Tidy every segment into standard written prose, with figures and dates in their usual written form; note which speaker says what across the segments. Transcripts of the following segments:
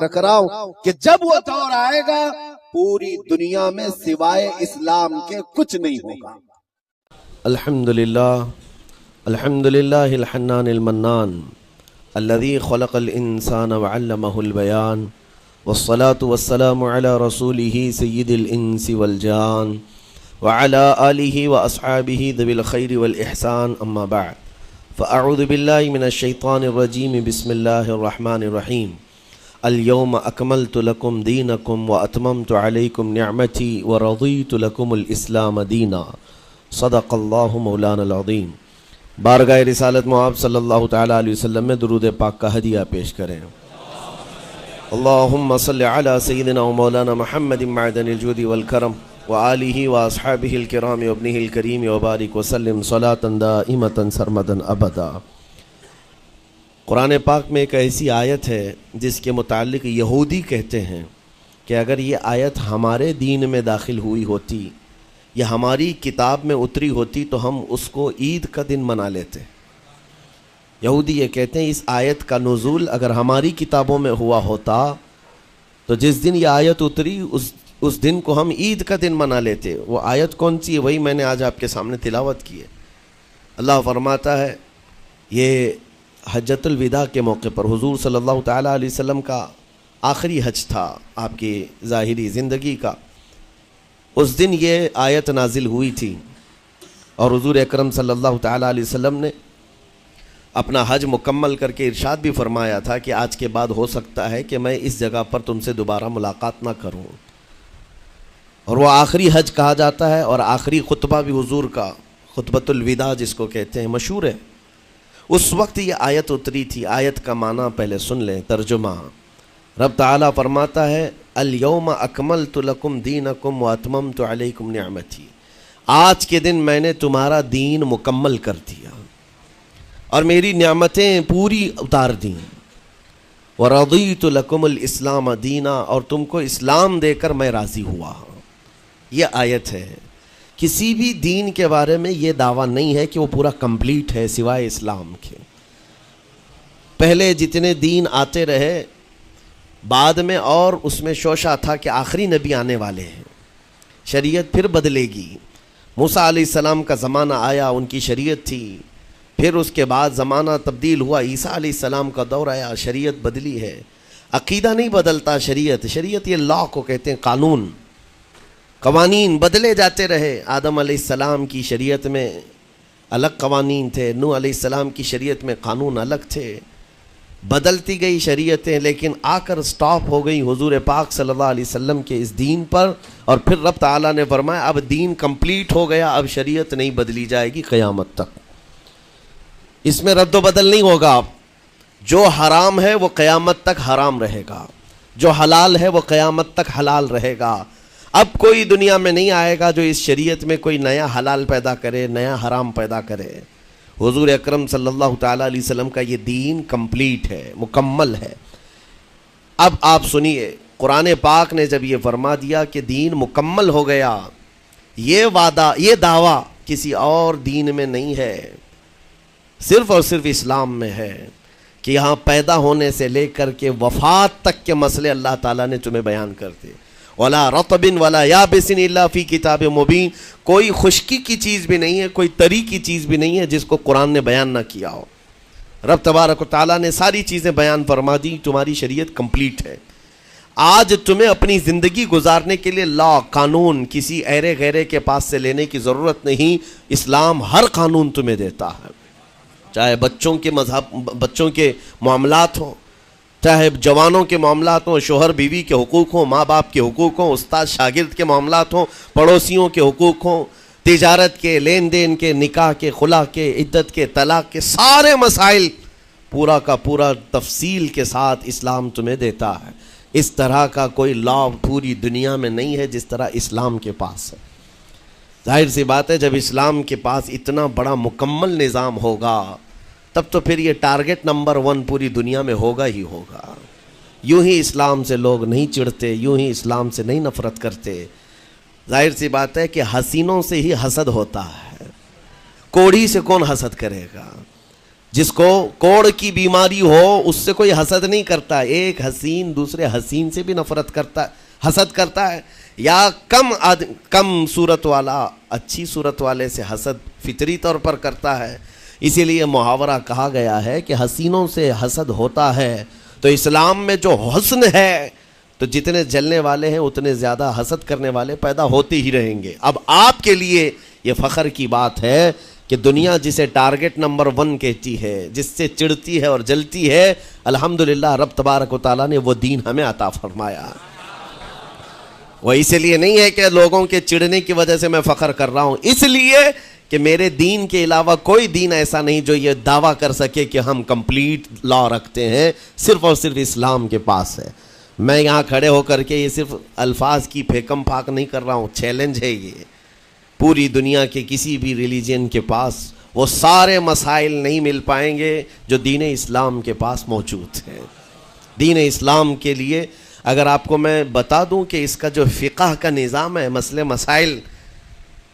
Speaker 1: رکھ رہا ہوں کہ جب وہ دور آئے گا پوری دنیا میں سوائے اسلام کے کچھ نہیں ہوگا۔
Speaker 2: الحمدللہ الحنان المنان الذي خلق الانسان وعلمه البيان والصلاة والسلام على رسوله سيد الانس والجان وعلى آله واصحابه ذوي الخير والاحسان اما بعد فاعوذ بالله من الشيطان الرجيم بسم الله الرحمن الرحيم اليوم اکملت لکم دینکم واتممت علیکم نعمتی ورضیت لکم الاسلام دینا صدق اللہ مولانا العظیم۔ بارگاہ رسالت مآب صلی اللہ تعالی علیہ وسلم میں درود پاک کا ہدیہ پیش کریں۔ اللہم صلی علی سیدنا و مولانا محمد معدن الجود والکرم وآلہ واصحابہ الکرام وابنہ الکریم وبارک وسلم صلاة دائمة سرمدا ابدا۔ قرآن پاک میں ایک ایسی آیت ہے جس کے متعلق یہودی کہتے ہیں کہ اگر یہ آیت ہمارے دین میں داخل ہوئی ہوتی یا ہماری کتاب میں اتری ہوتی تو ہم اس کو عید کا دن منا لیتے۔ یہودی یہ کہتے ہیں اس آیت کا نزول اگر ہماری کتابوں میں ہوا ہوتا تو جس دن یہ آیت اتری اس دن کو ہم عید کا دن منا لیتے۔ وہ آیت کون سی ہے؟ وہی میں نے آج آپ کے سامنے تلاوت کی ہے۔ اللہ فرماتا ہے یہ حجۃ الوداع کے موقع پر حضور صلی اللہ تعالیٰ علیہ وسلم کا آخری حج تھا آپ کی ظاہری زندگی کا۔ اس دن یہ آیت نازل ہوئی تھی اور حضور اکرم صلی اللہ تعالیٰ علیہ وسلم نے اپنا حج مکمل کر کے ارشاد بھی فرمایا تھا کہ آج کے بعد ہو سکتا ہے کہ میں اس جگہ پر تم سے دوبارہ ملاقات نہ کروں، اور وہ آخری حج کہا جاتا ہے اور آخری خطبہ بھی حضور کا خطبۃ الوداع جس کو کہتے ہیں مشہور ہے۔ اس وقت یہ آیت اتری تھی۔ آیت کا معنی پہلے سن لیں، ترجمہ۔ رب تعالیٰ فرماتا ہے الیوم اکملت لکم دینکم واتممت علیکم نعمتی، آج کے دن میں نے تمہارا دین مکمل کر دیا اور میری نعمتیں پوری اتار دیں۔ ورضیت لکم الاسلام دینا، اور تم کو اسلام دے کر میں راضی ہوا۔ یہ آیت ہے۔ کسی بھی دین کے بارے میں یہ دعویٰ نہیں ہے کہ وہ پورا کمپلیٹ ہے سوائے اسلام کے۔ پہلے جتنے دین آتے رہے بعد میں اور اس میں شوشہ تھا کہ آخری نبی آنے والے ہیں، شریعت پھر بدلے گی۔ موسیٰ علیہ السلام کا زمانہ آیا، ان کی شریعت تھی، پھر اس کے بعد زمانہ تبدیل ہوا، عیسیٰ علیہ السلام کا دور آیا، شریعت بدلی ہے۔ عقیدہ نہیں بدلتا، شریعت یہ لاء کو کہتے ہیں، قانون، قوانین بدلے جاتے رہے۔ آدم علیہ السلام کی شریعت میں الگ قوانین تھے، نوح علیہ السلام کی شریعت میں قانون الگ تھے، بدلتی گئی شریعتیں، لیکن آ کر سٹاپ ہو گئی حضور پاک صلی اللہ علیہ وسلم کے اس دین پر۔ اور پھر رب تعالیٰ نے فرمایا اب دین کمپلیٹ ہو گیا، اب شریعت نہیں بدلی جائے گی قیامت تک، اس میں رد و بدل نہیں ہوگا۔ جو حرام ہے وہ قیامت تک حرام رہے گا، جو حلال ہے وہ قیامت تک حلال رہے گا۔ اب کوئی دنیا میں نہیں آئے گا جو اس شریعت میں کوئی نیا حلال پیدا کرے، نیا حرام پیدا کرے۔ حضور اکرم صلی اللہ تعالیٰ علیہ وسلم کا یہ دین کمپلیٹ ہے، مکمل ہے۔ اب آپ سنیے، قرآن پاک نے جب یہ فرما دیا کہ دین مکمل ہو گیا، یہ وعدہ، یہ دعویٰ کسی اور دین میں نہیں ہے، صرف اور صرف اسلام میں ہے کہ یہاں پیدا ہونے سے لے کر کے وفات تک کے مسئلے اللہ تعالیٰ نے تمہیں بیان کر دیے۔ وَلَا رَطْبٍ وَلَا يَابِسٍ إِلَّا فِي كِتَابٍ مُبِينٍ، کوئی خشکی کی چیز بھی نہیں ہے، کوئی تری کی چیز بھی نہیں ہے جس کو قرآن نے بیان نہ کیا ہو۔ رب تبارک و تعالیٰ نے ساری چیزیں بیان فرما دی، تمہاری شریعت کمپلیٹ ہے۔ آج تمہیں اپنی زندگی گزارنے کے لیے لا، قانون کسی ایرے غیرے کے پاس سے لینے کی ضرورت نہیں۔ اسلام ہر قانون تمہیں دیتا ہے، چاہے بچوں کے معاملات ہوں، چاہے جوانوں کے معاملات ہوں، شوہر بیوی کے حقوق ہوں، ماں باپ کے حقوق ہوں، استاد شاگرد کے معاملات ہوں، پڑوسیوں کے حقوق ہوں، تجارت کے، لین دین کے، نکاح کے، خلا کے، عدت کے، طلاق کے، سارے مسائل پورا کا پورا تفصیل کے ساتھ اسلام تمہیں دیتا ہے۔ اس طرح کا کوئی لا پوری دنیا میں نہیں ہے جس طرح اسلام کے پاس ہے۔ ظاہر سی بات ہے جب اسلام کے پاس اتنا بڑا مکمل نظام ہوگا تب تو پھر یہ ٹارگٹ نمبر 1 پوری دنیا میں ہوگا ہی ہوگا۔ یوں ہی اسلام سے لوگ نہیں چڑھتے، یوں ہی اسلام سے نہیں نفرت کرتے۔ ظاہر سی بات ہے کہ حسینوں سے ہی حسد ہوتا ہے، کوڑی سے کون حسد کرے گا؟ جس کو کوڑ کی بیماری ہو اس سے کوئی حسد نہیں کرتا. ایک حسین دوسرے حسین سے بھی نفرت کرتا ہے, حسد کرتا ہے. یا کم صورت والا اچھی صورت والے سے حسد فطری طور پر کرتا ہے. اسی لیے محاورہ کہا گیا ہے کہ حسینوں سے حسد ہوتا ہے. تو اسلام میں جو حسن ہے تو جتنے جلنے والے ہیں اتنے زیادہ حسد کرنے والے پیدا ہوتے ہی رہیں گے. اب آپ کے لیے یہ فخر کی بات ہے کہ دنیا جسے ٹارگٹ نمبر 1 کہتی ہے, جس سے چڑھتی ہے اور جلتی ہے, الحمدللہ رب تبارک و تعالیٰ نے وہ دین ہمیں عطا فرمایا. وہ اس لیے نہیں ہے کہ لوگوں کے چڑھنے کی وجہ سے میں فخر کر رہا ہوں, اس لیے کہ میرے دین کے علاوہ کوئی دین ایسا نہیں جو یہ دعویٰ کر سکے کہ ہم کمپلیٹ لا رکھتے ہیں. صرف اور صرف اسلام کے پاس ہے. میں یہاں کھڑے ہو کر کے یہ صرف الفاظ کی پھیکم پھاک نہیں کر رہا ہوں, چیلنج ہے یہ. پوری دنیا کے کسی بھی ریلیجن کے پاس وہ سارے مسائل نہیں مل پائیں گے جو دین اسلام کے پاس موجود ہیں. دین اسلام کے لیے اگر آپ کو میں بتا دوں کہ اس کا جو فقہ کا نظام ہے, مسئلے مسائل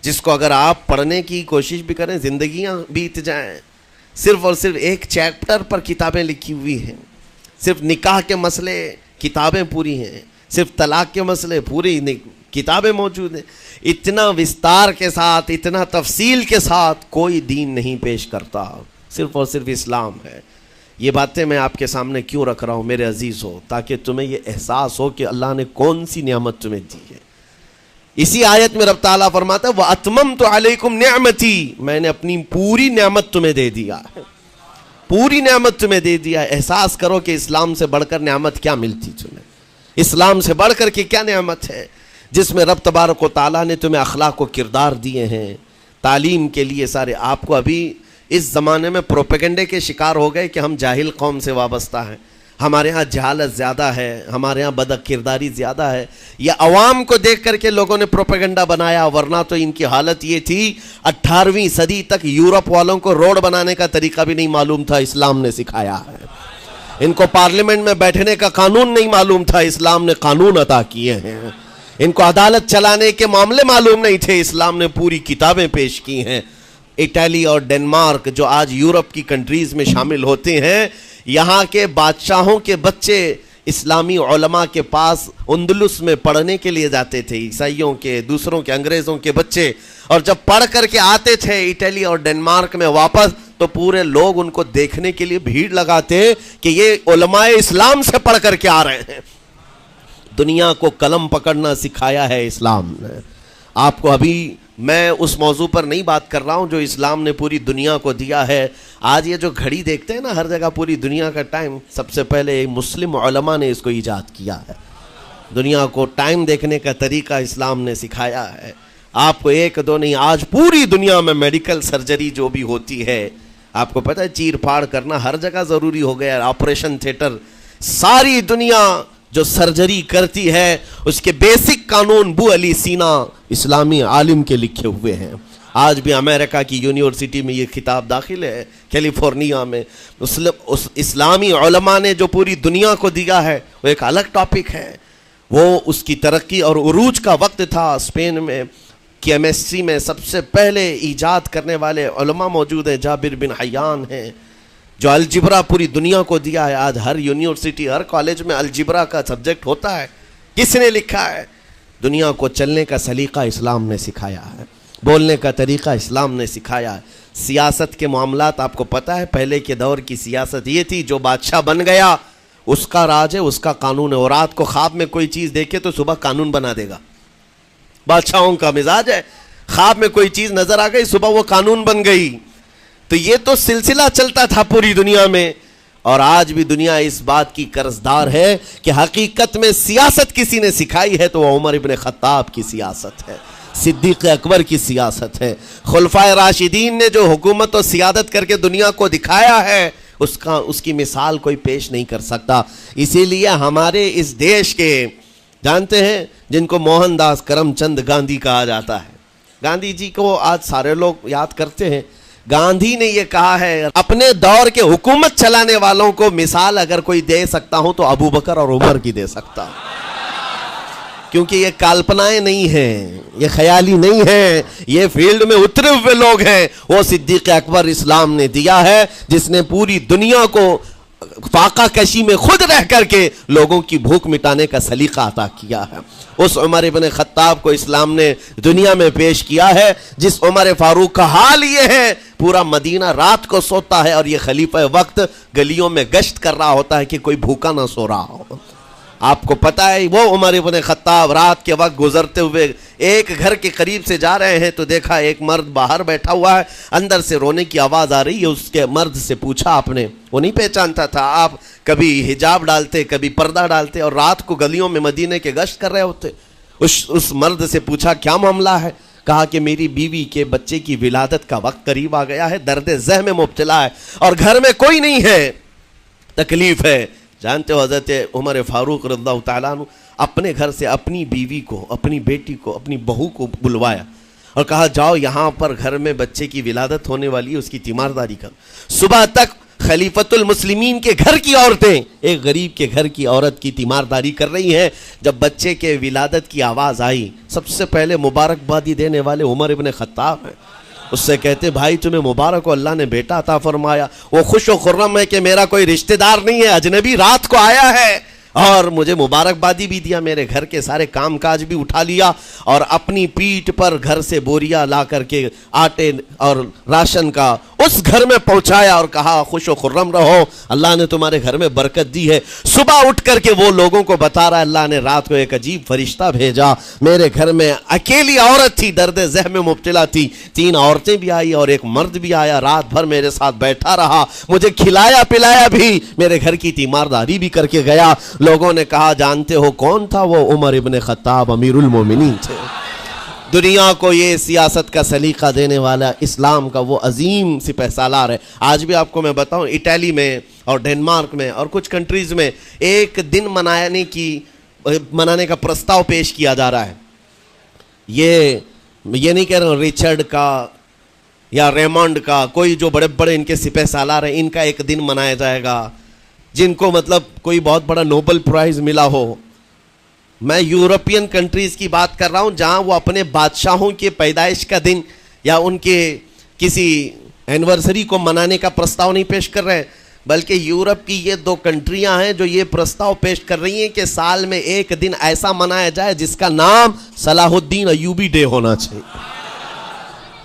Speaker 2: جس کو اگر آپ پڑھنے کی کوشش بھی کریں زندگیاں بیت جائیں. صرف اور صرف ایک چیپٹر پر کتابیں لکھی ہوئی ہیں. صرف نکاح کے مسئلے کتابیں پوری ہیں, صرف طلاق کے مسئلے پوری کتابیں موجود ہیں. اتنا وستار کے ساتھ, اتنا تفصیل کے ساتھ کوئی دین نہیں پیش کرتا, صرف اور صرف اسلام ہے. یہ باتیں میں آپ کے سامنے کیوں رکھ رہا ہوں میرے عزیز ہو, تاکہ تمہیں یہ احساس ہو کہ اللہ نے کون سی نعمت تمہیں دی ہے. اسی آیت میں رب تعالیٰ فرماتا ہے وَأَتْمَمْتُ عَلَيْكُمْ نِعْمَتِي, میں نے اپنی پوری نعمت تمہیں دے دیا, پوری نعمت تمہیں دے دیا. احساس کرو کہ اسلام سے بڑھ کر نعمت کیا ملتی تمہیں, اسلام سے بڑھ کر کے کیا نعمت ہے جس میں رب تبارک و تعالیٰ نے تمہیں اخلاق و کردار دیے ہیں, تعلیم کے لیے سارے. آپ کو ابھی اس زمانے میں پروپیگنڈے کے شکار ہو گئے کہ ہم جاہل قوم سے وابستہ ہیں, ہمارے ہاں جہالت زیادہ ہے, ہمارے ہاں بد کرداری زیادہ ہے. یہ عوام کو دیکھ کر کے لوگوں نے پروپیگنڈا بنایا, ورنہ تو ان کی حالت یہ تھی 18ویں صدی تک یورپ والوں کو روڈ بنانے کا طریقہ بھی نہیں معلوم تھا, اسلام نے سکھایا ہے. ان کو پارلیمنٹ میں بیٹھنے کا قانون نہیں معلوم تھا, اسلام نے قانون عطا کیے ہیں. ان کو عدالت چلانے کے معاملے معلوم نہیں تھے, اسلام نے پوری کتابیں پیش کی ہیں. اٹلی اور ڈنمارک جو آج یورپ کی کنٹریز میں شامل ہوتے ہیں, یہاں کے بادشاہوں کے بچے اسلامی علماء کے پاس اندلس میں پڑھنے کے لیے جاتے تھے, عیسائیوں کے, دوسروں کے, انگریزوں کے بچے. اور جب پڑھ کر کے آتے تھے اٹلی اور ڈنمارک میں واپس, تو پورے لوگ ان کو دیکھنے کے لیے بھیڑ لگاتے کہ یہ علماء اسلام سے پڑھ کر کے آ رہے ہیں. دنیا کو قلم پکڑنا سکھایا ہے اسلام نے. آپ کو ابھی میں اس موضوع پر نہیں بات کر رہا ہوں جو اسلام نے پوری دنیا کو دیا ہے. آج یہ جو گھڑی دیکھتے ہیں نا ہر جگہ پوری دنیا کا ٹائم, سب سے پہلے مسلم علماء نے اس کو ایجاد کیا ہے. دنیا کو ٹائم دیکھنے کا طریقہ اسلام نے سکھایا ہے. آپ کو ایک دو نہیں, آج پوری دنیا میں میڈیکل سرجری جو بھی ہوتی ہے, آپ کو پتہ ہے چیر پھاڑ کرنا ہر جگہ ضروری ہو گیا. آپریشن تھیٹر, ساری دنیا جو سرجری کرتی ہے اس کے بیسک قانون ابو علی سینا اسلامی عالم کے لکھے ہوئے ہیں. آج بھی امریکہ کی یونیورسٹی میں یہ کتاب داخل ہے, کیلیفورنیا میں. اس اسلامی علماء نے جو پوری دنیا کو دیا ہے وہ ایک الگ ٹاپک ہے. وہ اس کی ترقی اور عروج کا وقت تھا. اسپین میں کیمسٹری میں سب سے پہلے ایجاد کرنے والے علماء موجود ہیں, جابر بن حیان ہیں, جو الجبرا پوری دنیا کو دیا ہے. آج ہر یونیورسٹی, ہر کالج میں الجبرا کا سبجیکٹ ہوتا ہے. کس نے لکھا ہے؟ دنیا کو چلنے کا سلیقہ اسلام نے سکھایا ہے, بولنے کا طریقہ اسلام نے سکھایا ہے. سیاست کے معاملات آپ کو پتہ ہے, پہلے کے دور کی سیاست یہ تھی جو بادشاہ بن گیا اس کا راج ہے, اس کا قانون ہے. اور رات کو خواب میں کوئی چیز دیکھے تو صبح قانون بنا دے گا. بادشاہوں کا مزاج ہے, خواب میں کوئی چیز نظر آ گئی صبح وہ قانون بن گئی. تو یہ تو سلسلہ چلتا تھا پوری دنیا میں. اور آج بھی دنیا اس بات کی قرضدار ہے کہ حقیقت میں سیاست کسی نے سکھائی ہے تو وہ عمر ابن خطاب کی سیاست ہے, صدیق اکبر کی سیاست ہے. خلفائے راشدین نے جو حکومت و سیادت کر کے دنیا کو دکھایا ہے اس کی مثال کوئی پیش نہیں کر سکتا. اسی لیے ہمارے اس دیش کے جانتے ہیں جن کو موہن داس کرم چند گاندھی کہا جاتا ہے, گاندھی جی کو آج سارے لوگ یاد کرتے ہیں. گاندھی نے یہ کہا ہے اپنے دور کے حکومت چلانے والوں کو مثال اگر کوئی دے سکتا ہوں تو ابو بکر اور عمر کی دے سکتا ہوں, کیونکہ یہ کالپنائیں نہیں ہیں، یہ خیالی نہیں ہیں، یہ فیلڈ میں اترے ہوئے لوگ ہیں۔ وہ صدیق اکبر اسلام نے دیا ہے جس نے پوری دنیا کو فاقہ کشی میں خود رہ کر کے لوگوں کی بھوک مٹانے کا سلیقہ عطا کیا ہے۔ اس عمر ابن خطاب کو اسلام نے دنیا میں پیش کیا ہے، جس عمر فاروق کا حال یہ ہے پورا مدینہ رات کو سوتا ہے اور یہ خلیفہ وقت گلیوں میں گشت کر رہا ہوتا ہے کہ کوئی بھوکا نہ سو رہا ہو۔ آپ کو پتہ ہے وہ عمر ابن خطاب رات کے وقت گزرتے ہوئے ایک گھر کے قریب سے جا رہے ہیں تو دیکھا ایک مرد باہر بیٹھا ہوا ہے، اندر سے رونے کی آواز آ رہی ہے۔ اس کے مرد سے پوچھا آپ نے، وہ نہیں پہچانتا تھا، آپ کبھی حجاب ڈالتے کبھی پردہ ڈالتے اور رات کو گلیوں میں مدینے کے گشت کر رہے ہوتے۔ اس مرد سے پوچھا کیا معاملہ ہے؟ کہا کہ میری بیوی کے بچے کی ولادت کا وقت قریب آ گیا ہے، درد ذہ میں مبتلا ہے اور گھر میں کوئی نہیں ہے، تکلیف ہے۔ جانتے ہو حضرت عمر فاروق رضی اللہ تعالیٰ عنہ اپنے گھر سے اپنی بیوی کو، اپنی بیٹی کو، اپنی بہو کو بلوایا اور کہا جاؤ یہاں پر گھر میں بچے کی ولادت ہونے والی ہے، اس کی تیمارداری کرو۔ صبح تک خلیفۃ المسلمین کے گھر کی عورتیں ایک غریب کے گھر کی عورت کی تیمارداری کر رہی ہیں۔ جب بچے کے ولادت کی آواز آئی سب سے پہلے مبارکبادی دینے والے عمر ابن خطاب ہیں۔ اس سے کہتے بھائی تمہیں مبارک ہو، اللہ نے بیٹا عطا فرمایا۔ وہ خوش و خرم ہے کہ میرا کوئی رشتہ دار نہیں ہے، اجنبی رات کو آیا ہے اور مجھے مبارکبادی بھی دیا، میرے گھر کے سارے کام کاج بھی اٹھا لیا اور اپنی پیٹھ پر گھر سے بوریا لا کر کے آٹے اور راشن کا اس گھر میں پہنچایا اور کہا خوش و خرم رہو، اللہ نے تمہارے گھر میں برکت دی ہے۔ صبح اٹھ کر کے وہ لوگوں کو بتا رہا ہے اللہ نے رات کو ایک عجیب فرشتہ بھیجا، میرے گھر میں اکیلی عورت تھی، درد ذہ میں مبتلا تھی، 3 عورتیں بھی آئی اور ایک مرد بھی آیا، رات بھر میرے ساتھ بیٹھا رہا، مجھے کھلایا پلایا بھی، میرے گھر کی تیمارداری بھی کر کے گیا۔ لوگوں نے کہا جانتے ہو کون تھا وہ؟ عمر ابن خطاب امیر المومنین تھے۔ دنیا کو یہ سیاست کا سلیقہ دینے والا اسلام کا وہ عظیم سپہ سالار ہے۔ آج بھی آپ کو میں بتاؤں اٹلی میں اور ڈنمارک میں اور کچھ کنٹریز میں ایک دن منانے کا پرستاؤ پیش کیا جا رہا ہے۔ یہ نہیں کہہ رہا ہوں ریچرڈ کا یا ریمونڈ کا، کوئی جو بڑے بڑے ان کے سپہ سالار ہیں ان کا ایک دن منایا جائے گا جن کو مطلب کوئی بہت بڑا نوبل پرائز ملا ہو۔ میں یورپین کنٹریز کی بات کر رہا ہوں جہاں وہ اپنے بادشاہوں کے پیدائش کا دن یا ان کے کسی اینیورسری کو منانے کا پرستاؤ نہیں پیش کر رہے ہیں، بلکہ یورپ کی یہ 2 کنٹریاں ہیں جو یہ پرستاؤ پیش کر رہی ہیں کہ سال میں ایک دن ایسا منایا جائے جس کا نام صلاح الدین ایوبی ڈے ہونا چاہیے۔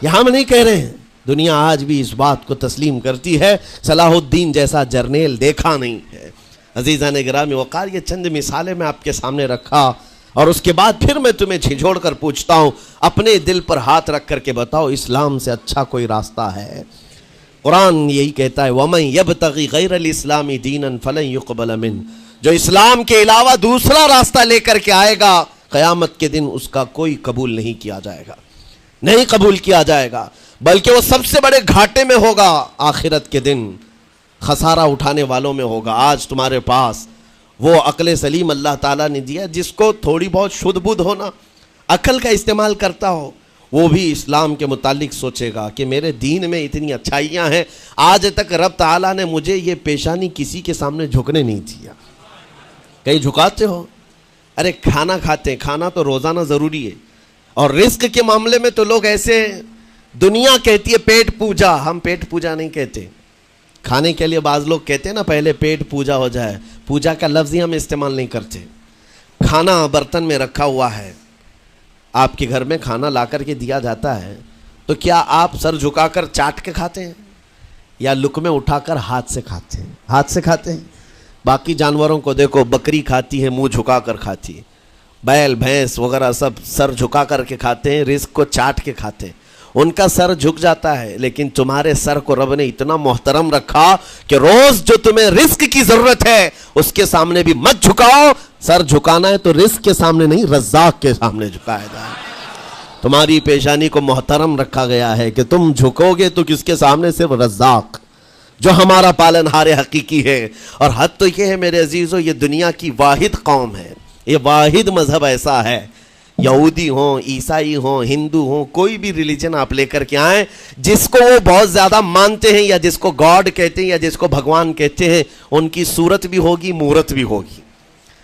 Speaker 2: یہ ہم نہیں کہہ رہے ہیں، دنیا آج بھی اس بات کو تسلیم کرتی ہے، صلاح الدین جیسا جرنیل دیکھا نہیں ہے۔ عزیزان گرامی وقار یہ چند مثالیں میں آپ کے سامنے رکھا اور اس کے بعد پھر میں تمہیں جھنجھوڑ کر پوچھتا ہوں، اپنے دل پر ہاتھ رکھ کر کے بتاؤ اسلام سے اچھا کوئی راستہ ہے؟ قرآن یہی کہتا ہے وَمَن يَبْتَغِ غَيْرَ الْإِسْلَامِ دِينًا فَلَن يُقْبَلَ مِنْهُ، جو اسلام کے علاوہ دوسرا راستہ لے کر کے آئے گا قیامت کے دن اس کا کوئی قبول نہیں کیا جائے گا، نہیں قبول کیا جائے گا، بلکہ وہ سب سے بڑے گھاٹے میں ہوگا، آخرت کے دن خسارہ اٹھانے والوں میں ہوگا۔ آج تمہارے پاس وہ عقل سلیم اللہ تعالیٰ نے دیا جس کو تھوڑی بہت شدھ بدھ ہونا، عقل کا استعمال کرتا ہو، وہ بھی اسلام کے متعلق سوچے گا کہ میرے دین میں اتنی اچھائیاں ہیں، آج تک رب تعالیٰ نے مجھے یہ پیشانی کسی کے سامنے جھکنے نہیں دیا۔ کہیں جھکاتے ہو؟ ارے کھانا کھاتے ہیں، کھانا تو روزانہ ضروری ہے، اور رزق کے معاملے میں تو لوگ ایسے، دنیا کہتی ہے پیٹ پوجا، ہم پیٹ پوجا نہیں کہتے۔ کھانے کے لیے بعض لوگ کہتے ہیں نا پہلے پیٹ پوجا ہو جائے، پوجا کا لفظ ہی ہم استعمال نہیں کرتے۔ کھانا برتن میں رکھا ہوا ہے، آپ کے گھر میں کھانا لا کر کے دیا جاتا ہے تو کیا آپ سر جھکا کر چاٹ کے کھاتے ہیں یا لقمے اٹھا کر ہاتھ سے کھاتے ہیں؟ ہاتھ سے کھاتے ہیں۔ باقی جانوروں کو دیکھو، بکری کھاتی ہے منہ جھکا کر کھاتی ہے، بیل بھینس وغیرہ سب سر جھکا کر کے کھاتے ہیں، رزق کو چاٹ کے کھاتے ہیں، ان کا سر جھک جاتا ہے۔ لیکن تمہارے سر کو رب نے اتنا محترم رکھا کہ روز جو تمہیں رزق کی ضرورت ہے اس کے سامنے بھی مت جھکاؤ۔ سر جھکانا ہے تو رزق کے سامنے نہیں، رزاق کے سامنے جھکایا جائے۔ تمہاری پیشانی کو محترم رکھا گیا ہے کہ تم جھکو گے تو کس کے سامنے؟ صرف رزاق جو ہمارا پالنہار حقیقی ہے۔ اور حد تو یہ ہے میرے عزیزو، یہ دنیا کی واحد قوم ہے، یہ واحد مذہب ایسا ہے، یہودی ہوں، عیسائی ہوں، ہندو ہوں، کوئی بھی ریلیجن آپ لے کر کے آئیں، جس کو وہ بہت زیادہ مانتے ہیں یا جس کو گاڈ کہتے ہیں یا جس کو بھگوان کہتے ہیں، ان کی صورت بھی ہوگی، مورت بھی ہوگی۔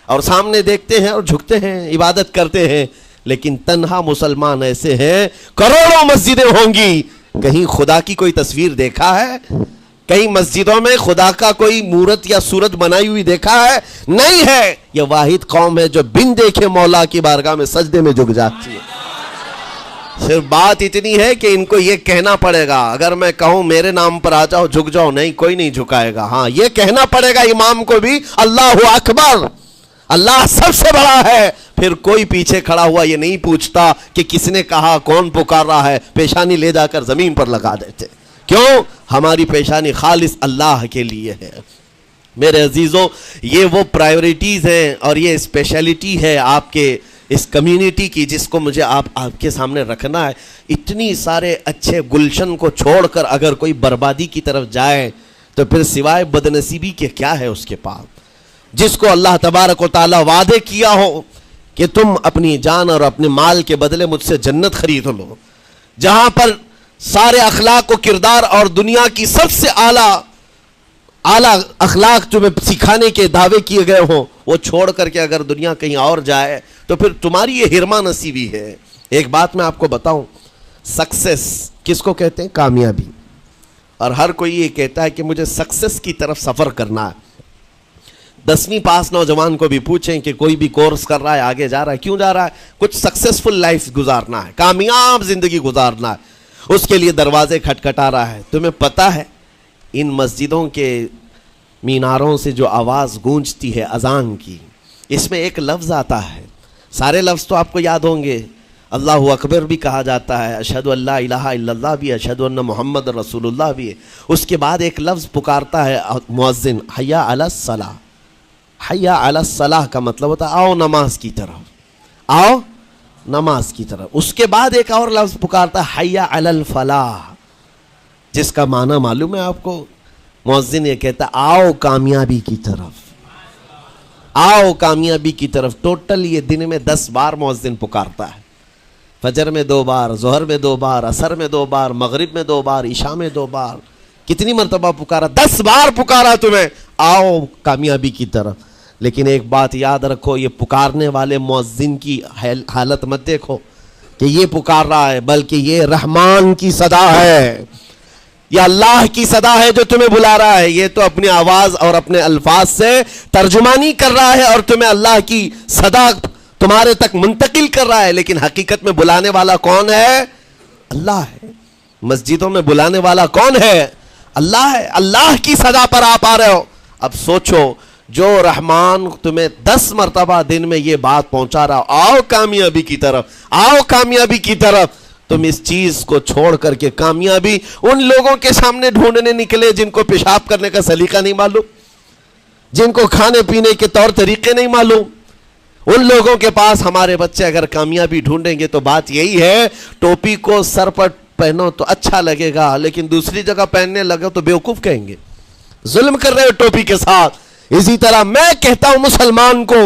Speaker 2: اور سامنے دیکھتے ہیں اور جھکتے ہیں، عبادت کرتے ہیں، لیکن تنہا مسلمان ایسے ہیں، کروڑوں مسجدیں ہوں گی، کہیں خدا کی کوئی تصویر دیکھا ہے؟ کئی مسجدوں میں خدا کا کوئی مورت یا صورت بنائی ہوئی دیکھا ہے؟ نہیں ہے۔ یہ واحد قوم ہے جو بن دیکھے مولا کی بارگاہ میں سجدے میں جھک جاتی ہے۔ صرف بات اتنی ہے کہ ان کو یہ کہنا پڑے گا، اگر میں کہوں میرے نام پر آ جاؤ جھک جاؤ، نہیں، کوئی نہیں جھکائے گا۔ ہاں، یہ کہنا پڑے گا امام کو بھی، اللہ اکبر، اللہ سب سے بڑا ہے۔ پھر کوئی پیچھے کھڑا ہوا یہ نہیں پوچھتا کہ کس نے کہا، کون پکار رہا ہے، پیشانی لے جا کر زمین پر لگا دیتے۔ کیوں؟ ہماری پیشانی خالص اللہ کے لیے ہے۔ میرے عزیزوں، یہ وہ پرائیورٹیز ہیں اور یہ اسپیشلٹی ہے آپ کے اس کمیونٹی کی، جس کو مجھے آپ کے سامنے رکھنا ہے۔ اتنی سارے اچھے گلشن کو چھوڑ کر اگر کوئی بربادی کی طرف جائے تو پھر سوائے بدنصیبی کے کیا ہے اس کے پاس؟ جس کو اللہ تبارک و تعالیٰ وعدے کیا ہو کہ تم اپنی جان اور اپنے مال کے بدلے مجھ سے جنت خرید لو، جہاں پر سارے اخلاق و کردار اور دنیا کی سب سے اعلیٰ اخلاق تمہیں سکھانے کے دعوے کیے گئے ہوں، وہ چھوڑ کر کے اگر دنیا کہیں اور جائے تو پھر تمہاری یہ ہرما نصیبی ہے۔ ایک بات میں آپ کو بتاؤں، سکسیس کس کو کہتے ہیں؟ کامیابی۔ اور ہر کوئی یہ کہتا ہے کہ مجھے سکسیس کی طرف سفر کرنا ہے۔ 10ویں پاس نوجوان کو بھی پوچھیں کہ کوئی بھی کورس کر رہا ہے، آگے جا رہا ہے، کیوں جا رہا ہے؟ کچھ سکسیسفل لائف گزارنا ہے، کامیاب زندگی گزارنا ہے، اس کے لیے دروازے کھٹکھٹا رہا ہے۔ تمہیں پتہ ہے ان مسجدوں کے میناروں سے جو آواز گونجتی ہے اذان کی، اس میں ایک لفظ آتا ہے، سارے لفظ تو آپ کو یاد ہوں گے، اللہ اکبر بھی کہا جاتا ہے، اشہدو ان لا الہ الا اللہ بھی، اشہدو ان محمد رسول اللہ بھی ہے۔ اس کے بعد ایک لفظ پکارتا ہے مؤذن، حی علی الصلاۃ۔ حی علی الصلاۃ کا مطلب ہوتا ہے آؤ نماز کی طرف، آؤ نماز کی طرف۔ اس کے بعد ایک اور لفظ پکارتا ہے حی علی الفلاح، جس کا معنی معلوم ہے آپ کو؟ مؤذن یہ کہتا ہے آؤ کامیابی کی طرف، آؤ کامیابی کی طرف۔ ٹوٹل یہ دن میں 10 بار مؤذن پکارتا ہے، فجر میں 2 بار، ظہر میں 2 بار، عصر میں 2 بار، مغرب میں 2 بار، عشاء میں 2 بار۔ کتنی مرتبہ پکارا؟ 10 بار پکارا تمہیں، آؤ کامیابی کی طرف۔ لیکن ایک بات یاد رکھو، یہ پکارنے والے مؤذن کی حالت مت دیکھو کہ یہ پکار رہا ہے، بلکہ یہ رحمان کی صدا ہے، یہ اللہ کی صدا ہے جو تمہیں بلا رہا ہے۔ یہ تو اپنی آواز اور اپنے الفاظ سے ترجمانی کر رہا ہے اور تمہیں اللہ کی صدا تمہارے تک منتقل کر رہا ہے، لیکن حقیقت میں بلانے والا کون ہے؟ اللہ ہے۔ مسجدوں میں بلانے والا کون ہے؟ اللہ ہے۔ اللہ کی صدا پر آپ آ رہے ہو۔ اب سوچو، جو رحمان تمہیں 10 مرتبہ دن میں یہ بات پہنچا رہا، آؤ کامیابی کی طرف، آؤ کامیابی کی طرف، تم اس چیز کو چھوڑ کر کے کامیابی ان لوگوں کے سامنے ڈھونڈنے نکلے جن کو پیشاب کرنے کا سلیقہ نہیں معلوم، جن کو کھانے پینے کے طور طریقے نہیں معلوم۔ ان لوگوں کے پاس ہمارے بچے اگر کامیابی ڈھونڈیں گے تو بات یہی ہے، ٹوپی کو سر پر پہنو تو اچھا لگے گا، لیکن دوسری جگہ پہننے لگے تو بیوقوف کہیں گے، ظلم کر رہے ہو ٹوپی کے ساتھ۔ اسی طرح میں کہتا ہوں مسلمان کو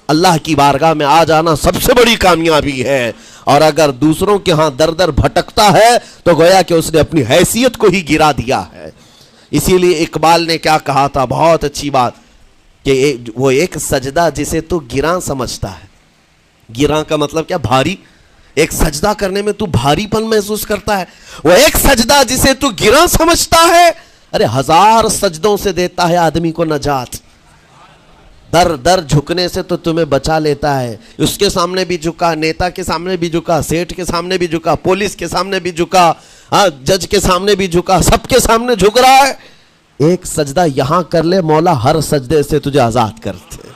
Speaker 2: اللہ کی بارگاہ میں آ جانا سب سے بڑی کامیابی ہے، اور اگر دوسروں کے ہاں در در بھٹکتا ہے تو گویا کہ اس نے اپنی حیثیت کو ہی گرا دیا ہے۔ اسی لیے اقبال نے کیا کہا تھا، بہت اچھی بات، کہ وہ ایک سجدہ جسے تو گراں سمجھتا ہے، گراں کا مطلب کیا؟ بھاری۔ ایک سجدہ کرنے میں تو بھاری پن محسوس کرتا ہے، وہ ایک سجدہ جسے تو گراں سمجھتا ہے، ارے 1000 سجدوں سے دیتا ہے آدمی کو نجات۔ در در جھکنے سے تو تمہیں بچا لیتا ہے۔ اس کے سامنے بھی جھکا، نیتا کے سامنے بھی جھکا، سیٹھ کے سامنے بھی جھکا، پولیس کے سامنے بھی جھکا، جج کے سامنے بھی جھکا، سب کے سامنے جھک رہا ہے۔ ایک سجدہ یہاں کر لے مولا، ہر سجدے سے تجھے آزاد کرتے۔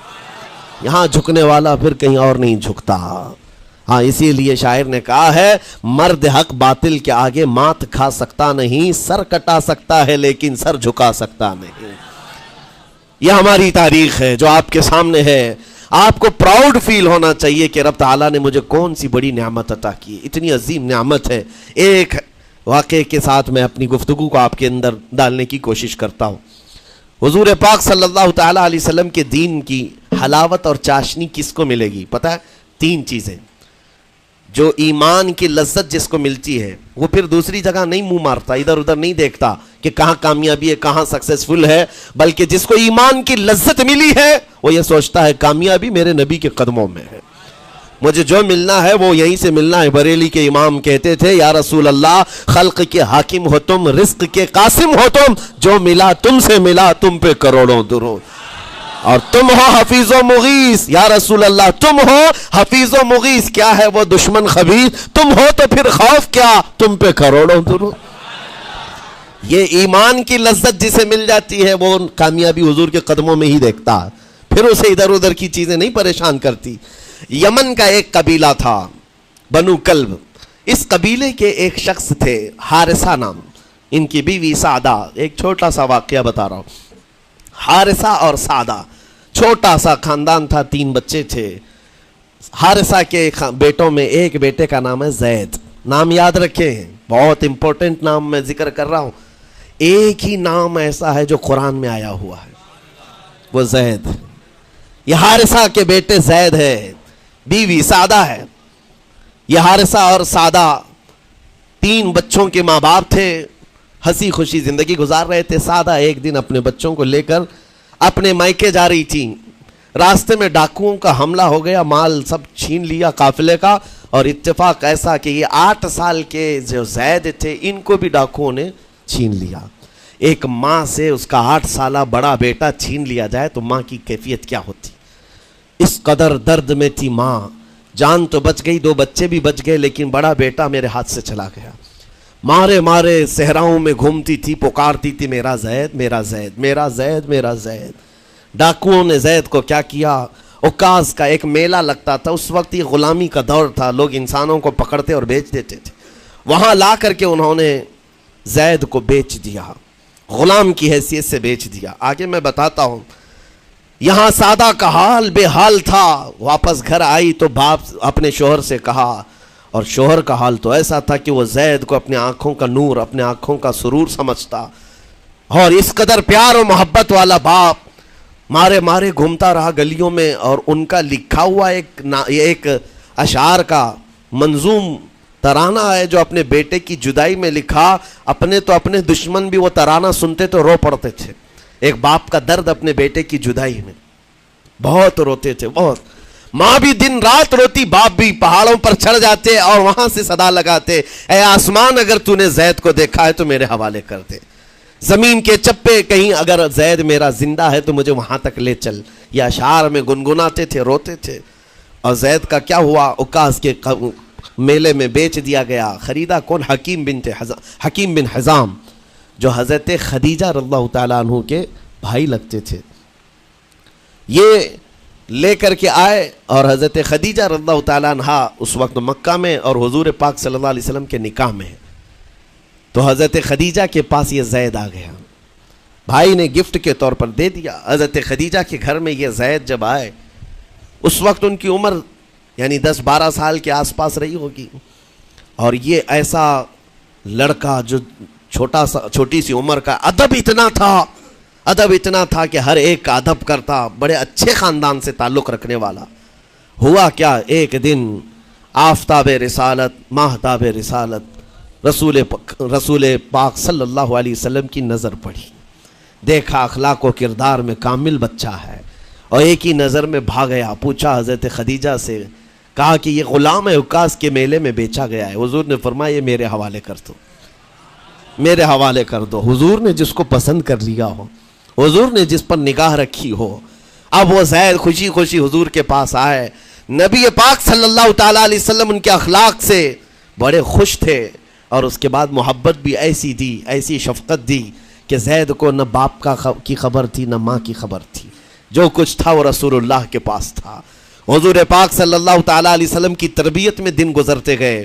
Speaker 2: یہاں جھکنے والا پھر کہیں اور نہیں جھکتا۔ ہاں، اسی لیے شاعر نے کہا ہے، مرد حق باطل کے آگے مات کھا سکتا نہیں، سر کٹا سکتا ہے لیکن سر جھکا سکتا نہیں۔ یہ ہماری تاریخ ہے جو آپ کے سامنے ہے۔ آپ کو پراؤڈ فیل ہونا چاہیے کہ رب تعالیٰ نے مجھے کون سی بڑی نعمت عطا کی، اتنی عظیم نعمت ہے۔ ایک واقعے کے ساتھ میں اپنی گفتگو کو آپ کے اندر ڈالنے کی کوشش کرتا ہوں۔ حضور پاک صلی اللہ تعالیٰ علیہ وسلم کے دین کی حلاوت اور چاشنی کس کو ملے گی؟ پتہ ہے؟ 3 چیزیں۔ جو ایمان کی لذت جس کو ملتی ہے وہ پھر دوسری جگہ نہیں منہ مارتا، ادھر ادھر نہیں دیکھتا کہ کہاں کامیابی ہے، کہاں سکسیسفل ہے، بلکہ جس کو ایمان کی لذت ملی ہے وہ یہ سوچتا ہے کامیابی میرے نبی کے قدموں میں ہے، مجھے جو ملنا ہے وہ یہیں سے ملنا ہے۔ بریلی کے امام کہتے تھے یا رسول اللہ خلق کے حاکم ہو تم، رزق کے قاسم ہو تم، جو ملا تم سے ملا تم پہ کروڑوں درود، اور تم ہو حفیظ و مغیث یا رسول اللہ، تم ہو حفیظ و مغیث، کیا ہے وہ دشمن خبیث، تم ہو تو پھر خوف کیا، تم پہ کروڑوں درود۔ یہ ایمان کی لذت جسے مل جاتی ہے وہ کامیابی حضور کے قدموں میں ہی دیکھتا ہے، پھر اسے ادھر ادھر کی چیزیں نہیں پریشان کرتی۔ یمن کا ایک قبیلہ تھا بنو کلب، اس قبیلے کے ایک شخص تھے حارثہ نام، ان کی بیوی سعدہ۔ ایک چھوٹا سا واقعہ بتا رہا ہوں۔ حارثہ اور سعدہ چھوٹا سا خاندان تھا، 3 بچے تھے۔ حارثہ کے بیٹوں میں ایک بیٹے کا نام ہے زید، نام یاد رکھے ہیں، بہت امپورٹنٹ نام میں ذکر کر رہا ہوں۔ ایک ہی نام ایسا ہے جو قرآن میں آیا ہوا ہے، وہ زید۔ یہ حارثہ کے بیٹے زید ہے، بیوی سعدہ ہے۔ یہ حارثہ اور سعدہ 3 بچوں کے ماں باپ تھے، ہنسی خوشی زندگی گزار رہے تھے۔ سعدہ ایک دن اپنے بچوں کو لے کر اپنے مائکے جا رہی تھی، راستے میں ڈاکوؤں کا حملہ ہو گیا، مال سب چھین لیا قافلے کا، اور اتفاق ایسا کہ یہ 8 سال کے جو زید تھے ان کو بھی ڈاکوؤں نے چھین لیا۔ ایک ماں سے اس کا 8 سالہ بڑا بیٹا چھین لیا جائے تو ماں کی کیفیت کیا ہوتی؟ اس قدر درد میں تھی ماں، جان تو بچ گئی، 2 بچے بھی بچ گئے، لیکن بڑا بیٹا میرے ہاتھ سے چلا گیا۔ مارے مارے صحراؤں میں گھومتی تھی، پکارتی تھی میرا زید میرا زید میرا زید میرا زید۔ ڈاکوؤں نے زید کو کیا کیا؟ عکاظ کا ایک میلہ لگتا تھا، اس وقت یہ غلامی کا دور تھا، لوگ انسانوں کو پکڑتے اور بیچ دیتے تھے، وہاں لا کر کے انہوں نے زید کو بیچ دیا، غلام کی حیثیت سے بیچ دیا۔ آگے میں بتاتا ہوں۔ یہاں سعدہ کا حال بے حال تھا، واپس گھر آئی تو باپ اپنے شوہر سے کہا، اور شوہر کا حال تو ایسا تھا کہ وہ زید کو اپنے آنکھوں کا نور، اپنے آنکھوں کا سرور سمجھتا، اور اس قدر پیار و محبت والا باپ مارے مارے گھومتا رہا گلیوں میں، اور ان کا لکھا ہوا ایک اشعار کا منظوم ترانہ ہے جو اپنے بیٹے کی جدائی میں لکھا۔ اپنے تو اپنے دشمن بھی وہ ترانہ سنتے تو رو پڑتے تھے، ایک باپ کا درد اپنے بیٹے کی جدائی میں، بہت روتے تھے، بہت۔ ماں بھی دن رات روتی، باپ بھی پہاڑوں پر چڑھ جاتے اور وہاں سے صدا لگاتے، اے آسمان اگر تو نے زید کو دیکھا ہے تو میرے حوالے کر دے، زمین کے چپے کہیں اگر زید میرا زندہ ہے تو مجھے وہاں تک لے چل۔ یہ اشعار میں گنگناتے تھے، روتے تھے۔ اور زید کا کیا ہوا؟ عکاظ کے میلے میں بیچ دیا گیا۔ خریدا کون؟ حکیم بن حزام، جو حضرت خدیجہ رضی اللہ تعالیٰ عنہ کے بھائی لگتے تھے۔ یہ لے کر کے آئے، اور حضرت خدیجہ رضی اللہ تعالیٰ عنہ اس وقت مکہ میں اور حضور پاک صلی اللہ علیہ وسلم کے نکاح میں ہے، تو حضرت خدیجہ کے پاس یہ زید آ گیا، بھائی نے گفٹ کے طور پر دے دیا۔ حضرت خدیجہ کے گھر میں یہ زید جب آئے، اس وقت ان کی عمر یعنی 10-12 سال کے آس پاس رہی ہوگی، اور یہ ایسا لڑکا جو چھوٹی سی عمر کا، ادب اتنا تھا کہ ہر ایک کا ادب کرتا، بڑے اچھے خاندان سے تعلق رکھنے والا۔ ہوا کیا؟ ایک دن آفتاب رسالت، ماہتاب رسالت رسول پاک صلی اللہ علیہ وسلم کی نظر پڑی، دیکھا اخلاق و کردار میں کامل بچہ ہے، اور ایک ہی نظر میں بھاگ گیا۔ پوچھا حضرت خدیجہ سے، کہا کہ یہ غلام ہے، عکاظ کے میلے میں بیچا گیا ہے۔ حضور نے فرمایا یہ میرے حوالے کر دو، میرے حوالے کر دو۔ حضور نے جس کو پسند کر لیا ہو، حضور نے جس پر نگاہ رکھی ہو۔ اب وہ زید خوشی خوشی حضور کے پاس آئے، نبی پاک صلی اللہ تعالیٰ علیہ وسلم ان کے اخلاق سے بڑے خوش تھے، اور اس کے بعد محبت بھی ایسی دی، ایسی شفقت دی کہ زید کو نہ باپ کی خبر تھی نہ ماں کی خبر تھی، جو کچھ تھا وہ رسول اللہ کے پاس تھا۔ حضور پاک صلی اللہ تعالیٰ علیہ وسلم کی تربیت میں دن گزرتے گئے،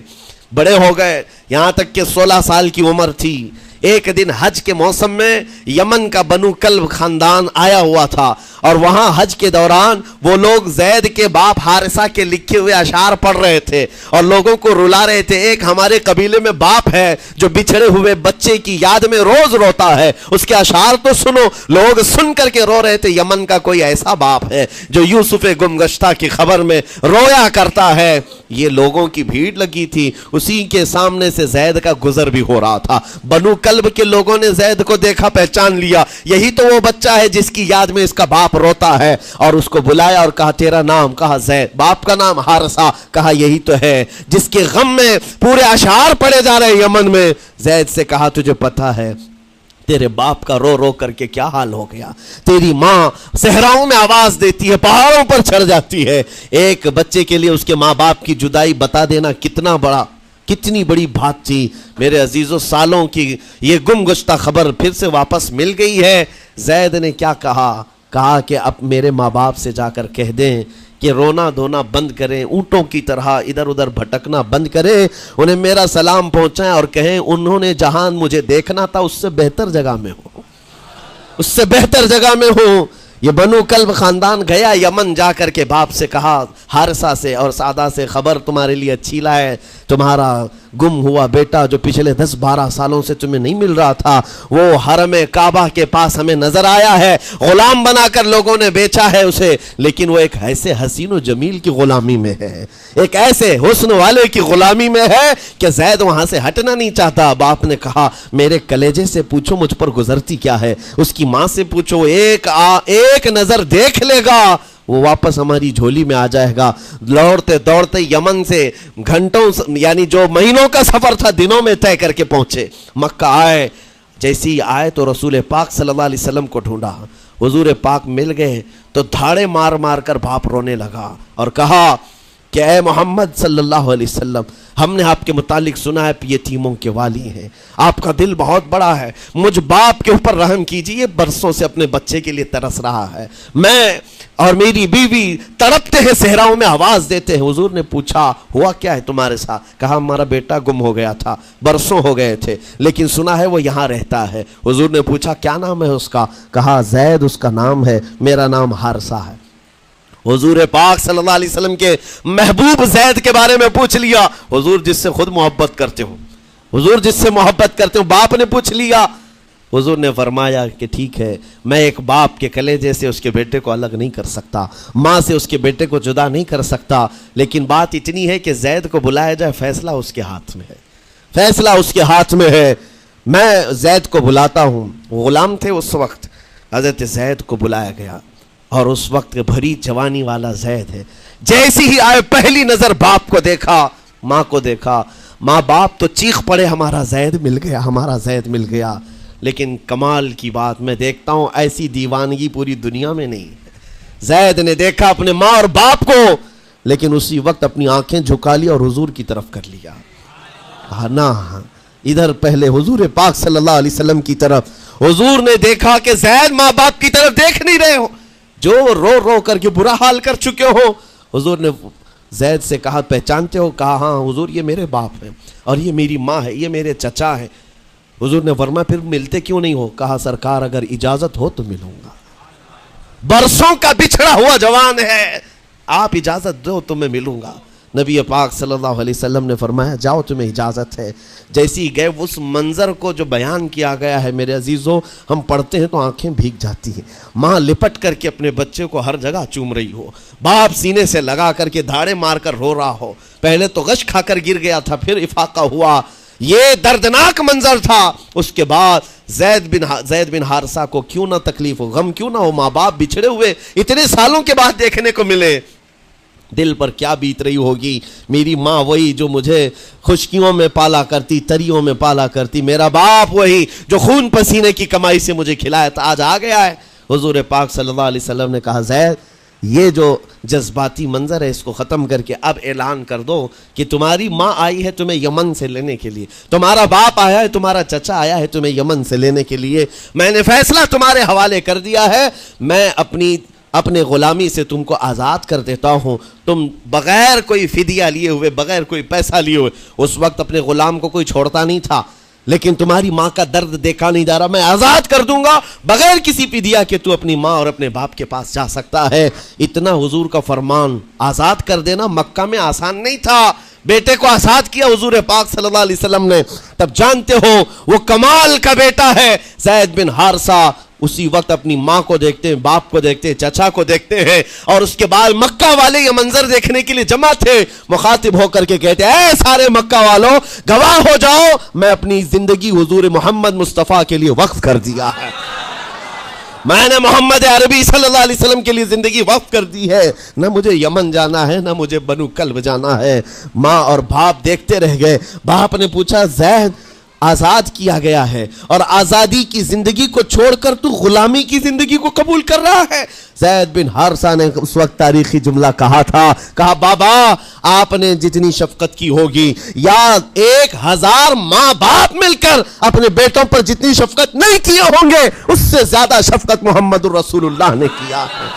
Speaker 2: بڑے ہو گئے، یہاں تک کہ 16 سال کی عمر تھی۔ ایک دن حج کے موسم میں یمن کا بنو کلب خاندان آیا ہوا تھا، اور وہاں حج کے دوران وہ لوگ زید کے باپ حارثہ کے لکھے ہوئے اشعار پڑھ رہے تھے اور لوگوں کو رلا رہے تھے۔ ایک ہمارے قبیلے میں باپ ہے جو بچھڑے ہوئے بچے کی یاد میں روز روتا ہے، اس کے اشعار تو سنو۔ لوگ سن کر کے رو رہے تھے، یمن کا کوئی ایسا باپ ہے جو یوسف گمگشتہ کی خبر میں رویا کرتا ہے۔ یہ لوگوں کی بھیڑ لگی تھی، اسی کے سامنے سے زید کا گزر بھی ہو رہا تھا۔ بنو کلب کے لوگوں نے زید کو دیکھا، پہچان لیا، یہی تو وہ بچہ ہے جس کی یاد میں اس کا باپ روتا ہے، اور اس کو بلایا اور کہا تیرا نام؟ کہا زید۔ باپ کا نام حارثہ؟ کہا یہی تو ہے جس کے غم میں پورے اشعار پڑھے جا رہے یمن میں۔ زید سے کہا تجھے پتہ ہے تیرے باپ کا رو رو کر کے کیا حال ہو گیا؟ تیری ماں صحراؤں میں آواز دیتی ہے، پہاڑوں پر چڑھ جاتی ہے۔ ایک بچے کے لیے اس کے ماں باپ کی جدائی بتا دینا کتنی بڑی بات تھی۔ میرے عزیزوں، سالوں کی یہ گم گشتہ خبر پھر سے واپس مل گئی ہے۔ زید نے کیا کہا کہ اب میرے ماں باپ سے جا کر کہہ دیں کہ رونا دھونا بند کریں، اونٹوں کی طرح ادھر ادھر بھٹکنا بند کریں، انہیں میرا سلام پہنچائیں اور کہیں انہوں نے جہاں مجھے دیکھنا تھا اس سے بہتر جگہ میں ہوں، اس سے بہتر جگہ میں ہوں۔ یہ بنو کلب خاندان گیا یمن، جا کر کے باپ سے کہا، حارثہ سے اور سعدہ سے، خبر تمہارے لیے اچھی لائے، تمہارا گم ہوا بیٹا جو پچھلے 10-12 سالوں سے تمہیں نہیں مل رہا تھا، وہ حرم کعبہ کے پاس ہمیں نظر آیا ہے، غلام بنا کر لوگوں نے بیچا ہے اسے، لیکن وہ ایک ایسے حسین و جمیل کی غلامی میں ہے، ایک ایسے حسن والے کی غلامی میں ہے کہ زید وہاں سے ہٹنا نہیں چاہتا۔ باپ نے کہا میرے کلیجے سے پوچھو مجھ پر گزرتی کیا ہے، اس کی ماں سے پوچھو، ایک نظر دیکھ لے گا وہ واپس ہماری جھولی میں آ جائے گا۔ دوڑتے دوڑتے یمن سے گھنٹوں، یعنی جو مہینوں کا سفر تھا، دنوں میں طے کر کے پہنچے۔ مکہ آئے، جیسے ہی آئے تو رسول پاک صلی اللہ علیہ وسلم کو ڈھونڈا، حضور پاک مل گئے تو دھاڑے مار مار کر باپ رونے لگا اور کہا کہ اے محمد صلی اللہ علیہ وسلم، ہم نے آپ کے متعلق سنا ہے یتیموں کے والی ہیں، آپ کا دل بہت بڑا ہے، مجھ باپ کے اوپر رحم کیجیے، برسوں سے اپنے بچے کے لیے ترس رہا ہے، میں اور میری بیوی تڑپتے ہیں، صحراؤں میں آواز دیتے ہیں۔ حضور نے پوچھا ہوا کیا ہے تمہارے ساتھ؟ کہا ہمارا بیٹا گم ہو گیا تھا، برسوں ہو گئے تھے، لیکن سنا ہے وہ یہاں رہتا ہے۔ حضور نے پوچھا کیا نام ہے اس کا؟ کہا زید اس کا نام ہے، میرا نام حارثہ ہے۔ حضور پاک صلی اللہ علیہ وسلم کے محبوب زید کے بارے میں پوچھ لیا، حضور جس سے خود محبت کرتے ہو، حضور جس سے محبت کرتے ہو، باپ نے پوچھ لیا۔ حضور نے فرمایا کہ ٹھیک ہے، میں ایک باپ کے کلیجے سے اس کے بیٹے کو الگ نہیں کر سکتا، ماں سے اس کے بیٹے کو جدا نہیں کر سکتا، لیکن بات اتنی ہے کہ زید کو بلایا جائے، فیصلہ اس کے ہاتھ میں ہے، فیصلہ اس کے ہاتھ میں ہے۔ میں زید کو بلاتا ہوں۔ غلام تھے اس وقت، حضرت زید کو بلایا گیا، اور اس وقت بھری جوانی والا زید ہے۔ جیسے ہی آئے پہلی نظر باپ کو دیکھا، ماں کو دیکھا، ماں باپ تو چیخ پڑے ہمارا زید مل گیا، ہمارا زید مل گیا۔ لیکن کمال کی بات میں دیکھتا ہوں ایسی دیوانگی پوری دنیا میں نہیں ہے۔ زید نے دیکھا اپنے ماں اور باپ کو، لیکن اسی وقت اپنی آنکھیں جھکا لی اور حضور کی طرف کر لیا۔ نہ ادھر پہلے حضور پاک صلی اللہ علیہ وسلم کی طرف۔ حضور نے دیکھا کہ زید ماں باپ کی طرف دیکھ نہیں رہے ہو، جو رو رو کر کے برا حال کر چکے ہو۔ حضور نے زید سے کہا پہچانتے ہو؟ کہا ہاں حضور، یہ میرے باپ ہیں اور یہ میری ماں ہے، یہ میرے چچا ہیں۔ حضور نے فرمایا پھر ملتے کیوں نہیں ہو؟ کہا سرکار اگر اجازت ہو تو ملوں گا، برسوں کا بچھڑا ہوا جوان ہے، آپ اجازت دو تو میں ملوں گا۔ نبی پاک صلی اللہ علیہ وسلم نے فرمایا جاؤ تمہیں اجازت ہے۔ جیسے ہی گئے، اس منظر کو جو بیان کیا گیا ہے میرے عزیزوں، ہم پڑھتے ہیں تو آنکھیں بھیگ جاتی ہیں۔ ماں لپٹ کر کے اپنے بچے کو ہر جگہ چوم رہی ہو، باپ سینے سے لگا کر کے دھاڑے مار کر رو رہا ہو، پہلے تو غش کھا کر گر گیا تھا، پھر افاقہ ہوا، یہ دردناک منظر تھا۔ اس کے بعد زید بن حارثہ کو کیوں نہ تکلیف ہو، غم کیوں نہ ہو، ماں باپ بچھڑے ہوئے اتنے سالوں کے بعد دیکھنے کو ملے، دل پر کیا بیت رہی ہوگی۔ میری ماں وہی جو مجھے خشکیوں میں پالا کرتی، تریوں میں پالا کرتی، میرا باپ وہی جو خون پسینے کی کمائی سے مجھے کھلایا تھا، آج آ گیا ہے۔ حضور پاک صلی اللہ علیہ وسلم نے کہا زید، یہ جو جذباتی منظر ہے اس کو ختم کر کے اب اعلان کر دو کہ تمہاری ماں آئی ہے تمہیں یمن سے لینے کے لیے، تمہارا باپ آیا ہے، تمہارا چچا آیا ہے تمہیں یمن سے لینے کے لیے، میں نے فیصلہ تمہارے حوالے کر دیا ہے، میں اپنے غلامی سے تم کو آزاد کر دیتا ہوں، تم بغیر کوئی فدیہ لیے ہوئے، بغیر کوئی پیسہ لیے ہوئے۔ اس وقت اپنے غلام کو کوئی چھوڑتا نہیں تھا، لیکن تمہاری ماں کا درد دیکھا نہیں جا رہا، میں آزاد کر دوں گا بغیر کسی فدیہ کے، تو اپنی ماں اور اپنے باپ کے پاس جا سکتا ہے۔ اتنا حضور کا فرمان، آزاد کر دینا مکہ میں آسان نہیں تھا۔ بیٹے کو آزاد کیا حضور پاک صلی اللہ علیہ وسلم نے، تب جانتے ہو وہ کمال کا بیٹا ہے زید بن حارثہ۔ اسی وقت اپنی ماں کو دیکھتے ہیں، باپ کو دیکھتے ہیں، چچا کو دیکھتے ہیں، اور اس کے بعد مکہ والے یہ منظر دیکھنے کے لیے جمع تھے۔ مخاطب ہو کر کے کہتے ہیں اے سارے مکہ والوں، گواہ ہو جاؤ میں اپنی زندگی حضور محمد مصطفیٰ کے لیے وقف کر دیا ہے، میں نے محمد عربی صلی اللہ علیہ وسلم کے لیے زندگی وقف کر دی ہے۔ نہ مجھے یمن جانا ہے، نہ مجھے بنو کلب جانا ہے۔ ماں اور باپ دیکھتے رہ گئے۔ باپ نے پوچھا زید آزاد کیا گیا ہے اور آزادی کی زندگی کو چھوڑ کر تو غلامی کی زندگی کو قبول کر رہا ہے؟ زید بن حارثہ نے اس وقت تاریخی جملہ کہا تھا، کہا بابا آپ نے جتنی شفقت کی ہوگی، یا 1000 ماں باپ مل کر اپنے بیٹوں پر جتنی شفقت نہیں کیے ہوں گے، اس سے زیادہ شفقت محمد الرسول اللہ نے کیا ہے۔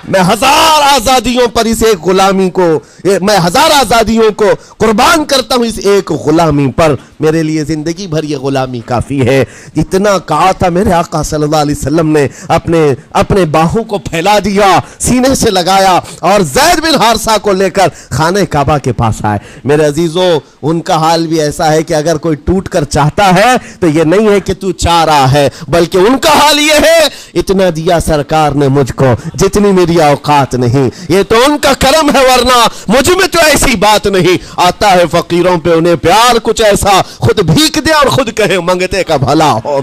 Speaker 2: میں 1000 آزادیوں پر اس ایک غلامی کو، میں 1000 آزادیوں کو قربان کرتا ہوں اس ایک غلامی پر، میرے لیے زندگی بھر یہ غلامی کافی ہے۔ اتنا کہا تھا میرے آقا صلی اللہ علیہ وسلم نے اپنے باہوں کو پھیلا دیا، سینے سے لگایا اور زید بن حارثہ کو لے کر خانہ کعبہ کے پاس آئے۔ میرے عزیزوں ان کا حال بھی ایسا ہے کہ اگر کوئی ٹوٹ کر چاہتا ہے تو یہ نہیں ہے کہ تو چاہ رہا ہے، بلکہ ان کا حال یہ ہے اتنا دیا سرکار نے مجھ کو جتنی میری اوقات نہیں، یہ تو ان کا کرم ہے، ورنہ مجھ میں تو ایسی بات نہیں۔ آتا ہے فقیروں پہ انہیں پیار کچھ ایسا، خود بھیک دے اور خود کہے منگتے کا بھلا ہو۔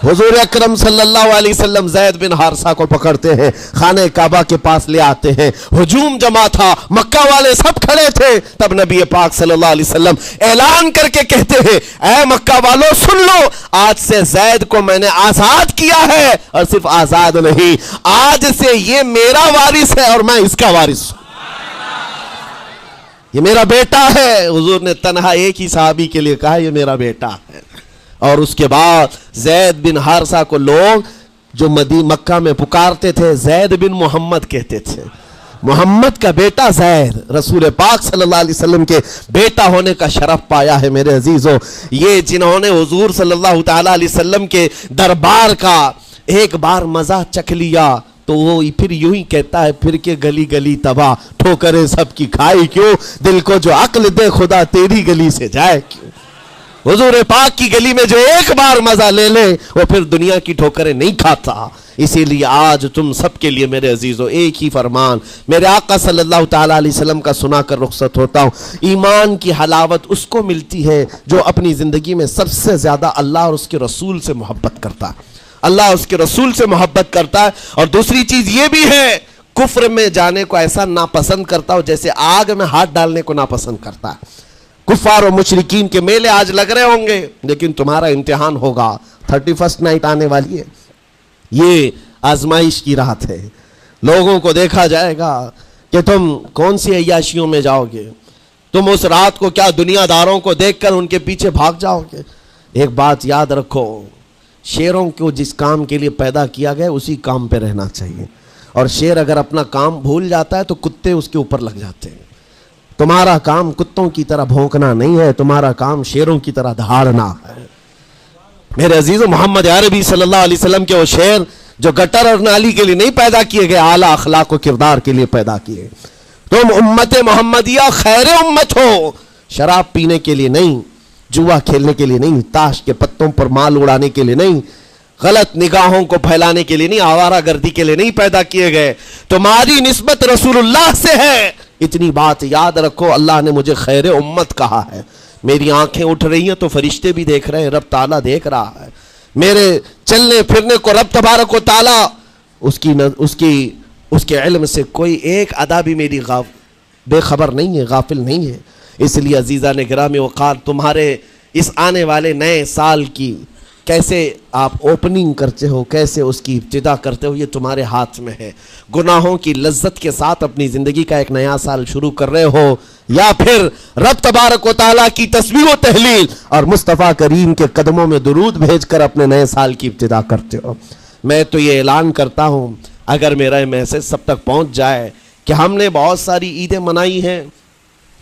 Speaker 2: حضور اکرم صلی اللہ علیہ وسلم زید بن حارثہ کو پکڑتے ہیں، خانہ کعبہ کے پاس لے آتے ہیں۔ ہجوم جمع تھا، مکہ والے سب کھڑے تھے۔ تب نبی پاک صلی اللہ علیہ وسلم اعلان کر کے کہتے ہیں اے مکہ والوں سن لو، آج سے زید کو میں نے آزاد کیا ہے، اور صرف آزاد نہیں، آج سے یہ میرا وارث ہے اور میں اس کا وارث ہوں، یہ میرا بیٹا ہے۔ حضور نے تنہا ایک ہی صحابی کے لیے کہا یہ میرا بیٹا ہے۔ اور اس کے بعد زید بن حارثہ کو لوگ جو مکہ میں پکارتے تھے زید بن محمد کہتے تھے، محمد کا بیٹا زید، رسول پاک صلی اللہ علیہ وسلم کے بیٹا ہونے کا شرف پایا ہے۔ میرے عزیزوں یہ جنہوں نے حضور صلی اللہ تعالیٰ علیہ وسلم کے دربار کا ایک بار مزہ چکھ لیا تو وہ پھر یوں ہی کہتا ہے پھر کے گلی گلی تباہ، ٹھوکریں سب کی کھائی کیوں، دل کو جو عقل دے خدا تیری گلی سے جائے کیوں۔ حضور پاک کی گلی میں جو ایک بار مزہ لے لے وہ پھر دنیا کی ٹھوکریں نہیں کھاتا۔ اسی لیے آج تم سب کے لیے میرے عزیزوں ایک ہی فرمان میرے آقا صلی اللہ تعالیٰ علیہ وسلم کا سنا کر رخصت ہوتا ہوں۔ ایمان کی حلاوت اس کو ملتی ہے جو اپنی زندگی میں سب سے زیادہ اللہ اور اس کے رسول سے محبت کرتا ہے، اللہ اس کے رسول سے محبت کرتا ہے۔ اور دوسری چیز یہ بھی ہے کفر میں جانے کو ایسا ناپسند کرتا ہو جیسے آگ میں ہاتھ ڈالنے کو ناپسند کرتا ہے۔ کفار و مشرکین کے میلے آج لگ رہے ہوں گے لیکن تمہارا امتحان ہوگا، 31 نائٹ آنے والی ہے، یہ آزمائش کی رات ہے۔ لوگوں کو دیکھا جائے گا کہ تم کون سی عیاشیوں میں جاؤ گے، تم اس رات کو کیا دنیا داروں کو دیکھ کر ان کے پیچھے بھاگ جاؤ گے۔ ایک بات یاد رکھو، شیروں کو جس کام کے لیے پیدا کیا گیا اسی کام پہ رہنا چاہیے، اور شیر اگر اپنا کام بھول جاتا ہے تو کتے اس کے اوپر لگ جاتے ہیں۔ تمہارا کام کتوں کی طرح بھونکنا نہیں ہے، تمہارا کام شیروں کی طرح دہاڑنا ہے۔ میرے عزیزوں محمد عربی صلی اللہ علیہ وسلم کے وہ شیر جو گٹر اور نالی کے لیے نہیں پیدا کیے گئے، اعلیٰ اخلاق و کردار کے لیے پیدا کیے۔ تم امت محمدیہ خیر امت ہو، شراب پینے کے لیے نہیں، جوا کھیلنے کے لیے نہیں، تاش کے پتوں پر مال اڑانے کے لیے نہیں، غلط نگاہوں کو پھیلانے کے لیے نہیں، آوارہ گردی کے لیے نہیں پیدا کیے گئے۔ تمہاری نسبت رسول اللہ سے ہے، اتنی بات یاد رکھو۔ اللہ نے مجھے خیر امت کہا ہے، میری آنکھیں اٹھ رہی ہیں تو فرشتے بھی دیکھ رہے ہیں، رب تعالیٰ دیکھ رہا ہے، میرے چلنے پھرنے کو رب تبارک و تعالیٰ اس کے علم سے کوئی ایک ادا بھی میری بے خبر نہیں ہے، غافل نہیں ہے۔ اس لیے عزیزان گرامی وقار تمہارے اس آنے والے نئے سال کی کیسے آپ اوپننگ کرتے ہو، کیسے اس کی ابتدا کرتے ہو، یہ تمہارے ہاتھ میں ہے۔ گناہوں کی لذت کے ساتھ اپنی زندگی کا ایک نیا سال شروع کر رہے ہو، یا پھر رب تبارک و تعالیٰ کی تسبیح و تہلیل اور مصطفیٰ کریم کے قدموں میں درود بھیج کر اپنے نئے سال کی ابتدا کرتے ہو۔ میں تو یہ اعلان کرتا ہوں اگر میرا یہ میسج سب تک پہنچ جائے کہ ہم نے بہت ساری عیدیں منائی ہیں،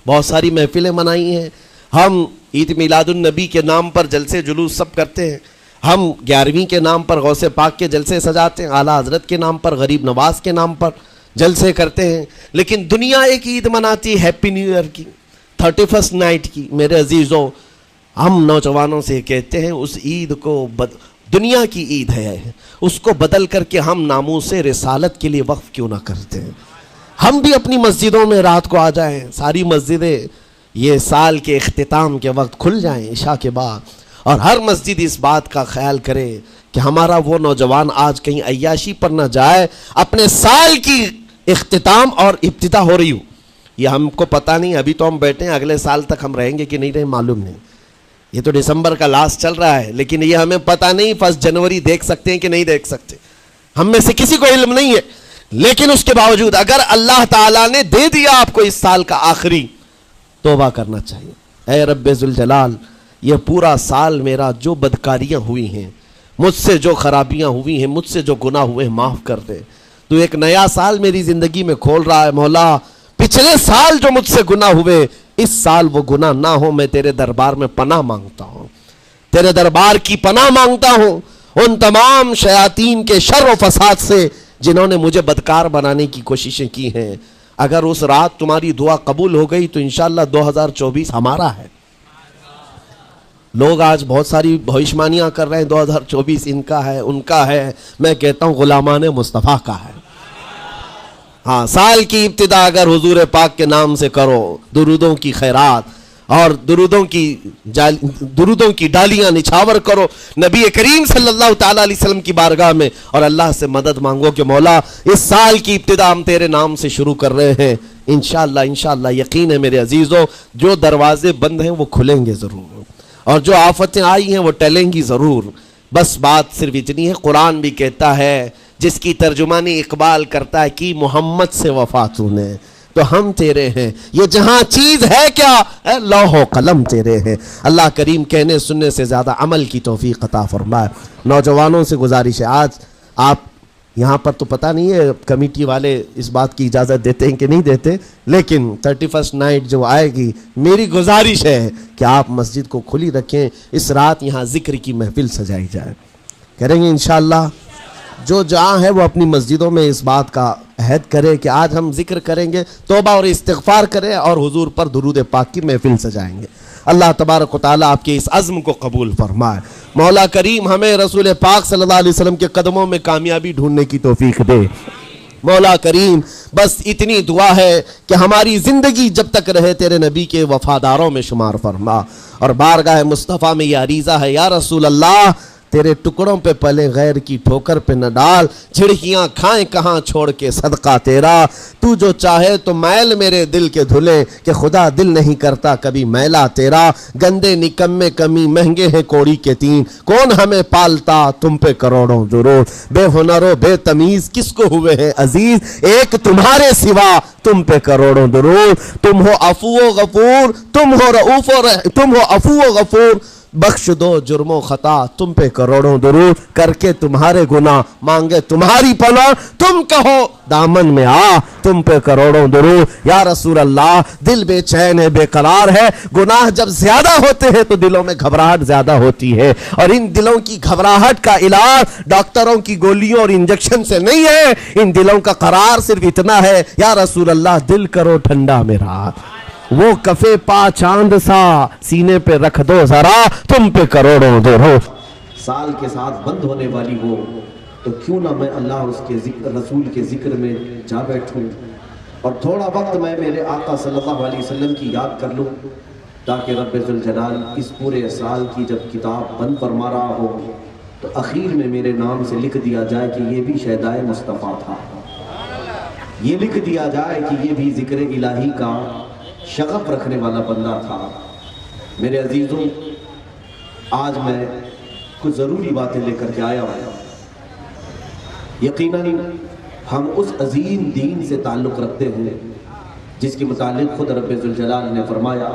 Speaker 2: بہت ساری محفلیں منائی ہیں، ہم عید میلاد النبی کے نام پر جلسے جلوس سب کرتے ہیں، ہم 11ویں کے نام پر غوث پاک کے جلسے سجاتے ہیں، اعلیٰ حضرت کے نام پر، غریب نواز کے نام پر جلسے کرتے ہیں، لیکن دنیا ایک عید مناتی ہے ہیپی نیو ایئر کی، 31st نائٹ کی۔ میرے عزیزوں، ہم نوجوانوں سے کہتے ہیں اس عید کو دنیا کی عید ہے، اس کو بدل کر کے ہم ناموس رسالت کے لیے وقف کیوں نہ کرتے ہیں؟ ہم بھی اپنی مسجدوں میں رات کو آ جائیں، ساری مسجدیں یہ سال کے اختتام کے وقت کھل جائیں عشاء کے بعد، اور ہر مسجد اس بات کا خیال کرے کہ ہمارا وہ نوجوان آج کہیں عیاشی پر نہ جائے، اپنے سال کی اختتام اور ابتدا ہو رہی ہو، یہ ہم کو پتہ نہیں، ابھی تو ہم بیٹھے ہیں، اگلے سال تک ہم رہیں گے کہ نہیں رہیں معلوم نہیں، یہ تو دسمبر کا لاسٹ چل رہا ہے، لیکن یہ ہمیں پتہ نہیں 1 جنوری دیکھ سکتے ہیں کہ نہیں دیکھ سکتے، ہم میں سے کسی کو علم نہیں ہے، لیکن اس کے باوجود اگر اللہ تعالیٰ نے دے دیا آپ کو اس سال کا آخری، توبہ کرنا چاہیے۔ اے رب ذوالجلال، یہ پورا سال میرا جو بدکاریاں ہوئی ہیں، مجھ سے جو خرابیاں ہوئی ہیں، مجھ سے جو گناہ ہوئے ہیں، معاف کر دے۔ تو ایک نیا سال میری زندگی میں کھول رہا ہے، مولا پچھلے سال جو مجھ سے گناہ ہوئے، اس سال وہ گناہ نہ ہو، میں تیرے دربار میں پناہ مانگتا ہوں، تیرے دربار کی پناہ مانگتا ہوں ان تمام شیاطین کے شر و فساد سے جنہوں نے مجھے بدکار بنانے کی کوششیں کی ہیں۔ اگر اس رات تمہاری دعا قبول ہو گئی تو انشاءاللہ 2024 ہمارا ہے۔ لوگ آج بہت ساری بھوشمانیاں کر رہے ہیں، 2024 ان کا ہے، ان کا ہے، میں کہتا ہوں غلامان مصطفیٰ کا ہے۔ ہاں، سال کی ابتدا اگر حضور پاک کے نام سے کرو، درودوں کی خیرات اور درودوں کی ڈالیاں نچھاور کرو نبی کریم صلی اللہ تعالیٰ علیہ وسلم کی بارگاہ میں، اور اللہ سے مدد مانگو کہ مولا اس سال کی ابتدا ہم تیرے نام سے شروع کر رہے ہیں، انشاءاللہ یقین ہے میرے عزیزوں، جو دروازے بند ہیں وہ کھلیں گے ضرور، اور جو آفتیں آئی ہیں وہ ٹلیں گی ضرور۔ بس بات صرف اتنی ہے، قرآن بھی کہتا ہے، جس کی ترجمانی اقبال کرتا ہے کہ محمد سے وفا تو نے، تو ہم تیرے ہیں، یہ جہاں چیز ہے کیا ہے، لوح و قلم تیرے ہیں۔ اللہ کریم کہنے سننے سے زیادہ عمل کی توفیق عطا فرمائے۔ نوجوانوں سے گزارش ہے، آج آپ یہاں پر تو پتہ نہیں ہے کمیٹی والے اس بات کی اجازت دیتے ہیں کہ نہیں دیتے، لیکن 31st نائٹ جو آئے گی، میری گزارش ہے کہ آپ مسجد کو کھلی رکھیں، اس رات یہاں ذکر کی محفل سجائی جائے، کریں گے انشاءاللہ۔ جو جہاں ہے وہ اپنی مسجدوں میں اس بات کا عہد کرے کہ آج ہم ذکر کریں گے، توبہ اور استغفار کریں، اور حضور پر درود پاک کی محفل سجائیں گے۔ اللہ تبارک و تعالیٰ آپ کے اس عزم کو قبول فرمائے۔ مولا کریم ہمیں رسول پاک صلی اللہ علیہ وسلم کے قدموں میں کامیابی ڈھونڈنے کی توفیق دے۔ مولا کریم بس اتنی دعا ہے کہ ہماری زندگی جب تک رہے تیرے نبی کے وفاداروں میں شمار فرما، اور بارگاہ مصطفیٰ میں یہ عریضہ ہے، یا رسول اللہ تیرے ٹکڑوں پہ پلے غیر کی ٹھوکر پہ نہ ڈال، جھڑکیاں کھائیں کہاں چھوڑ کے صدقہ تیرا، تو جو چاہے تو میل میرے دل کے دھلے، کہ خدا دل نہیں کرتا کبھی میلا تیرا، گندے نکمے کمی مہنگے ہیں کوڑی کے تین، کون ہمیں پالتا تم پہ کروڑوں درود، بے ہنر و بے تمیز کس کو ہوئے ہیں عزیز، ایک تمہارے سوا تم پہ کروڑوں درود، تم ہو عفو و غفور، تم ہو عفو و غفور، بخش دو جرم و خطا تم پہ کروڑوں درود، کر کے تمہارے گناہ مانگے تمہاری پناہ، تم کہو دامن میں آ تم پہ کروڑوں درود۔ یا رسول اللہ دل بے چین ہے، بے قرار ہے، گناہ جب زیادہ ہوتے ہیں تو دلوں میں گھبراہٹ زیادہ ہوتی ہے، اور ان دلوں کی گھبراہٹ کا علاج ڈاکٹروں کی گولیوں اور انجیکشن سے نہیں ہے، ان دلوں کا قرار صرف اتنا ہے، یا رسول اللہ دل کرو ٹھنڈا میرا، وہ کفے پا چاند سا سینے پہ رکھ دو ذرا تم پہ کروڑوں درود۔
Speaker 1: سال کے ساتھ بند ہونے والی ہو تو کیوں نہ میں اللہ اس کے ذکر رسول کے ذکر میں جا بیٹھوں، اور تھوڑا وقت میں میرے آقا صلی اللہ علیہ وسلم کی یاد کر لوں، تاکہ رب ذوالجلال اس پورے سال کی جب کتاب بند فرما رہا ہو تو اخیر میں میرے نام سے لکھ دیا جائے کہ یہ بھی شہدائے مصطفیٰ تھا، یہ لکھ دیا جائے کہ یہ بھی ذکر الہی کا شغف رکھنے والا بندہ تھا۔ میرے عزیزوں، آج میں کچھ ضروری باتیں لے کر کے آیا ہوں۔ یقیناً ہم اس عظیم دین سے تعلق رکھتے ہیں جس کے متعلق خود رب ذوالجلال نے فرمایا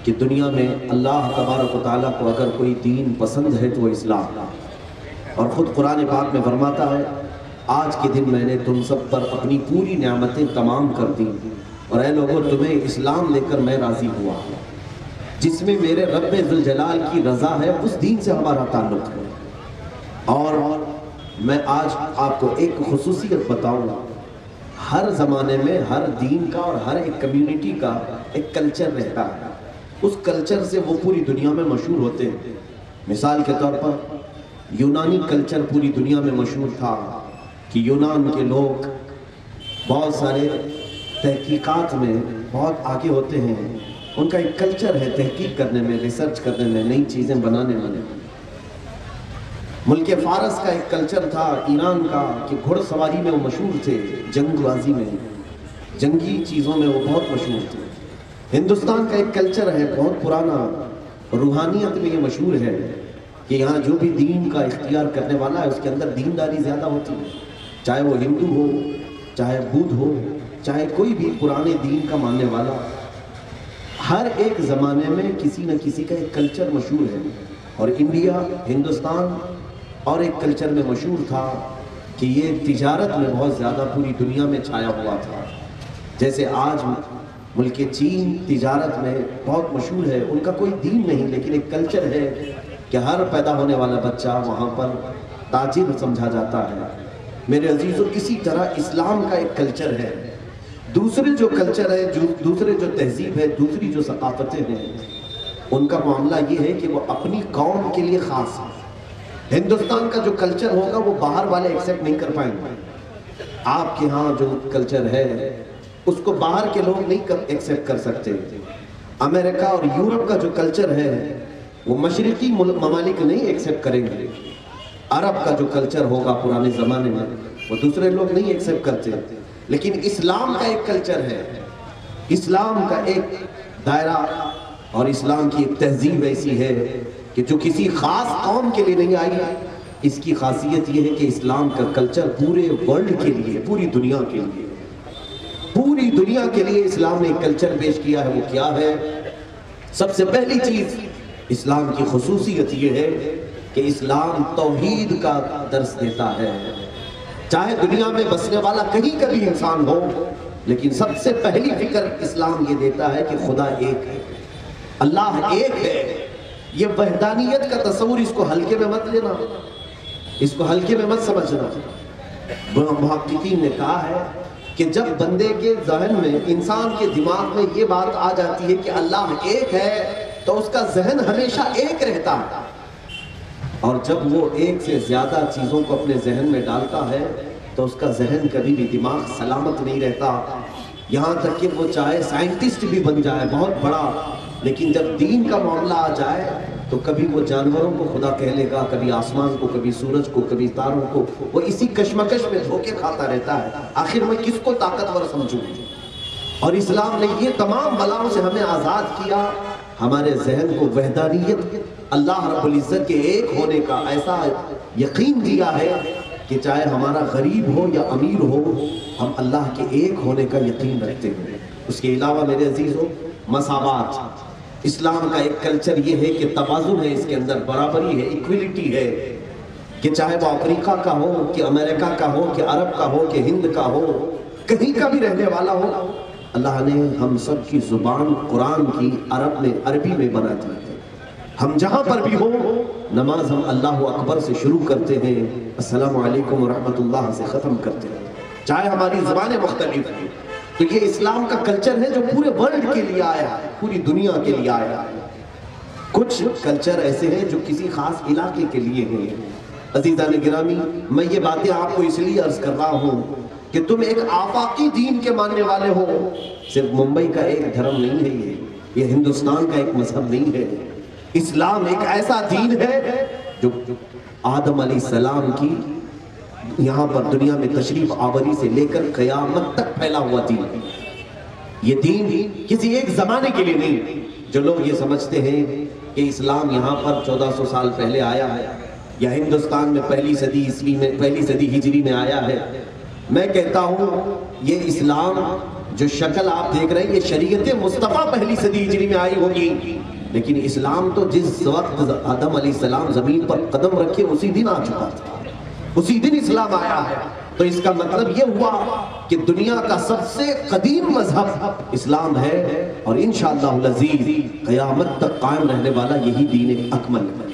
Speaker 1: کہ دنیا میں اللہ تبارک و تعالیٰ کو اگر کوئی دین پسند ہے تو وہ اسلام، اور خود قرآن پاک میں فرماتا ہے آج کے دن میں نے تم سب پر اپنی پوری نعمتیں تمام کر دی، اور اے لوگوں تمہیں اسلام لے کر میں راضی ہوا۔ جس میں میرے رب ذوالجلال کی رضا ہے، اس دین سے ہمارا تعلق ہے۔ اور میں آج آپ کو ایک خصوصیت بتاؤں، ہر زمانے میں ہر دین کا اور ہر ایک کمیونٹی کا ایک کلچر رہتا ہے، اس کلچر سے وہ پوری دنیا میں مشہور ہوتے ہیں۔ مثال کے طور پر یونانی کلچر پوری دنیا میں مشہور تھا کہ یونان کے لوگ بہت سارے تحقیقات میں بہت آگے ہوتے ہیں، ان کا ایک کلچر ہے تحقیق کرنے میں، ریسرچ کرنے میں، نئی چیزیں بنانے میں۔ ملک فارس کا ایک کلچر تھا، ایران کا، کہ گھڑ سواری میں وہ مشہور تھے، جنگ بازی میں، جنگی چیزوں میں وہ بہت مشہور تھے۔ ہندوستان کا ایک کلچر ہے بہت پرانا، روحانیت میں یہ مشہور ہے کہ یہاں جو بھی دین کا اختیار کرنے والا ہے اس کے اندر دینداری زیادہ ہوتی ہے، چاہے وہ ہندو ہو، چاہے بدھ ہو، چاہے کوئی بھی پرانے دین کا ماننے والا۔ ہر ایک زمانے میں کسی نہ کسی کا ایک کلچر مشہور ہے، اور انڈیا، ہندوستان اور ایک کلچر میں مشہور تھا کہ یہ تجارت میں بہت زیادہ پوری دنیا میں چھایا ہوا تھا۔ جیسے آج ملک چین تجارت میں بہت مشہور ہے، ان کا کوئی دین نہیں لیکن ایک کلچر ہے کہ ہر پیدا ہونے والا بچہ وہاں پر تاجر سمجھا جاتا ہے۔ میرے عزیزو، اسی طرح اسلام کا ایک کلچر ہے۔ دوسرے جو کلچر ہے، دوسرے جو تہذیب ہے، دوسری جو ثقافتیں ہیں، ان کا معاملہ یہ ہے کہ وہ اپنی قوم کے لیے خاص ہے۔ ہندوستان کا جو کلچر ہوگا وہ باہر والے ایکسیپٹ نہیں کر پائیں گے۔ آپ کے ہاں جو کلچر ہے اس کو باہر کے لوگ نہیں ایکسیپٹ کر سکتے۔ امریکہ اور یورپ کا جو کلچر ہے وہ مشرقی ممالک نہیں ایکسیپٹ کریں گے۔ عرب کا جو کلچر ہوگا پرانے زمانے میں وہ دوسرے لوگ نہیں ایکسیپٹ کرتے۔ لیکن اسلام کا ایک کلچر ہے، اسلام کا ایک دائرہ اور اسلام کی ایک تہذیب ایسی ہے کہ جو کسی خاص قوم کے لیے نہیں آئی۔ اس کی خاصیت یہ ہے کہ اسلام کا کلچر پورے ورلڈ کے لیے، پوری دنیا کے لیے، پوری دنیا کے لیے اسلام نے ایک کلچر پیش کیا ہے۔ وہ کیا ہے؟ سب سے پہلی چیز اسلام کی خصوصیت یہ ہے کہ اسلام توحید کا درس دیتا ہے۔ چاہے دنیا میں بسنے والا کہیں کا بھی انسان ہو، لیکن سب سے پہلی فکر اسلام یہ دیتا ہے کہ خدا ایک ہے، اللہ ایک ہے۔ یہ وحدانیت کا تصور اس کو ہلکے میں مت لینا، اس کو ہلکے میں مت سمجھنا۔ محققین نے کہا ہے کہ جب بندے کے ذہن میں، انسان کے دماغ میں یہ بات آ جاتی ہے کہ اللہ ایک ہے تو اس کا ذہن ہمیشہ ایک رہتا ہے، اور جب وہ ایک سے زیادہ چیزوں کو اپنے ذہن میں ڈالتا ہے تو اس کا ذہن کبھی بھی دماغ سلامت نہیں رہتا۔ یہاں تک کہ وہ چاہے سائنٹسٹ بھی بن جائے بہت بڑا، لیکن جب دین کا معاملہ آ جائے تو کبھی وہ جانوروں کو خدا کہہ لے گا، کبھی آسمان کو، کبھی سورج کو، کبھی تاروں کو۔ وہ اسی کشمکش میں دھوکے کھاتا رہتا ہے، آخر میں کس کو طاقتور سمجھوں۔ اور اسلام نے یہ تمام بلاؤں سے ہمیں آزاد کیا، ہمارے ذہن کو وحدانیت، اللہ رب العزت کے ایک ہونے کا ایسا یقین دیا ہے کہ چاہے ہمارا غریب ہو یا امیر ہو، ہم اللہ کے ایک ہونے کا یقین رکھتے ہیں۔ اس کے علاوہ میرے عزیزو، مساوات، اسلام کا ایک کلچر یہ ہے کہ توازن ہے، اس کے اندر برابری ہے، ایکویلٹی ہے، کہ چاہے وہ افریقہ کا ہو، کہ امریکہ کا ہو، کہ عرب کا ہو، کہ ہند کا ہو، کہیں کا بھی رہنے والا ہو، اللہ نے ہم سب کی زبان قرآن کی عربی میں بنا دی ہے۔ ہم جہاں پر بھی ہو، نماز ہم اللہ اکبر سے شروع کرتے ہیں، السلام علیکم ورحمۃ اللہ سے ختم کرتے ہیں، چاہے ہماری زبانیں مختلف ہیں۔ تو یہ اسلام کا کلچر ہے جو پورے ورلڈ کے لیے آیا ہے، پوری دنیا کے لیے آیا ہے۔ کچھ کلچر ایسے ہیں جو کسی خاص علاقے کے لیے ہیں۔ عزیزان گرامی، میں یہ باتیں آپ کو اس لیے عرض کر رہا ہوں کہ تم ایک آفاقی دین کے ماننے والے ہو۔ صرف ممبئی کا ایک دھرم نہیں ہے یہ ہندوستان کا ایک مذہب نہیں ہے۔ اسلام ایک ایسا دین ہے جو آدم علیہ السلام کی یہاں پر دنیا میں تشریف آوری سے لے کر قیامت تک پھیلا ہوا دین ہے۔ یہ دین کسی ایک زمانے کے لیے نہیں۔ جو لوگ یہ سمجھتے ہیں کہ اسلام یہاں پر 1400 سال پہلے آیا ہے یا ہندوستان میں پہلی صدی ہجری میں آیا ہے، میں کہتا ہوں یہ اسلام جو شکل آپ دیکھ رہے ہیں یہ شریعت مصطفیٰ پہلی صدی ہجری میں آئی ہوگی، لیکن اسلام تو جس وقت آدم علیہ السلام زمین پر قدم رکھے اسی دن آ چکا تھا، اسی دن اسلام آیا ہے۔ تو اس کا مطلب یہ ہوا کہ دنیا کا سب سے قدیم مذہب اسلام ہے، اور انشاءاللہ العزیز قیامت تک قائم رہنے والا یہی دین اکمل ہے۔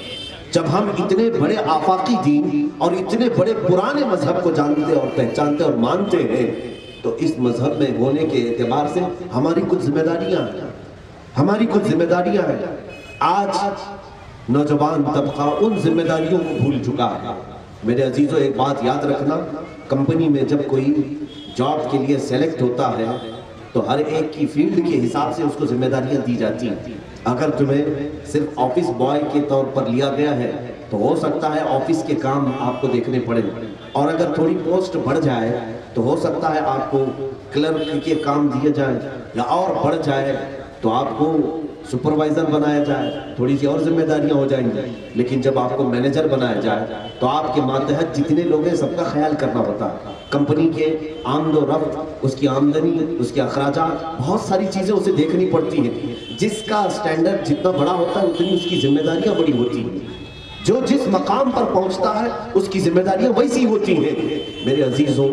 Speaker 1: جب ہم اتنے بڑے آفاقی دین اور اتنے بڑے پرانے مذہب کو جانتے اور پہچانتے اور مانتے ہیں، تو اس مذہب میں ہونے کے اعتبار سے ہماری کچھ ذمہ داریاں ہیں۔ آج نوجوان طبقہ ان ذمہ داریوں کو بھول چکا ہے۔ میرے عزیزو، ایک بات یاد رکھنا، کمپنی میں جب کوئی جاب کے لیے سیلیکٹ ہوتا ہے تو ہر ایک کی فیلڈ کے حساب سے اس کو ذمہ داریاں دی جاتی ہیں۔ اگر تمہیں صرف آفس بوائے کے طور پر لیا گیا ہے تو ہو سکتا ہے آفس کے کام آپ کو دیکھنے پڑے، اور اگر تھوڑی پوسٹ بڑھ جائے تو ہو سکتا ہے آپ کو کلرک کے کام دیے جائیں، یا اور بڑھ جائے تو آپ کو سپروائزر بنایا جائے، تھوڑی سی اور ذمہ داریاں ہو جائیں گی۔ لیکن جب آپ کو مینیجر بنایا جائے تو آپ کے ماتحت جتنے لوگ ہیں سب کا خیال کرنا ہوتا ہے۔ کمپنی کے آمد و رفت، اس کی آمدنی، اس کے اخراجات، بہت ساری چیزیں اسے دیکھنی پڑتی ہیں۔ جس کا سٹینڈرڈ جتنا بڑا ہوتا ہے اتنی اس کی ذمہ داریاں بڑی ہوتی ہیں۔ جو جس مقام پر پہنچتا ہے اس کی ذمہ داریاں ویسی ہوتی ہیں۔ میرے عزیزوں،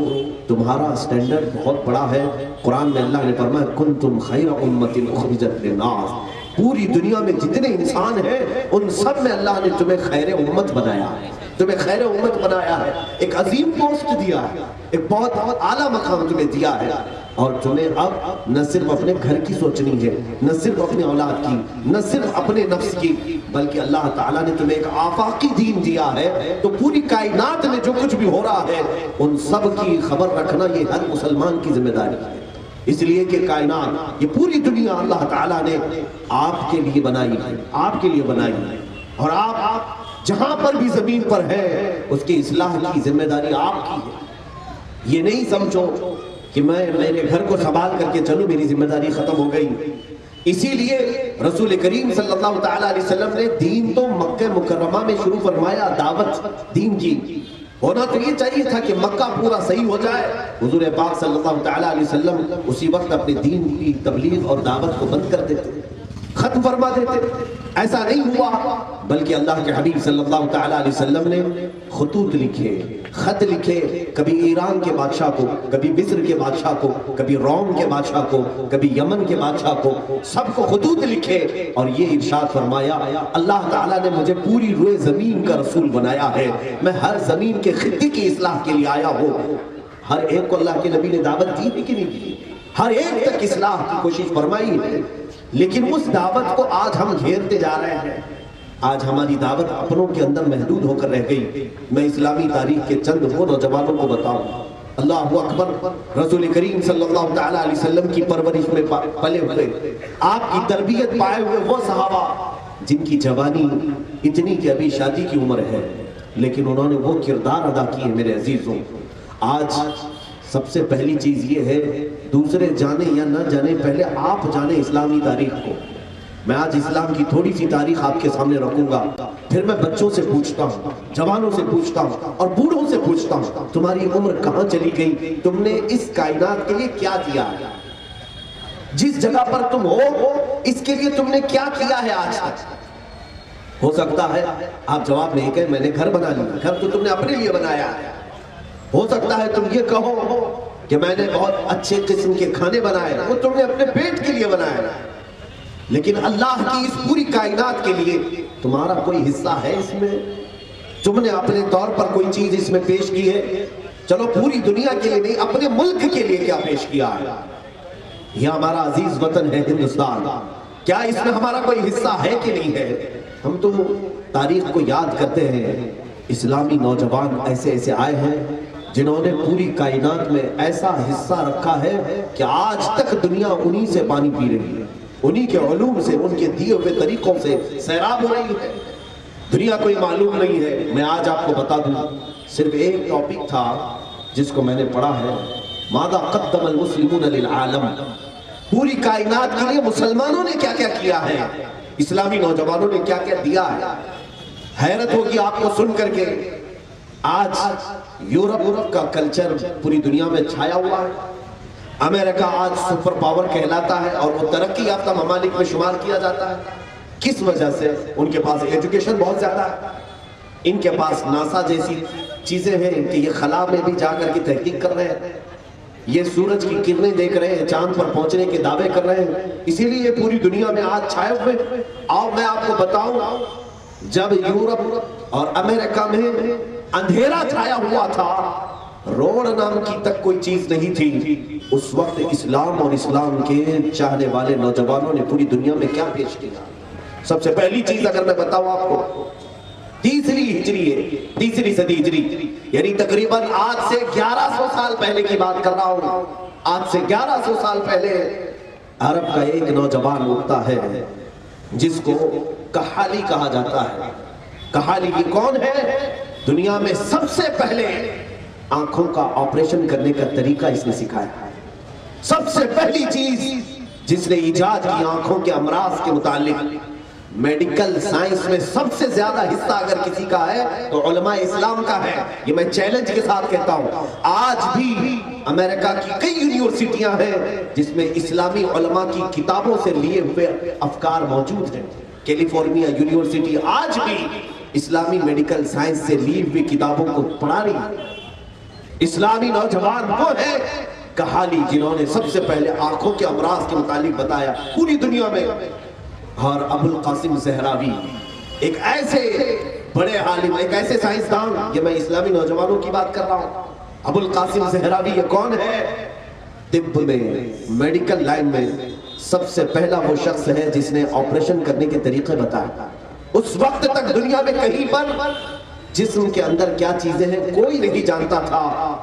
Speaker 1: تمہارا سٹینڈرڈ بہت بڑا ہے۔ قرآن میں اللہ نے فرمایا کنتم خیر امۃ اخرجت للناس، پوری دنیا میں جتنے انسان ہیں ان سب میں اللہ نے تمہیں خیر امت بنایا ہے، تمہیں خیر امت بنایا ہے، ایک عظیم پوسٹ دیا ہے، ایک بہت اعلیٰ مقام تمہیں دیا ہے، اور تمہیں اب نہ صرف اپنے گھر کی سوچنی ہے، نہ صرف اپنے اولاد کی، نہ صرف اپنے نفس کی، بلکہ اللہ تعالیٰ نے تمہیں ایک آفاقی دین دیا ہے۔ تو پوری کائنات میں جو کچھ بھی ہو رہا ہے ان سب کی خبر رکھنا یہ ہر مسلمان کی ذمہ داری ہے۔ اس لیے کہ کائنات، یہ پوری دنیا اللہ تعالیٰ نے آپ کے لیے بنائی ہے، آپ کے لیے بنائی ہے، اور آپ جہاں پر بھی زمین پر ہے اس کی اصلاح کی ذمہ داری آپ کی ہے۔ یہ نہیں سمجھو کہ میں میرے گھر کو سنبھال کر کے چلوں، میری ذمہ داری ختم ہو گئی۔ اسی لیے رسول کریم صلی اللہ تعالیٰ علیہ وسلم نے دین تو مکہ مکرمہ میں شروع فرمایا، دعوت دین کی۔ ہونا تو یہ چاہیے تھا کہ مکہ پورا صحیح ہو جائے، حضور پاک صلی اللہ تعالیٰ علیہ وسلم اسی وقت اپنے دین کی تبلیغ اور دعوت کو بند کر دیتے، ختم فرما دیتے۔ ایسا نہیں ہوا، بلکہ اللہ کے حبیب صلی اللہ تعالیٰ علیہ وسلم نے خطوط لکھے، خط لکھے، کبھی ایران کے بادشاہ کو، کبھی مصر کے بادشاہ کو، کبھی روم کے بادشاہ کو، کبھی یمن کے بادشاہ کو، سب کو خطوط لکھے، اور یہ ارشاد فرمایا اللہ تعالیٰ نے مجھے پوری روئے زمین کا رسول بنایا ہے، میں ہر زمین کے خطے کی اصلاح کے لیے آیا ہوں۔ ہر ایک کو اللہ کے نبی نے دعوت دی کہ نہیں دی؟ ہر ایک تک اصلاح کی کوشش فرمائی ہے، لیکن اس دعوت کو آج ہم گھیرتے جا رہے ہیں۔ آج ہماری دعوت اپنوں کے اندر محدود ہو کر رہ گئی۔ میں اسلامی تاریخ کے چند وہ نوجوانوں کو بتاؤں، اللہ اکبر، رسول کریم صلی اللہ تعالیٰ علیہ وسلم کی پرورش میں پلے ہوئے، آپ کی تربیت پائے ہوئے وہ صحابہ جن کی جوانی اتنی کہ ابھی شادی کی عمر ہے، لیکن انہوں نے وہ کردار ادا کیے۔ میرے عزیزوں، آج سب سے پہلی چیز یہ ہے، دوسرے جانے یا نہ جانے، پہلے آپ جانیں اسلامی تاریخ کو۔ میں آج اسلام کی تھوڑی سی تاریخ آپ کے سامنے رکھوں گا، پھر میں بچوں سے پوچھتا ہوں، جوانوں سے پوچھتا ہوں، اور بوڑھوں سے پوچھتا ہوں، تمہاری عمر کہاں چلی گئی؟ تم نے اس کائنات کے لیے کیا کیا ہے؟ جس جگہ پر تم ہو اس کے لیے تم نے کیا کیا ہے آج تک؟ ہو سکتا ہے آپ جواب نہیں کہیں میں نے گھر بنا لیا، گھر تو تم نے اپنے لیے بنایا ہے۔ ہو سکتا ہے تم یہ کہو کہ میں نے بہت اچھے قسم کے کھانے بنائے، وہ تم نے اپنے پیٹ کے لیے بنائے، لیکن اللہ کی اس پوری کائنات کے لیے تمہارا کوئی حصہ ہے اس میں؟ تم نے اپنے طور پر کوئی چیز اس میں پیش کی ہے؟ چلو پوری دنیا کے لیے نہیں، اپنے ملک کے لیے کیا پیش کیا ہے؟ یہ ہمارا عزیز وطن ہے ہندوستان، کیا اس میں ہمارا کوئی حصہ ہے کہ نہیں ہے؟ ہم تو تاریخ کو یاد کرتے ہیں، اسلامی نوجوان ایسے ایسے آئے ہیں جنہوں نے پوری کائنات میں ایسا حصہ رکھا ہے کہ آج تک دنیا انہی سے پانی پی رہی ہے، انہی کے علوم سے، ان کے دیے ہوئے طریقوں سے سیراب ہو رہی ہے۔ دنیا کوئی معلوم نہیں ہے۔ میں آج آپ کو بتا دوں، صرف ایک ٹاپک تھا جس کو میں نے پڑھا ہے، ماذا قدم المسلمون للعالم، پوری کائنات کے لیے مسلمانوں نے کیا کیا کیا ہے، اسلامی نوجوانوں نے کیا کیا دیا ہے۔ حیرت ہوگی آپ کو سن کر کے، آج یورپ کا کلچر پوری دنیا میں چھایا ہوا ہے، امریکہ آج سپر پاور کہلاتا ہے اور وہ ترقی یافتہ ممالک میں شمار کیا جاتا ہے۔ کس وجہ سے؟ ان کے پاس ایجوکیشن بہت زیادہ ہے، ان کے پاس ناسا جیسی چیزیں ہیں کہ یہ خلا میں بھی جا کر کے تحقیق کر رہے ہیں، یہ سورج کی کرنیں دیکھ رہے ہیں، چاند پر پہنچنے کے دعوے کر رہے ہیں، اسی لیے یہ پوری دنیا میں آج چھائے ہوئے۔ اور میں آپ کو بتاؤں، جب یورپ اور امریکہ میں اندھیرا چھایا ہوا تھا، روڈ نام کی تک کوئی چیز نہیں تھی، اس وقت اسلام اور اسلام کے چاہنے والے نوجوانوں نے پوری دنیا میں کیا پیش کیا؟ سب سے پہلی چیز اگر میں بتاؤں آپ کو، تیسری صدی ہجری، یعنی تقریباً آج سے 1100 سال پہلے کی بات کر رہا ہوں، آج سے 1100 سال پہلے عرب کا ایک نوجوان اٹھتا ہے جس کو کحالی کہا جاتا ہے۔ کحالی یہ کون ہے؟ دنیا میں سب سے پہلے آنکھوں کا آپریشن کرنے کا طریقہ اس نے سکھایا ہے۔ سب سے پہلی چیز جس نے ایجاد کی آنکھوں کے امراض کے متعلق، میڈیکل سائنس میں سب سے زیادہ حصہ اگر کسی کا ہے تو علماء اسلام کا ہے، یہ میں چیلنج کے ساتھ کہتا ہوں۔ آج بھی امریکہ کی کئی یونیورسٹیاں ہیں جس میں اسلامی علماء کی کتابوں سے لیے ہوئے افکار موجود ہیں۔ کیلیفورنیا یونیورسٹی آج بھی اسلامی میڈیکل سائنس سے لی ہوئی کتابوں کو پڑھا رہی ہے۔ اسلامی نوجوان وہ ہیں کحالی جنہوں نے سب سے پہلے آنکھوں کے امراض کے متعلق بتایا پوری دنیا میں۔ اور ابو القاسم زہراوی ایک ایسے بڑے عالم، ایک ایسے سائنسدان، یہ میں اسلامی نوجوانوں کی بات کر رہا ہوں۔ ابو القاسم زہراوی یہ کون ہے؟ طب میں، میڈیکل لائن میں سب سے پہلا وہ شخص ہے جس نے آپریشن کرنے کے طریقے بتائے۔ اس وقت تک دنیا میں کہیں پر جسم کے اندر کیا چیزیں ہیں کوئی نہیں جانتا تھا۔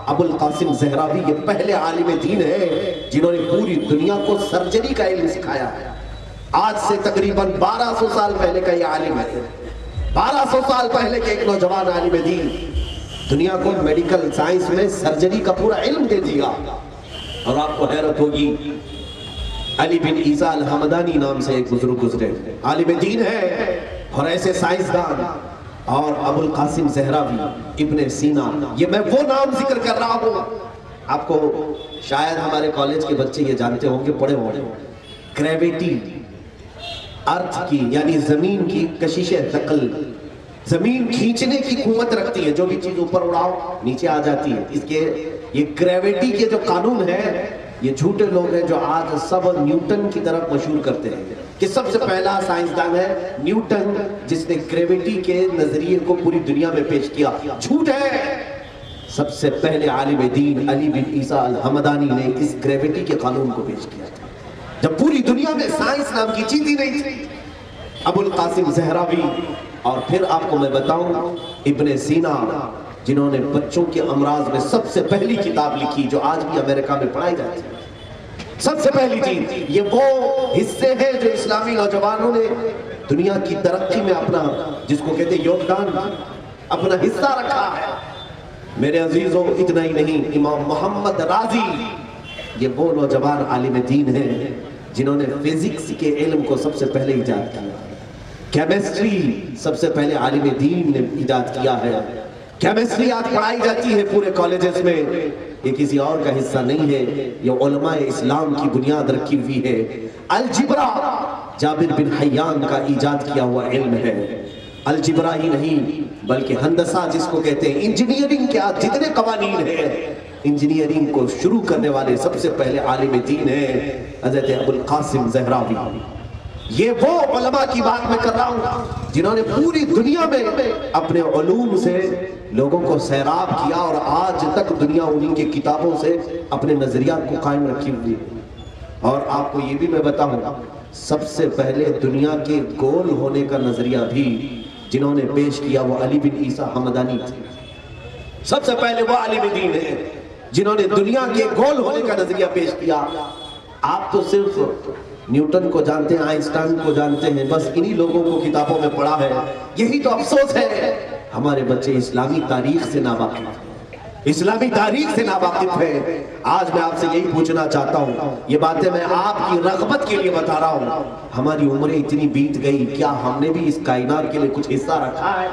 Speaker 1: ابو القاسم زہراوی یہ پہلے عالم دین ہے جنہوں نے پوری دنیا کو سرجری کا علم سکھایا ہے۔ آج سے تقریباً 1200 سال پہلے کا یہ عالم ہے، 1200 سال پہلے کے ایک نوجوان عالم دین دنیا کو میڈیکل سائنس میں سرجری کا پورا علم دے دیا۔ اور آپ کو حیرت ہوگی، علی بن عیسیٰ الحمدانی نام سے ایک بزرگ گزرے، عالم دین ہے اور ایسے سائنسدان، اور ابو القاسم زہراوی، ابن سینا، یہ میں وہ نام ذکر کر رہا ہوں۔ آپ کو شاید ہمارے کالج کے بچے یہ جانتے ہوں گے، پڑھے ہوں گے، گریویٹی، ارتھ کی یعنی زمین کی کشش ثقل، زمین کھینچنے کی قوت رکھتی ہے، جو بھی چیز اوپر اڑاؤ نیچے آ جاتی ہے۔ اس کے یہ گریویٹی کے جو قانون ہے، یہ جھوٹے لوگ ہیں جو آج سب نیوٹن کی طرف مشہور کرتے ہیں کہ سب سے پہلا سائنسدان ہے نیوٹن جس نے گریویٹی کے نظریے کو پوری دنیا میں پیش کیا۔ جھوٹ ہے، سب سے پہلے عالم دین علی بن عیسیٰ الحمدانی نے اس گریویٹی کے قانون کو پیش کیا تھا جب پوری دنیا میں سائنس نام کی چیز ہی نہیں تھی۔ ابو القاسم زہراوی، اور پھر آپ کو میں بتاؤں ابن سینا جنہوں نے بچوں کے امراض میں سب سے پہلی کتاب لکھی جو آج بھی امریکہ میں پڑھائی جاتی ہے۔ سب سے پہلی چیز، یہ وہ حصے ہیں جو اسلامی نوجوانوں نے دنیا کی ترقی میں اپنا، جس کو کہتے ہیں یوگدان، اپنا حصہ رکھا ہے۔ میرے عزیزوں، اتنا ہی نہیں، امام محمد رازی یہ وہ نوجوان عالم دین ہیں جنہوں نے فزکس کے علم کو سب سے پہلے ایجاد کیا، کیمسٹری سب سے پہلے عالم دین نے ایجاد کیا ہے۔ کیمسٹری آج پڑھائی جاتی ہے پورے کالجز میں، یہ کسی اور کا حصہ نہیں ہے، یہ علماء اسلام کی بنیاد رکھی ہوئی ہے۔ الجبرا جابر بن حیان کا ایجاد کیا ہوا علم ہے۔ الجبرا ہی نہیں بلکہ ہندسہ جس کو کہتے ہیں، انجینئرنگ کے آج جتنے قوانین ہیں، انجینئرنگ کو شروع کرنے والے سب سے پہلے عالم دین ہیں حضرت ابو القاسم زہراوی۔ یہ وہ علماء کی بات میں کر رہا ہوں جنہوں نے پوری دنیا میں اپنے علوم سے لوگوں کو سیراب کیا اور آج تک دنیا انہی کی کتابوں سے اپنے نظریات کو قائم رکھی ہوئی۔ اور آپ کو یہ بھی میں بتاؤں، سب سے پہلے دنیا کے گول ہونے کا نظریہ بھی جنہوں نے پیش کیا وہ علی بن عیسیٰ حمدانی تھے۔ سب سے پہلے وہ عالم دین ہیں جنہوں نے دنیا کے گول ہونے کا نظریہ پیش کیا۔ آپ تو صرف نیوٹن کو جانتے ہیں، آئنسٹائن کو جانتے ہیں، بس انہی لوگوں کو کتابوں میں پڑھا ہے۔ یہی تو افسوس ہے، ہمارے بچے اسلامی تاریخ سے ناواقف ہیں، اسلامی تاریخ سے ناواقف ہیں۔ آج میں آپ سے یہی پوچھنا چاہتا ہوں، یہ باتیں میں آپ کی رغبت کے لیے بتا رہا ہوں، ہماری عمریں اتنی بیت گئی، کیا ہم نے بھی اس کائنات کے لیے کچھ حصہ رکھا ہے؟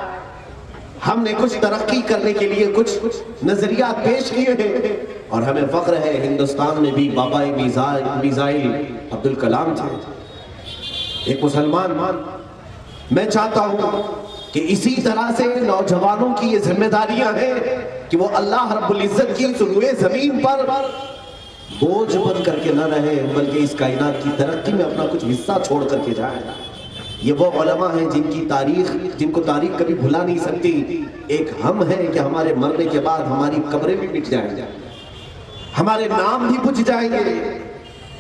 Speaker 1: ہم نے کچھ ترقی کرنے کے لیے کچھ نظریات پیش کیے ہیں؟ اور ہمیں فخر ہے ہندوستان میں بھی بابا میزائل عبدالکلام تھے، ایک مسلمان۔ میں چاہتا ہوں کہ اسی طرح سے نوجوانوں کی یہ ذمہ داریاں ہیں کہ وہ اللہ رب العزت کی روئے زمین پر بوجھ بن کر کے نہ رہے، بلکہ اس کائنات کی ترقی میں اپنا کچھ حصہ چھوڑ کر کے جائے۔ یہ وہ علماء ہیں جن کو تاریخ کبھی بھلا نہیں سکتی۔ ایک ہم ہیں کہ ہمارے مرنے کے بعد ہماری قبریں بھی مٹ جائیں گے، ہمارے نام بھی بجھ جائیں گے،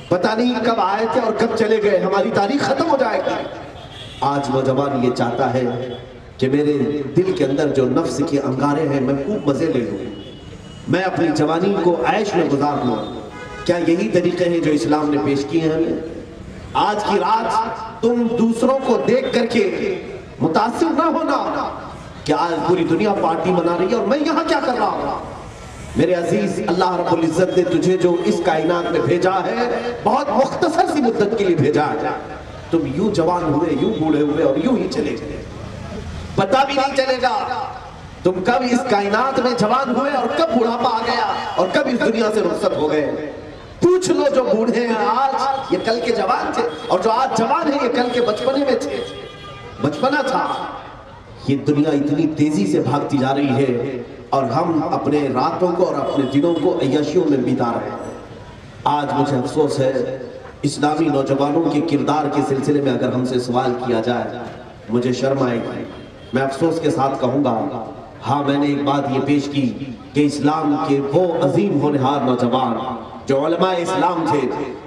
Speaker 1: پتہ نہیں کب آئے تھے اور کب چلے گئے، ہماری تاریخ ختم ہو جائے گی۔ آج نوجوان یہ چاہتا ہے کہ میرے دل کے اندر جو نفس کے انگارے ہیں میں خوب مزے لے لوں، میں اپنی جوانی کو عیش میں گزار لوں۔ کیا یہی طریقے ہیں جو اسلام نے پیش کیے ہیں ہمیں؟ آج کی رات تم دوسروں کو دیکھ کر کے متاثر نہ ہونا کہ آج پوری دنیا پارٹی منا رہی ہے اور میں یہاں کیا کر رہا ہوں۔ میرے عزیز، اللہ رب العزت نے تجھے جو اس کائنات میں بھیجا ہے بہت مختصر سی مدت کے لیے بھیجا ہے۔ تم یوں جوان ہوئے، یوں بوڑھے ہوئے اور یوں ہی چلے گئے، پتہ بھی نہیں چلے گا تم کب اس کائنات میں جوان ہوئے اور کب بڑھاپا آ گیا اور کب اس دنیا سے رخصت ہو گئے۔ پوچھ لو جو بوڑھے ہیں آج، یہ کل کے جوان تھے، اور جو آج جوان ہیں یہ کل کے بچپنے میں تھے، بچپنا تھا۔ یہ دنیا اتنی تیزی سے بھاگتی جا رہی ہے اور ہم اپنے راتوں کو اور اپنے دنوں کو عیاشیوں میں بتا رہے ہیں۔ آج مجھے افسوس ہے، اسلامی نوجوانوں کے کردار کے سلسلے میں اگر ہم سے سوال کیا جائے مجھے شرم آئے گی۔ میں افسوس کے ساتھ کہوں گا، ہاں میں نے ایک بات یہ پیش کی کہ اسلام کے وہ عظیم ہونہار نوجوان جو علماء اسلام تھے،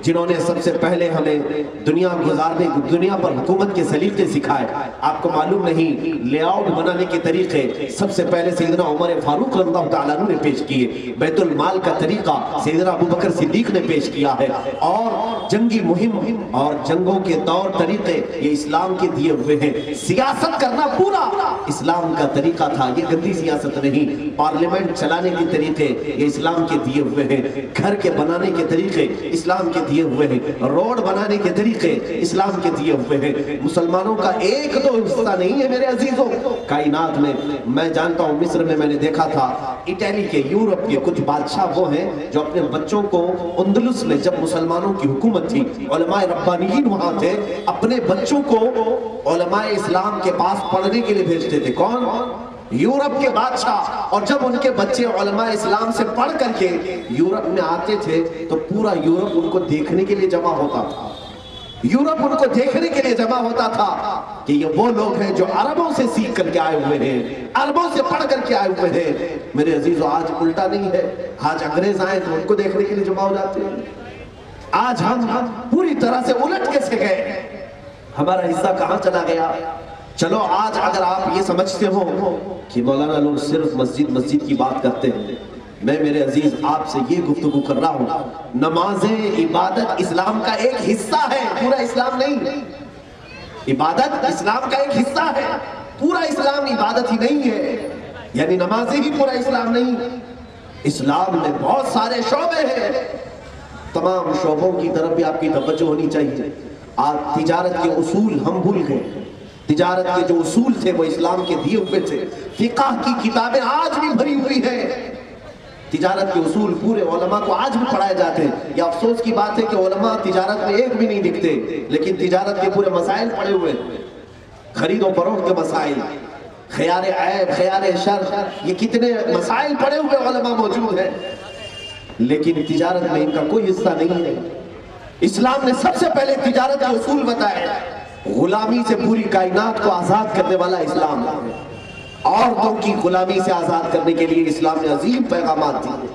Speaker 1: جنہوں نے سب سے پہلے ہمیں دنیا پر حکومت کے سلیقے سکھائے۔ آپ کو معلوم نہیں، لے آؤٹ بنانے کے طریقے سب سے پہلے سیدنا عمر فاروق رضی اللہ تعالیٰ عنہ نے پیش کیے، بیت المال کا طریقہ سیدنا ابوبکر صدیق نے پیش کیا ہے، اور جنگی مہم اور جنگوں کے طور طریقے یہ اسلام کے دیے ہوئے ہیں۔ سیاست کرنا پورا اسلام کا طریقہ تھا، یہ گندی سیاست نہیں۔ پارلیمنٹ چلانے کے طریقے یہ اسلام کے دیے ہوئے ہیں، گھر کے بنانے کے طریقے اسلام کے دیے ہوئے ہیں، روڈ بنانے کے طریقے اسلام کے دیے ہوئے ہیں۔ مسلمانوں کا ایک دو حصہ نہیں ہے میرے عزیزوں کائنات میں۔ میں جانتا ہوں مصر میں نے دیکھا تھا، اٹلی کے، یورپ کے کچھ بادشاہ وہ ہیں جو اپنے بچوں کو اندلس میں جب مسلمانوں کی حکومت تھی، علماء ربانیین وہاں تھے، اپنے بچوں کو علماء اسلام کے پاس پڑھنے کے لیے بھیجتے تھے۔ کون؟ یورپ کے بادشاہ۔ اور جب ان کے بچے علماء اسلام سے پڑھ کر کے یورپ میں آتے تھے تو پورا یورپ ان کو دیکھنے کے لیے جمع ہوتا تھا، یورپ ان کو دیکھنے کے لیے جمع ہوتا تھا کہ یہ وہ لوگ ہیں جو عربوں سے سیکھ کر کے آئے ہوئے ہیں، عربوں سے پڑھ کر کے آئے ہوئے ہیں۔ میرے عزیزو، آج الٹا نہیں ہے، آج انگریز آئے تو ان کو دیکھنے کے لیے جمع ہو جاتے ہیں۔ آج ہم پوری طرح سے الٹ کیسے گئے؟ ہمارا حصہ کہاں چلا گیا؟ چلو آج اگر آپ یہ سمجھتے ہو کہ مولانا لوگ صرف مسجد کی بات کرتے ہیں، میں میرے عزیز آپ سے یہ گفتگو کر رہا ہوں، نمازیں عبادت اسلام کا ایک حصہ ہے، پورا اسلام نہیں۔ عبادت اسلام کا ایک حصہ ہے، پورا اسلام عبادت ہی نہیں ہے، یعنی نمازیں ہی پورا اسلام نہیں۔ اسلام میں بہت سارے شعبے ہیں، تمام شعبوں کی طرف بھی آپ کی توجہ ہونی چاہیے۔ آج تجارت کے اصول ہم بھول گئے، تجارت کے جو اصول تھے وہ اسلام کے دیے ہوئے تھے۔ فقہ کی کتابیں آج بھی بھری ہوئی ہیں، تجارت کے اصول پورے علماء کو آج بھی پڑھائے جاتے ہیں۔ یہ افسوس کی بات ہے کہ علماء تجارت میں ایک بھی نہیں دکھتے، لیکن تجارت کے پورے مسائل پڑے ہوئے ہیں، خرید و فروخت کے مسائل، خیار عیب، خیار شر، یہ کتنے مسائل پڑے ہوئے علماء موجود ہیں، لیکن تجارت میں ان کا کوئی حصہ نہیں ہے۔ اسلام نے سب سے پہلے تجارت کے اصول بتائے۔ غلامی سے پوری کائنات کو آزاد کرنے والا اسلام ہے، عورتوں کی غلامی سے آزاد کرنے کے لیے اسلام نے عظیم پیغامات دیے۔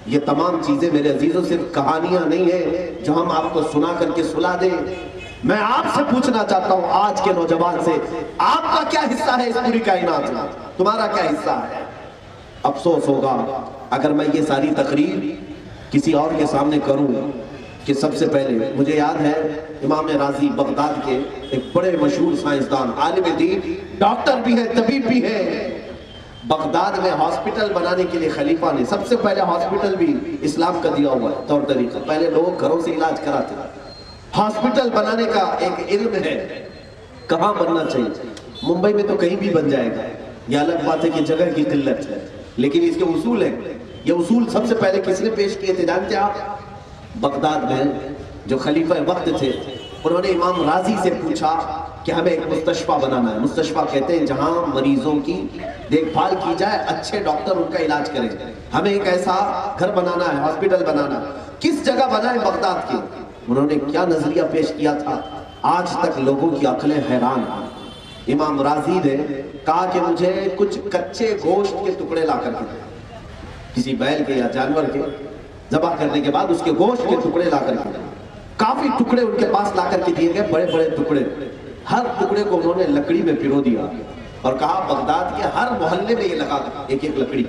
Speaker 1: یہ تمام چیزیں میرے عزیزوں صرف کہانیاں نہیں ہیں جو ہم آپ کو سنا کر کے سلا دیں۔ میں آپ سے پوچھنا چاہتا ہوں آج کے نوجوان سے، آپ کا کیا حصہ ہے اس پوری کائنات میں؟ تمہارا کیا حصہ ہے؟ افسوس ہوگا اگر میں یہ ساری تقریر کسی اور کے سامنے کروں کہ سب سے پہلے مجھے یاد ہے امام رازی بغداد کے ایک بڑے مشہور سائنسدان، عالم دین، ڈاکٹر بھی ہے، طبیب بھی ہے، بغداد میں ہاسپٹل بنانے کے لیے خلیفہ نے سب سے پہلے ہاسپٹل بھی اسلام کا دیا ہوا ہے طور طریقہ، پہلے لوگ گھروں سے علاج کراتے ہیں، ہاسپٹل بنانے کا ایک علم ہے، کہاں بننا چاہیے۔ ممبئی میں تو کہیں بھی بن جائے گا، یہ الگ بات ہے کہ جگہ کی قلت ہے، لیکن اس کے اصول ہیں۔ یہ اصول سب سے پہلے کس نے پیش کیے تھے جانتے آپ؟ بغداد میں جو خلیفہ وقت تھے، انہوں نے امام رازی سے پوچھا کہ ہمیں ایک مستشفیٰ بنانا ہے. مستشفیٰ کہتے ہیں جہاں مریضوں کی دیکھ بھال کی جائے, اچھے ڈاکٹر ان کا علاج کریں. ہمیں ایک ایسا گھر بنانا ہے, ہاسپٹل بنانا. کس جگہ بنا ہے؟ بغداد کی. انہوں نے کیا نظریہ پیش کیا تھا, آج تک لوگوں کی عقلیں حیران ہیں. امام رازی نے کہا کہ مجھے کچھ کچے گوشت کے ٹکڑے لا کر کے دیں, کسی بیل کے یا جانور کے ذبح کرنے کے بعد اس کے گوشت کے ٹکڑے لا کر کے دیں. کافی ٹکڑے ان کے پاس لا کر کے دیے گئے, بڑے بڑے ٹکڑے. ہر ٹکڑے کو انہوں نے لکڑی میں پرو دیا اور کہا بغداد کے ہر محلے میں یہ لگا دیں, ایک ایک لکڑی,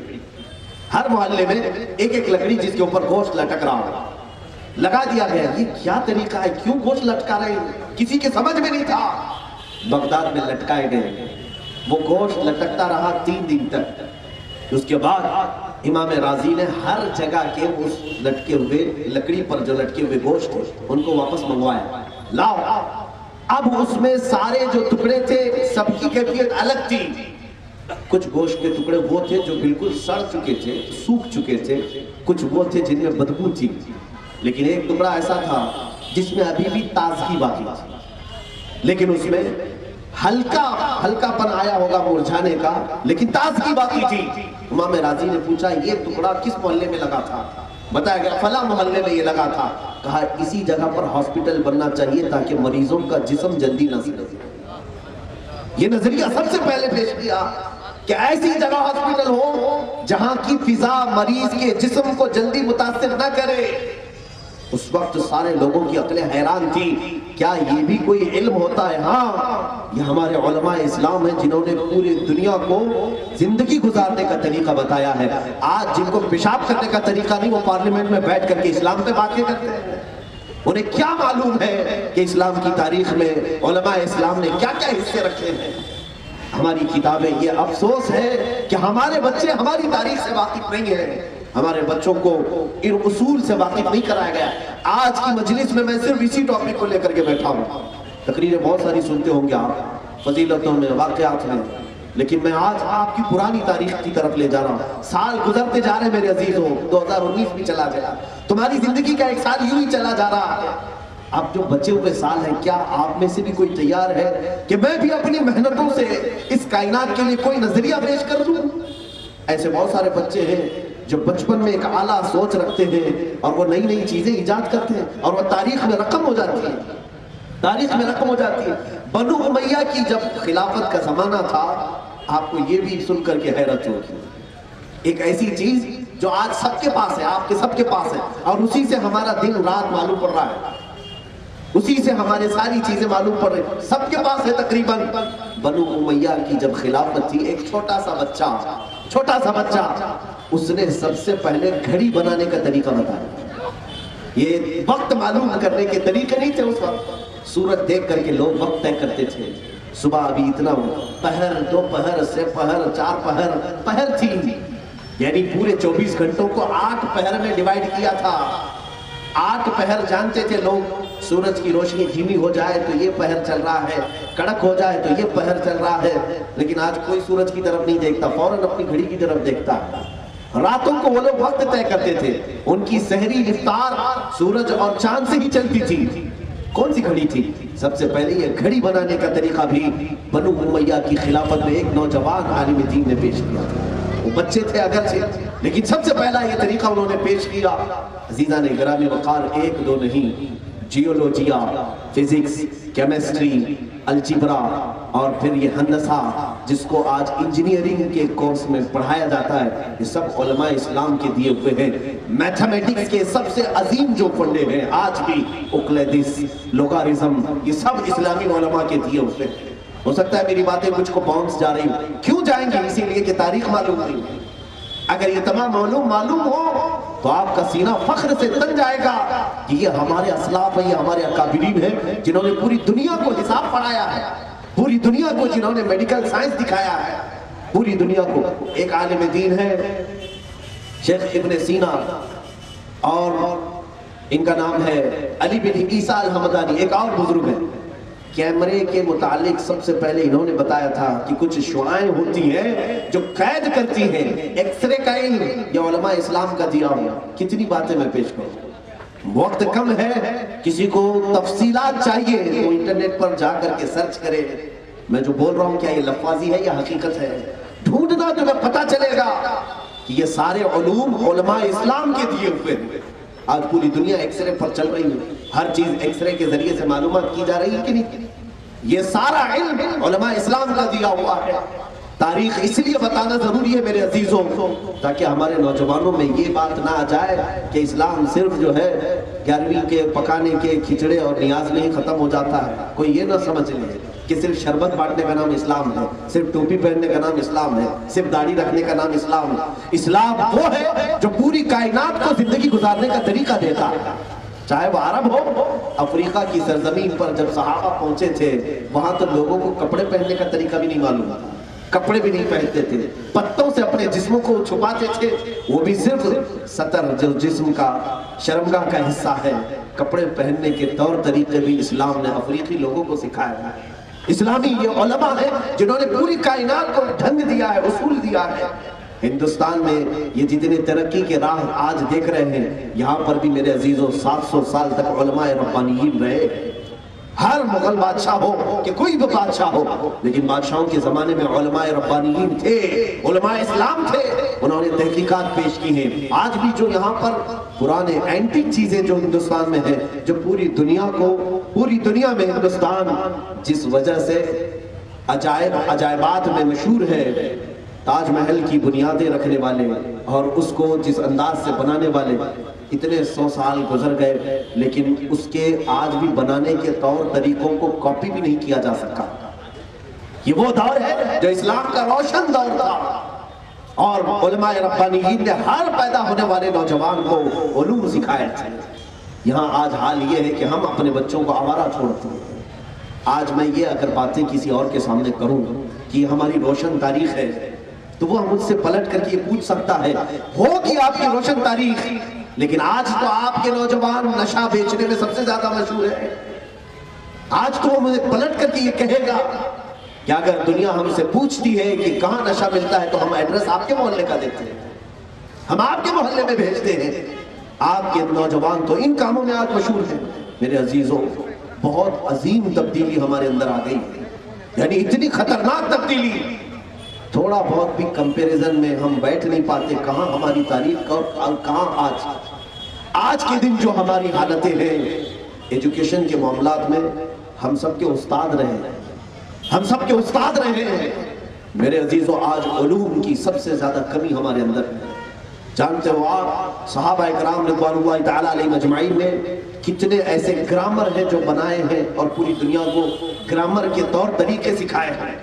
Speaker 1: ہر محلے میں ایک ایک لکڑی جس کے اوپر گوشت لٹک رہا ہو, لگا دیا گیا. یہ کیا طریقہ ہے, کیوں گوشت لٹکا رہے ہیں؟ کسی کے سمجھ میں نہیں تھا. بغداد میں لٹکائے گئے, وہ گوشت لٹکتا رہا 3 دن تک. اس کے بعد امام رازی نے ہر جگہ کے اس لٹکے ہوئے لکڑی پر جو لٹکے ہوئے گوشت تھے ان کو واپس منگوایا. لاؤ. اب اس میں سارے جو ٹکڑے تھے سب کی کیفیت الگ تھی. کچھ گوشت کے ٹکڑے وہ تھے جو بالکل سڑ چکے تھے, سوکھ چکے تھے. کچھ وہ تھے جن میں بدبو تھی. لیکن ایک ٹکڑا ایسا تھا جس میں ابھی بھی تازگی باقی تھی, لیکن اس میں ہلکا پن آیا ہوگا مرجھانے کا, لیکن تازگی باقی تھی. امام رازی نے پوچھا یہ ٹکڑا کس محلے میں لگا تھا؟ بتایا گیا فلاں محلے میں یہ لگا تھا. کہا اسی جگہ پر ہاسپٹل بننا چاہیے تاکہ مریضوں کا جسم جلدی نہ سڑے. یہ نظریہ سب سے پہلے پیش کیا کہ ایسی جگہ ہاسپٹل ہو جہاں کی فضا مریض کے جسم کو جلدی متاثر نہ کرے. اس وقت سارے لوگوں کی عقلیں حیران تھی, کیا یہ بھی کوئی علم ہوتا ہے؟ ہاں, یہ ہمارے علماء اسلام ہیں جنہوں نے پوری دنیا کو زندگی گزارنے کا طریقہ بتایا ہے. آج جن کو پیشاب کرنے کا طریقہ نہیں, وہ پارلیمنٹ میں بیٹھ کر کے اسلام پہ باتیں کرتے ہیں. انہیں کیا معلوم ہے کہ اسلام کی تاریخ میں علماء اسلام نے کیا کیا حصے رکھے ہیں. ہماری کتابیں, یہ افسوس ہے کہ ہمارے بچے ہماری تاریخ سے واقف نہیں ہیں, ہمارے بچوں کو ان اصول سے واقف نہیں کرایا گیا. آج کی مجلس میں صرف اسی ٹاپک کو لے کر کے بیٹھا ہوں. تقریریں بہت ساری سنتے ہوں گے آپ, فضیلتوں میں, واقعات میں, لیکن میں آج آپ کی پرانی تاریخ کی طرف لے جا رہا ہوں. سال گزرتے جا رہے ہیں میرے عزیزوں, 2019 بھی چلا گیا, تمہاری زندگی کا ایک سال یوں ہی چلا جا رہا ہے. اب جو بچے ہوئے سال ہیں, کیا آپ میں سے بھی کوئی تیار ہے کہ میں بھی اپنی محنتوں سے اس کائنات کے لیے کوئی نظریہ پیش کر دوں؟ ایسے بہت سارے بچے ہیں جو بچپن میں ایک اعلیٰ سوچ رکھتے ہیں اور وہ نئی نئی چیزیں ایجاد کرتے ہیں اور وہ تاریخ میں رقم ہو جاتی ہے, تاریخ میں رقم ہو جاتی ہے. بنو امیہ کی جب خلافت کا زمانہ تھا, آپ کو یہ بھی سن کر کے حیرت ہوگی, ایک ایسی چیز جو آج سب کے پاس ہے, آپ کے سب کے پاس ہے, اور اسی سے ہمارا دن رات معلوم پڑ رہا ہے, اسی سے ہمارے ساری چیزیں معلوم پڑ رہی, سب کے پاس ہے تقریباً. بنو امیہ کی جب خلافت تھی, ایک چھوٹا سا بچہ اس نے سب سے پہلے گھڑی بنانے کا طریقہ بتایا. یہ وقت معلوم کرنے کے طریقے نہیں تھے اس وقت. سورج دیکھ کر کے لوگ وقت طے کرتے تھے. صبح ابھی اتنا پہر, 2 پہر سے پہر, 4 پہر تھی, یعنی پورے 24 گھنٹوں کو 8 پہر میں ڈیوائیڈ کیا تھا. 8 پہر جانتے تھے لوگ. سورج کی روشنی دھیمی ہو جائے تو یہ پہر چل رہا ہے, کڑک ہو جائے تو یہ پہر چل رہا ہے. لیکن آج کوئی سورج کی طرف نہیں دیکھتا, فوراً اپنی گھڑی کی طرف دیکھتا ہے. راتوں کو وہ لوگ وقت طے کرتے تھے, ان کی سحری افطار سورج اور چاند سے ہی چلتی تھی. کون سی گھڑی تھی؟ سب سے پہلے یہ گھڑی بنانے کا طریقہ بھی بنو امیہ کی خلافت میں ایک نوجوان عالم دین نے پیش کیا. وہ بچے تھے اگرچہ, لیکن سب سے پہلا یہ طریقہ انہوں نے پیش کیا. عزیزان گرامی وقار, 1 2 نہیں, جیولوجیا, فزکس, کیمسٹری, الجبرا اور پھر یہ ہندسہ جس کو آج انجینئرنگ کے کورس میں پڑھایا جاتا ہے, یہ سب علماء اسلام کے دیے ہوئے ہیں. میتھمیٹکس کے سب سے عظیم جو فنڈے ہیں آج بھی, اوکلیدس, لوگارزم, یہ سب اسلامی علماء کے دیے ہوئے ہیں. ہو سکتا ہے میری باتیں کچھ کو باؤنس جا رہی ہوں, کیوں جائیں گے؟ اسی لیے کہ تاریخ معلوم نہیں. اگر یہ تمام معلوم ہو تو آپ کا سینہ فخر سے تن جائے گا کہ یہ ہمارے اسلاف ہیں, یہ ہمارے اکابرین ہیں جنہوں نے پوری دنیا کو حساب پڑھایا ہے, پوری دنیا کو جنہوں نے میڈیکل سائنس دکھایا ہے, پوری دنیا کو. ایک عالم دین ہے شیخ ابن سینا, اور ان کا نام ہے علی بن عیسیٰ الحمدانی. ایک اور بزرگ ہے. کیمرے کے متعلق سب سے پہلے انہوں نے بتایا تھا کہ کچھ شعائیں ہوتی ہیں جو قید کرتی ہیں. ایکس رے کا علم یہ علماء اسلام کا دیا ہوا. کتنی باتیں میں پیش کروں, وقت کم ہے، کسی کو تفصیلات چاہیے تو انٹرنیٹ پر جا کر کے سرچ کرے میں جو بول رہا ہوں کیا یہ لفاظی ہے یا حقیقت ہے، ڈھونڈنا تمہیں پتہ چلے گا کہ یہ سارے علوم علماء اسلام کے دیے ہوئے ہیں۔ آج پوری دنیا ایکس رے پر چل رہی ہے، ہر چیز ایکس رے کے ذریعے سے معلومات کی جا رہی ہے کہ نہیں؟ یہ سارا علم علماء اسلام کا دیا ہوا ہے۔ تاریخ اس لیے بتانا ضروری ہے میرے عزیزوں تاکہ ہمارے نوجوانوں میں یہ بات نہ آ جائے کہ اسلام صرف جو ہے 11ویں کے پکانے کے کھچڑے اور نیاز میں ہی ختم ہو جاتا ہے۔ کوئی یہ نہ سمجھ لے کہ صرف شربت بانٹنے کا نام اسلام ہے، صرف ٹوپی پہننے کا نام اسلام ہے، صرف داڑھی رکھنے کا نام اسلام ہے۔ اسلام وہ ہے جو پوری کائنات کو زندگی گزارنے کا طریقہ دیتا ہے، چاہے وہ عرب ہو۔ افریقہ کی سرزمین پر جب صحابہ پہنچے تھے وہاں تو لوگوں کو کپڑے پہننے کا طریقہ بھی نہیں معلوم تھا، کپڑے بھی نہیں پہنتے تھے، پتوں سے اپنے جسموں کو چھپاتے تھے، وہ بھی صرف سطر جو جسم کا شرمگاہ کا حصہ ہے۔ کپڑے پہننے کے طور طریقے بھی اسلام نے افریقی لوگوں کو سکھایا ہے۔ اسلامی یہ علماء ہیں جنہوں نے پوری کائنات کو ڈھنگ دیا ہے، اصول دیا ہے۔ ہندوستان میں یہ جتنے ترقی کے راہ آج دیکھ رہے ہیں یہاں پر بھی میرے عزیزوں 700 سال تک علماء ربانیین رہے۔ ہر مغل بادشاہ ہو کہ کوئی بھی بادشاہ ہو لیکن بادشاہوں کے زمانے میں علماء ربانیین تھے، علماء اسلام تھے، انہوں نے تحقیقات پیش کی ہیں۔ آج بھی جو یہاں پر پرانے اینٹک چیزیں جو ہندوستان میں ہیں، جو پوری دنیا میں ہندوستان جس وجہ سے عجائبات میں مشہور ہے، تاج محل کی بنیادیں رکھنے والے اور اس کو جس انداز سے بنانے والے، اتنے 100 سال گزر گئے لیکن اس کے آج بھی بنانے کے طور طریقوں کو کاپی بھی نہیں کیا جا سکا۔ یہ وہ دور ہے جو اسلام کا روشن دور تھا اور علماء ربانیین نے ہر پیدا ہونے والے نوجوان کو علوم سکھائے تھے۔ یہاں آج حال یہ ہے کہ ہم اپنے بچوں کو آوارہ چھوڑتے ہیں۔ آج میں یہ اگر باتیں کسی اور کے سامنے کروں کہ یہ ہماری روشن تاریخ ہے تو وہ مجھ سے پلٹ کر کے یہ پوچھ سکتا ہے ہو کہ آپ کی روشن تاریخ، لیکن آج تو آپ کے نوجوان نشہ بیچنے میں سب سے زیادہ مشہور ہے۔ آج تو وہ مجھے پلٹ کر کے یہ کہے گا کہ اگر دنیا ہم سے پوچھتی ہے کہ کہاں نشہ ملتا ہے تو ہم ایڈریس آپ کے محلے کا دیتے ہیں، ہم آپ کے محلے میں بھیجتے ہیں۔ آپ کے نوجوان تو ان کاموں میں آج مشہور ہیں۔ میرے عزیزوں بہت عظیم تبدیلی ہمارے اندر آ گئی ہے، یعنی اتنی خطرناک تبدیلی، تھوڑا بہت بھی کمپیریزن میں ہم بیٹھ نہیں پاتے کہاں ہماری تاریخ اور کہاں آج کے دن جو ہماری حالتیں ہیں ایجوکیشن کے معاملات میں ہم سب کے استاد رہے ہیں، ہم سب کے استاد رہے ہیں۔ میرے عزیزوں آج علوم کی سب سے زیادہ کمی ہمارے اندر ہے۔ جانتے ہو آپ صحابہ کرام رضوان اللہ تعالیٰ علیہ مجمعین نے کتنے ایسے گرامر ہیں جو بنائے ہیں اور پوری دنیا کو گرامر کے طور طریقے سکھائے ہیں۔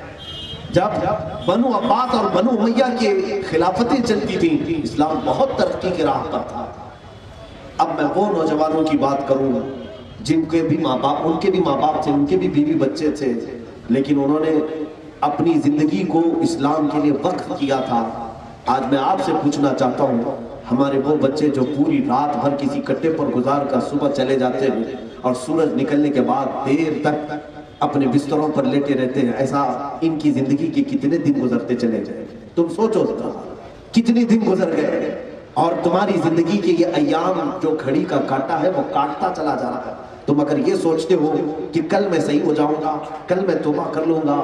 Speaker 1: جب بنو عباس اور بنو امیہ کے خلافتیں چلتی تھیں اسلام بہت ترقی کے راہ پر تھا۔ اب میں وہ نوجوانوں کی بات کروں جن کے بھی ماں باپ، ان کے بھی ماں باپ تھے، ان کے بھی بیوی بچے تھے، لیکن انہوں نے اپنی زندگی کو اسلام کے لیے وقف کیا تھا۔ آج میں آپ سے پوچھنا چاہتا ہوں ہمارے وہ بچے جو پوری رات بھر کسی کٹے پر گزار کر صبح چلے جاتے ہیں اور سورج نکلنے کے بعد دیر تک اپنے بستروں پر لیٹے رہتے ہیں، ایسا ان کی زندگی کے کتنے دن گزرتے چلے جائیں؟ تم سوچو کتنے دن گزر گئے اور تمہاری زندگی کے یہ ایام جو گھڑی کا کاٹا ہے وہ کاٹتا چلا جا رہا ہے۔ تم اگر یہ سوچتے ہو کہ کل میں صحیح ہو جاؤں گا، کل میں توبہ کر لوں گا،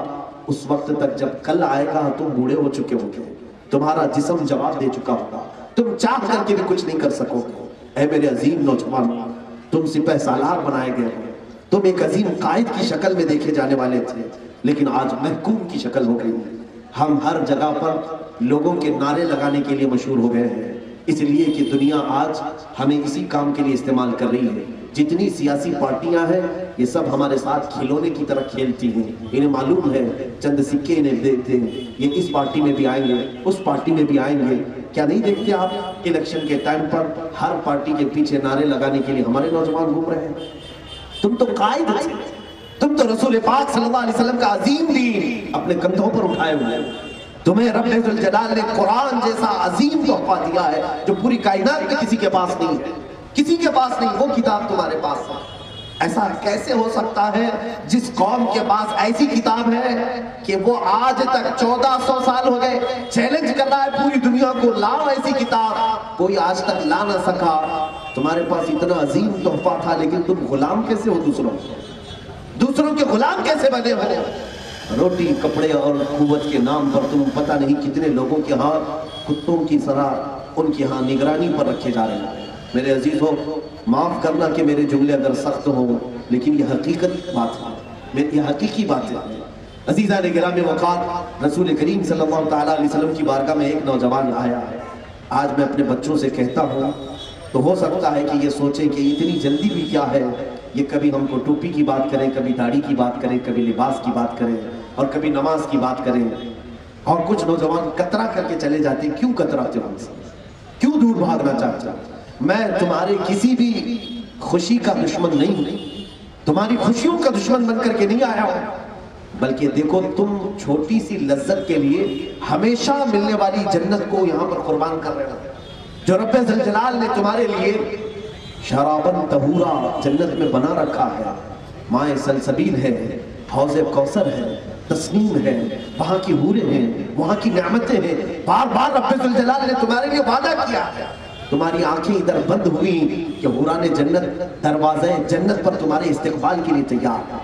Speaker 1: اس وقت تک جب کل آئے گا تم بوڑھے ہو چکے ہو گے، تمہارا جسم جواب دے چکا ہوگا، تم چاہ کر کے بھی کچھ نہیں کر سکو گے۔ اے میرے عظیم نوجوان، تم سپہ سالار بنائے گئے ہو، تم ایک عظیم قائد کی شکل میں دیکھے جانے والے تھے لیکن آج محکوم کی شکل ہو گئی ہے۔ ہم ہر جگہ پر لوگوں کے نعرے لگانے کے لیے مشہور ہو گئے ہیں، اس لیے کہ دنیا آج ہمیں اسی کام کے لیے استعمال کر رہی ہے۔ جتنی سیاسی پارٹیاں ہیں یہ سب ہمارے ساتھ کھلونے کی طرح کھیلتی ہیں، انہیں معلوم ہے چند سکے انہیں دیتے ہیں، یہ اس پارٹی میں بھی آئیں گے، اس پارٹی میں بھی آئیں گے۔ کیا نہیں دیکھتے آپ الیکشن کے ٹائم پر ہر پارٹی کے پیچھے نعرے لگانے کے لیے ہمارے نوجوان گھوم رہے ہیں؟ تم تو قائد تھے، تم تو رسول پاک صلی اللہ علیہ وسلم کا عظیم دین اپنے کندھوں پر اٹھائے ہوئے، تمہیں رب ذوالجلال نے قرآن جیسا عظیم تحفہ دیا ہے جو پوری کائنات میں کسی کے پاس نہیں ہے، کسی کے پاس نہیں، وہ کتاب تمہارے پاس ہے۔ ایسا کیسے ہو سکتا ہے جس قوم کے پاس ایسی کتاب ہے کہ وہ آج تک 1400 سال ہو گئے چیلنج کر رہا ہے پوری دنیا کو، لاؤ ایسی کتاب، کوئی آج تک لا نہ سکا۔ تمہارے پاس اتنا عظیم تحفہ تھا لیکن تم غلام کیسے ہو دوسروں کے غلام کیسے بنے ہو؟ روٹی کپڑے اور قوت کے نام پر تم پتہ نہیں کتنے لوگوں کے ہاں کتوں کی طرح ان کی ہاں نگرانی پر رکھے جا رہے ہیں۔ میرے عزیزوں، معاف کرنا کہ میرے جملے اگر سخت ہوں، لیکن یہ حقیقت بات ہے، یہ حقیقی بات ہے۔ عزیزان گرامی وقار، رسول کریم صلی اللہ تعالیٰ علیہ وسلم کی بارگاہ میں ایک نوجوان آیا ہے۔ آج میں اپنے بچوں سے کہتا ہوں تو ہو سکتا ہے کہ یہ سوچیں کہ اتنی جلدی بھی کیا ہے، یہ کبھی ہم کو ٹوپی کی بات کریں، کبھی داڑھی کی بات کریں، کبھی لباس کی بات کریں اور کبھی نماز کی بات کریں، اور کچھ نوجوان کترا کر کے چلے جاتے ہیں۔ کیوں کتراتے ہو؟ کیوں دور بھاگنا چاہتے ہو؟ میں تمہارے کسی بھی خوشی کا دشمن نہیں ہوں، تمہاری خوشیوں کا دشمن بن کر کے نہیں آیا ہوں، بلکہ دیکھو تم چھوٹی سی لذت کے لیے ہمیشہ ملنے والی جنت کو یہاں پر قربان کر رہے ہو، جو رب ذوالجلال نے تمہارے لیے شرابن طہورا جنت میں بنا رکھا ہے۔ مائے سلسبیل ہے، حوض کوثر ہے، تسنیم ہے، وہاں کی حوریں ہیں، وہاں کی نعمتیں ہیں۔ بار بار رب ذوالجلال نے تمہارے لیے وعدہ کیا ہے۔ تمہاری آنکھیں ادھر بند ہوئی کہ حوران جنت دروازے جنت پر تمہارے استقبال کے لیے تیار ہے،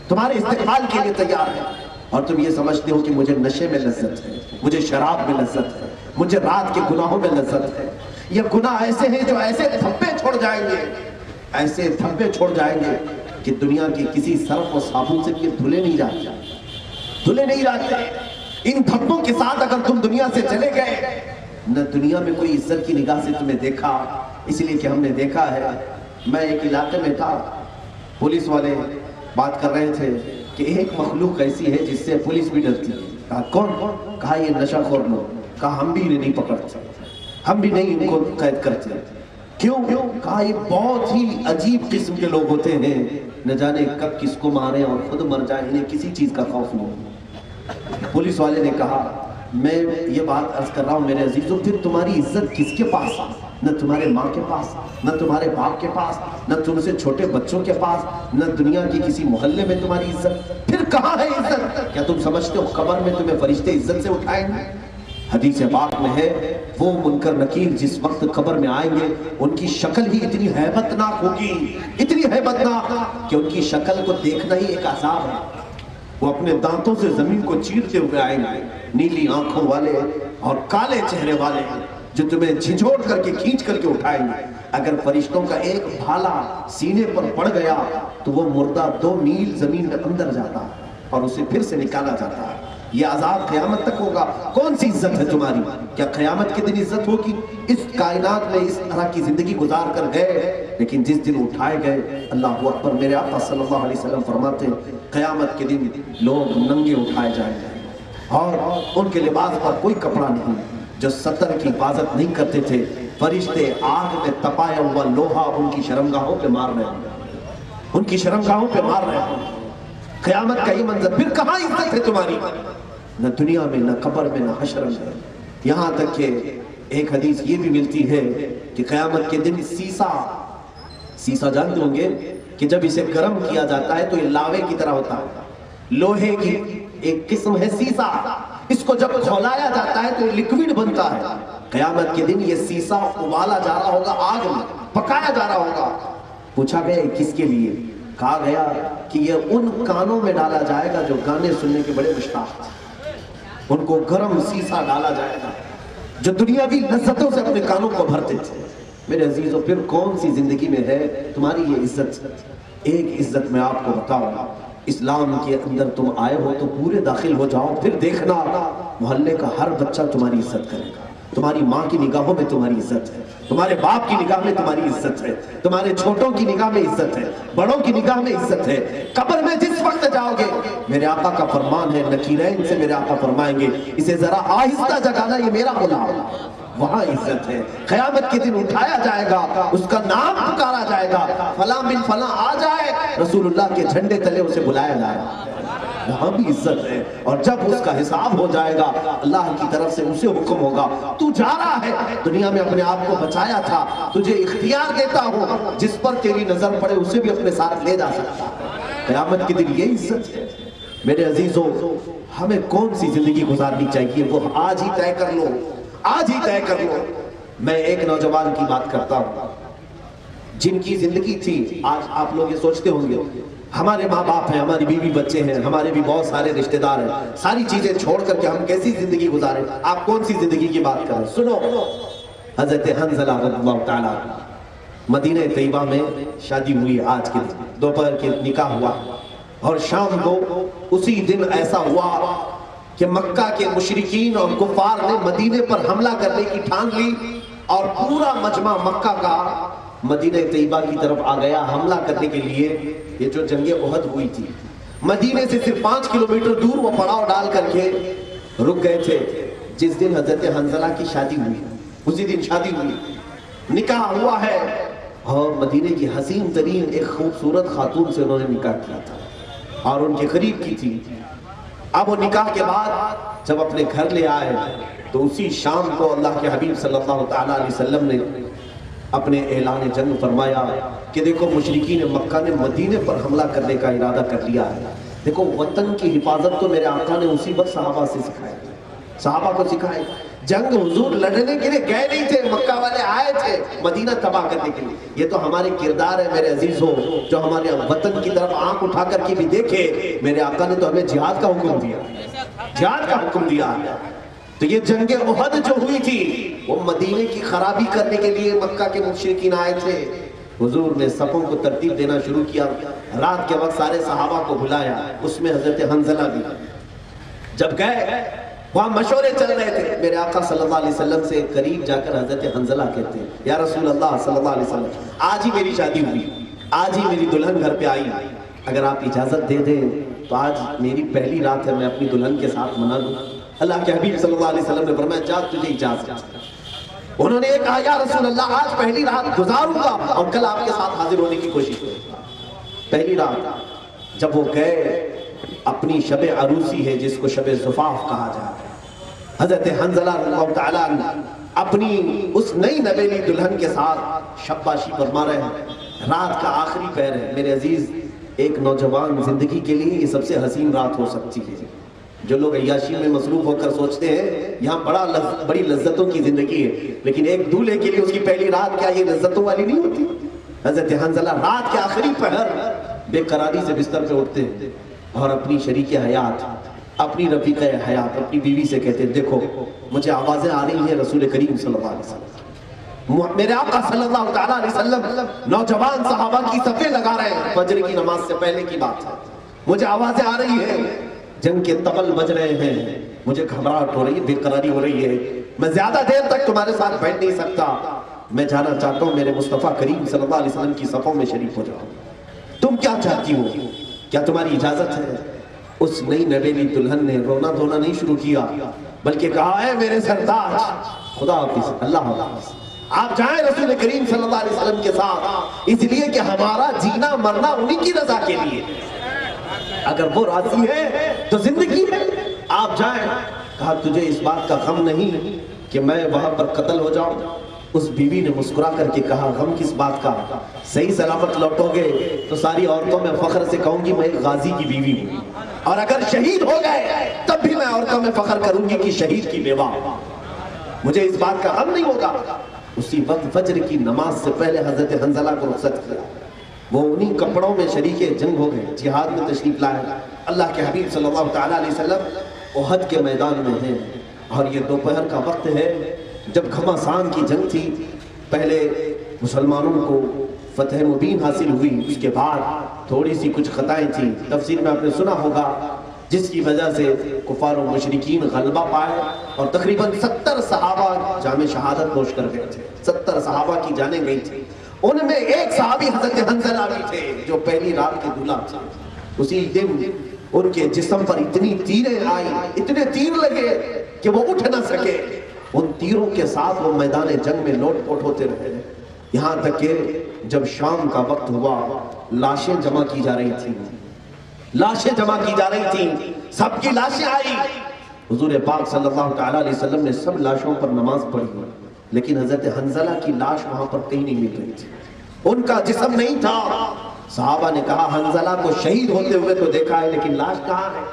Speaker 1: تمہارے استقبال کے لیے تیار ہے، اور تم یہ سمجھتے ہو کہ مجھے نشے میں لذت ہے، مجھے شراب میں لذت ہے، مجھے رات کے گناہوں میں لذت ہے۔ یہ گناہ ایسے ہیں جو ایسے دھبے چھوڑ جائیں گے، ایسے دھبے چھوڑ جائیں گے کہ دنیا کی کسی صرف و صابن سے یہ دھلے نہیں جاتے، دھلے نہیں جاتے۔ ان دھبوں کے ساتھ اگر تم دنیا سے چلے گئے، نہ دنیا میں کوئی عزت کی نگاہ سے تمہیں دیکھا، اس لیے کہ ہم نے دیکھا ہے۔ میں ایک علاقے میں تھا، پولیس والے بات کر رہے تھے کہ ایک مخلوق ایسی ہے جس سے پولیس بھی ڈرتی ہے۔ کہا کون؟ کہا یہ نشہ خور لوگ۔ کہا ہم بھی انہیں نہیں پکڑتے، ہم بھی نہیں ان کو قید کرتے۔ کیوں؟ کہا یہ بہت ہی عجیب قسم کے لوگ ہوتے ہیں، نہ جانے کب کس کو مارے اور خود مر جائیں، انہیں کسی چیز کا خوف نہیں۔ پولیس والے نے کہا میں یہ بات عرض کر رہا ہوں میرے عزیزوں، پھر تمہاری عزت کس کے پاس؟ نہ تمہارے ماں کے پاس، نہ تمہارے باپ کے پاس، نہ تم سے چھوٹے بچوں کے پاس، نہ دنیا کی کسی محلے میں تمہاری عزت۔ پھر کہاں ہے عزت؟ کیا تم سمجھتے ہو قبر میں تمہیں فرشتے عزت سے اٹھائیں گے؟ حدیث پاک میں ہے وہ منکر نکیر جس وقت قبر میں آئیں گے ان کی شکل ہی اتنی ہیبت ناک ہوگی، اتنی ہیبت ناک کہ ان کی شکل کو دیکھنا ہی ایک عذاب ہے۔ وہ اپنے دانتوں سے زمین کو چیرتے ہوئے آئیں گے، نیلی آنکھوں والے اور کالے چہرے والے جو تمہیں جھنجھوڑ کر کے کھینچ کر کے اٹھائیں گے۔ اگر فرشتوں کا ایک بھالا سینے پر پڑ گیا تو وہ مردہ 2 میل زمین میں اندر جاتا اور اسے پھر سے نکالا جاتا ہے۔ یہ عذاب قیامت تک ہوگا۔ کون سی عزت ہے تمہاری؟ کیا قیامت کے دن عزت ہوگی؟ اس کائنات میں اس طرح کی زندگی گزار کر گئے، لیکن جس دن اٹھائے گئے، اللہ اکبر، میرے آقا صلی اللہ علیہ وسلم فرماتے ہیں قیامت کے دن لوگ ننگے اٹھائے جائیں گے اور ان کے لباس پر کوئی کپڑا نہیں، جو ستر کی حفاظت نہیں کرتے تھے فرشتے آگ میں تپایا ہوا لوہا ان کی شرمگاہوں پہ مار رہے ہیں، ان کی شرمگاہوں پہ مار رہے ہیں۔ قیامت کا یہ منظر، پھر کہاں عزت ہے تمہاری؟ نہ دنیا میں، نہ قبر میں، نہ حشر میں۔ یہاں تک کہ ایک حدیث یہ بھی ملتی ہے کہ قیامت کے دن سیسا جانتے ہوں گے کہ جب اسے گرم کیا جاتا ہے تو یہ لاوے کی طرح ہوتا ہے، لوہے کی ایک قسم ہے سیسا، اس کو جب کھولایا جاتا ہے تو یہ لکوڈ بنتا ہے۔ قیامت کے دن یہ سیسا ابالا جا رہا ہوگا، آگ میں پکایا جا رہا ہوگا۔ پوچھا گیا کس کے لیے؟ کہا گیا کہ یہ ان کانوں میں ڈالا جائے گا جو گانے سننے کے بڑے مشتاق تھے، ان کو گرم سیسا ڈالا جائے گا جو دنیاوی لذتوں سے اپنے کانوں کو بھرتے تھے۔ میرے عزیزوں، پھر کون سی زندگی میں ہے تمہاری یہ عزت؟ ایک عزت میں آپ کو بتاؤں، اسلام کے اندر تم آئے ہو تو پورے داخل ہو جاؤ، پھر دیکھنا محلے کا ہر بچہ تمہاری عزت کرے گا۔ تمہاری ماں کی نگاہوں میں تمہاری عزت ہے، تمہارے باپ کی نگاہ میں تمہاری عزت ہے، تمہارے چھوٹوں کی نگاہ میں عزت ہے، بڑوں کی نگاہ میں عزت ہے۔ قبر میں جس وقت جاؤ گے، میرے آقا کا فرمان ہے، نکیرین سے میرے آقا فرمائیں گے اسے ذرا آہستہ جگانا، یہ میرا غلام، وہاں عزت ہے۔ قیامت کے دن اٹھایا جائے گا، اس کا نام پکارا جائے گا، فلاں بن فلاں آ جائے، رسول اللہ کے جھنڈے تلے اسے بلایا جائے گا، وہاں بھی عزت ہے۔ اور جب اس کا حساب ہو جائے گا، اللہ کی طرف سے اسے حکم ہوگا تو جا رہا ہے، دنیا میں اپنے آپ کو بچایا تھا، تجھے اختیار دیتا ہوں، جس پر تیری نظر پڑے اسے بھی اپنے ساتھ لے جا سکتا۔ قیامت کے دن یہ عزت ہے۔ میرے عزیزوں، ہمیں کون سی زندگی گزارنی چاہیے وہ آج ہی طے کر لو، آج ہی طے کر لو۔ میں ایک نوجوان کی بات کرتا ہوں، جن کی زندگی تھی. آج آپ لوگ یہ سوچتے ہوں گے ہمارے ماں باپ ہیں, ہماری بیوی بچے ہیں, ہمارے بھی بہت سارے رشتہ دار ہیں, ساری چیزیں چھوڑ کر کے ہم کیسی زندگی گزاریں؟ آپ کون سی زندگی کی بات کریں؟ سنو, حضرت حنظلہ رضی اللہ تعالیٰ مدینہ طیبہ میں شادی ہوئی. آج کے دن دوپہر کے نکاح ہوا اور شام کو اسی دن ایسا ہوا کہ مکہ کے مشرکین اور کفار نے مدینے پر حملہ کرنے کی ٹھان لی اور پورا مجمع مکہ کا مدینہ طیبہ کی طرف آ گیا حملہ کرنے کے لیے. یہ جو جنگ احد ہوئی تھی, مدینے سے صرف 5 کلومیٹر دور وہ پڑاؤ ڈال کر کے رک گئے تھے. جس دن حضرت حنظلہ کی شادی ہوئی اسی دن شادی ہوئی, نکاح ہوا ہے, اور مدینے کی حسین ترین ایک خوبصورت خاتون سے انہوں نے نکاح کیا تھا اور ان کے قریب کی تھی. اب وہ نکاح کے بعد جب اپنے گھر لے آئے تو اسی شام کو اللہ کے حبیب صلی اللہ تعالیٰ علیہ وسلم نے اپنے اعلان جنگ فرمایا کہ دیکھو مشرکین مکہ نے مدینے پر حملہ کرنے کا ارادہ کر لیا ہے. دیکھو وطن کی حفاظت تو میرے آقا نے اسی وقت صحابہ سے سکھائی, صحابہ کو سکھائے. جنگ حضور لڑنے کے لیے گئے نہیں تھے, مکہ والے آئے تھے مدینہ تباہ کرنے کے لیے. یہ تو ہمارے کردار ہے میرے عزیزوں, جو ہمارے وطن کی طرف آنکھ اٹھا کر کے بھی دیکھے. میرے آقا نے تو ہمیں جہاد کا حکم دیا, جہاد کا حکم دیا. تو یہ جنگ احد جو ہوئی تھی وہ مدینے کی خرابی کرنے کے لیے مکہ کے مشرکین آئے تھے. حضور نے صفوں کو ترتیب دینا شروع کیا, رات کے وقت سارے صحابہ کو بلایا, اس میں حضرت حنظلہ بھی. جب گئے وہاں مشورے چل رہے تھے, میرے آقا صلی اللہ علیہ وسلم سے قریب جا کر حضرت حنظلہ کہتے ہیں یا رسول اللہ صلی اللہ علیہ وسلم, آج ہی میری شادی ہوئی, آج ہی میری دلہن گھر پہ آئی, اگر آپ اجازت دے دیں تو آج میری پہلی رات ہے, میں اپنی دلہن کے ساتھ منا لوں. اللہ کے حبیب صلی اللہ علیہ وسلم نے فرمایا جا تجھے اجازت. انہوں نے یہ کہا یا رسول اللہ آج پہلی رات گزاروں گا اور کل آپ کے ساتھ حاضر ہونے کی کوشش کروں گا. پہلی رات جب وہ گئے, اپنی شب عروسی ہے جس کو شب زفاف کہا جاتا ہے, حضرت حنظلہ رضی اللہ تعالیٰ اپنی اس نئی نویلی دلہن کے ساتھ شباشی فرما رہے ہیں. رات کا آخری پہر ہے میرے عزیز, ایک نوجوان زندگی کے لیے یہ سب سے حسین رات ہو سکتی ہے. جو لوگ عیاشی میں مصروف ہو کر سوچتے ہیں یہاں بڑی لذتوں کی زندگی ہے, لیکن ایک دولہے کے لیے اس کی پہلی رات کیا یہ لذتوں والی نہیں ہوتی؟ حضرت حنظلہ رات کے آخری پہر بے قراری سے بستر پہ اٹھتے ہیں اور اپنی شریک حیات, اپنی رفیق حیات, اپنی بیوی سے کہتے ہیں دیکھو مجھے آوازیں آ رہی ہیں رسول کریم صلی اللہ علیہ وسلم, میرے آقا صلی اللہ تعالیٰ علیہ وسلم نوجوان صحابہ کی صفیں لگا رہے ہیں, فجر کی نماز سے پہلے کی بات ہے, مجھے آوازیں آ رہی ہیں, جنگ کے طبل بج رہے ہیں, مجھے گھبراہٹ ہو رہی ہے, بے قراری ہو رہی ہے, میں زیادہ دیر تک تمہارے ساتھ بیٹھ نہیں سکتا, میں جانا چاہتا ہوں میرے مصطفیٰ کریم صلی اللہ علیہ وسلم کی صفوں میں شریک ہو جاؤں. تم کیا چاہتی ہو, کیا تمہاری اجازت ہے؟ اس نئی نویلی دلہن نے رونا دھونا نہیں شروع کیا بلکہ کہا ہے میرے سردار خدا حافظ, اللہ حافظ, آپ جائیں رسول کریم صلی اللہ علیہ وسلم کے ساتھ, اس لیے کہ ہمارا جینا مرنا انہی کی رضا کے لیے, اگر وہ راضی ہے تو زندگی ہے, آپ جائیں. کہا تجھے اس بات کا غم نہیں کہ میں وہاں پر قتل ہو جاؤں؟ اس بیوی نے مسکرا کر کے کہا غم کس بات کا, صحیح سلامت لوٹو گے تو ساری عورتوں میں فخر سے کہوں گی میں ایک غازی کی بیوی ہوں, اور اگر شہید ہو گئے تب بھی میں عورتوں میں فخر کروں گی کہ شہید کی بیوہ, مجھے اس بات کا غم نہیں ہوگا. اسی وقت فجر کی نماز سے پہلے حضرت حنظلہ کو رخصت کیا, وہ انہی کپڑوں میں شریک جنگ ہو گئے, جہاد میں تشریف لائے. اللہ کے حبیب صلی اللہ تعالیٰ علیہ وسلم احد کے میدان میں ہیں اور یہ دوپہر کا وقت ہے جب گھمسان کی جنگ تھی. پہلے مسلمانوں کو فتح مبین حاصل ہوئی, اس کے بعد تھوڑی سی کچھ خطائیں تھیں, تفسیر میں آپ نے سنا ہوگا, جس کی وجہ سے کفار و مشرکین غلبہ پائے اور تقریباً 70 صحابہ جام شہادت نوش کر گئے تھے. 70 صحابہ کی جانیں گئی تھی, ان میں ایک صحابی حضرت حنظلہ بھی تھے جو پہلی رات کے دولہا تھا. اسی دن ان کے جسم پر اتنی تیریں آئی, اتنے تیر لگے کہ وہ اٹھ نہ سکے. ان تیروں کے ساتھ وہ میدان جنگ میں لوٹ پوٹ ہوتے رہے, یہاں تک کہ جب شام کا وقت ہوا لاشیں جمع کی جا رہی تھیں, لاشیں جمع کی جا رہی تھیں, سب کی لاشیں آئی. حضور پاک صلی اللہ تعالیٰ علیہ وسلم نے سب لاشوں پر نماز پڑھی, لیکن حضرت حنظلہ کی لاش وہاں پر کہیں نہیں مل رہی تھی, ان کا جسم نہیں تھا. صحابہ نے کہا حنظلہ کو شہید ہوتے ہوئے تو دیکھا ہے لیکن لاش کہاں ہے؟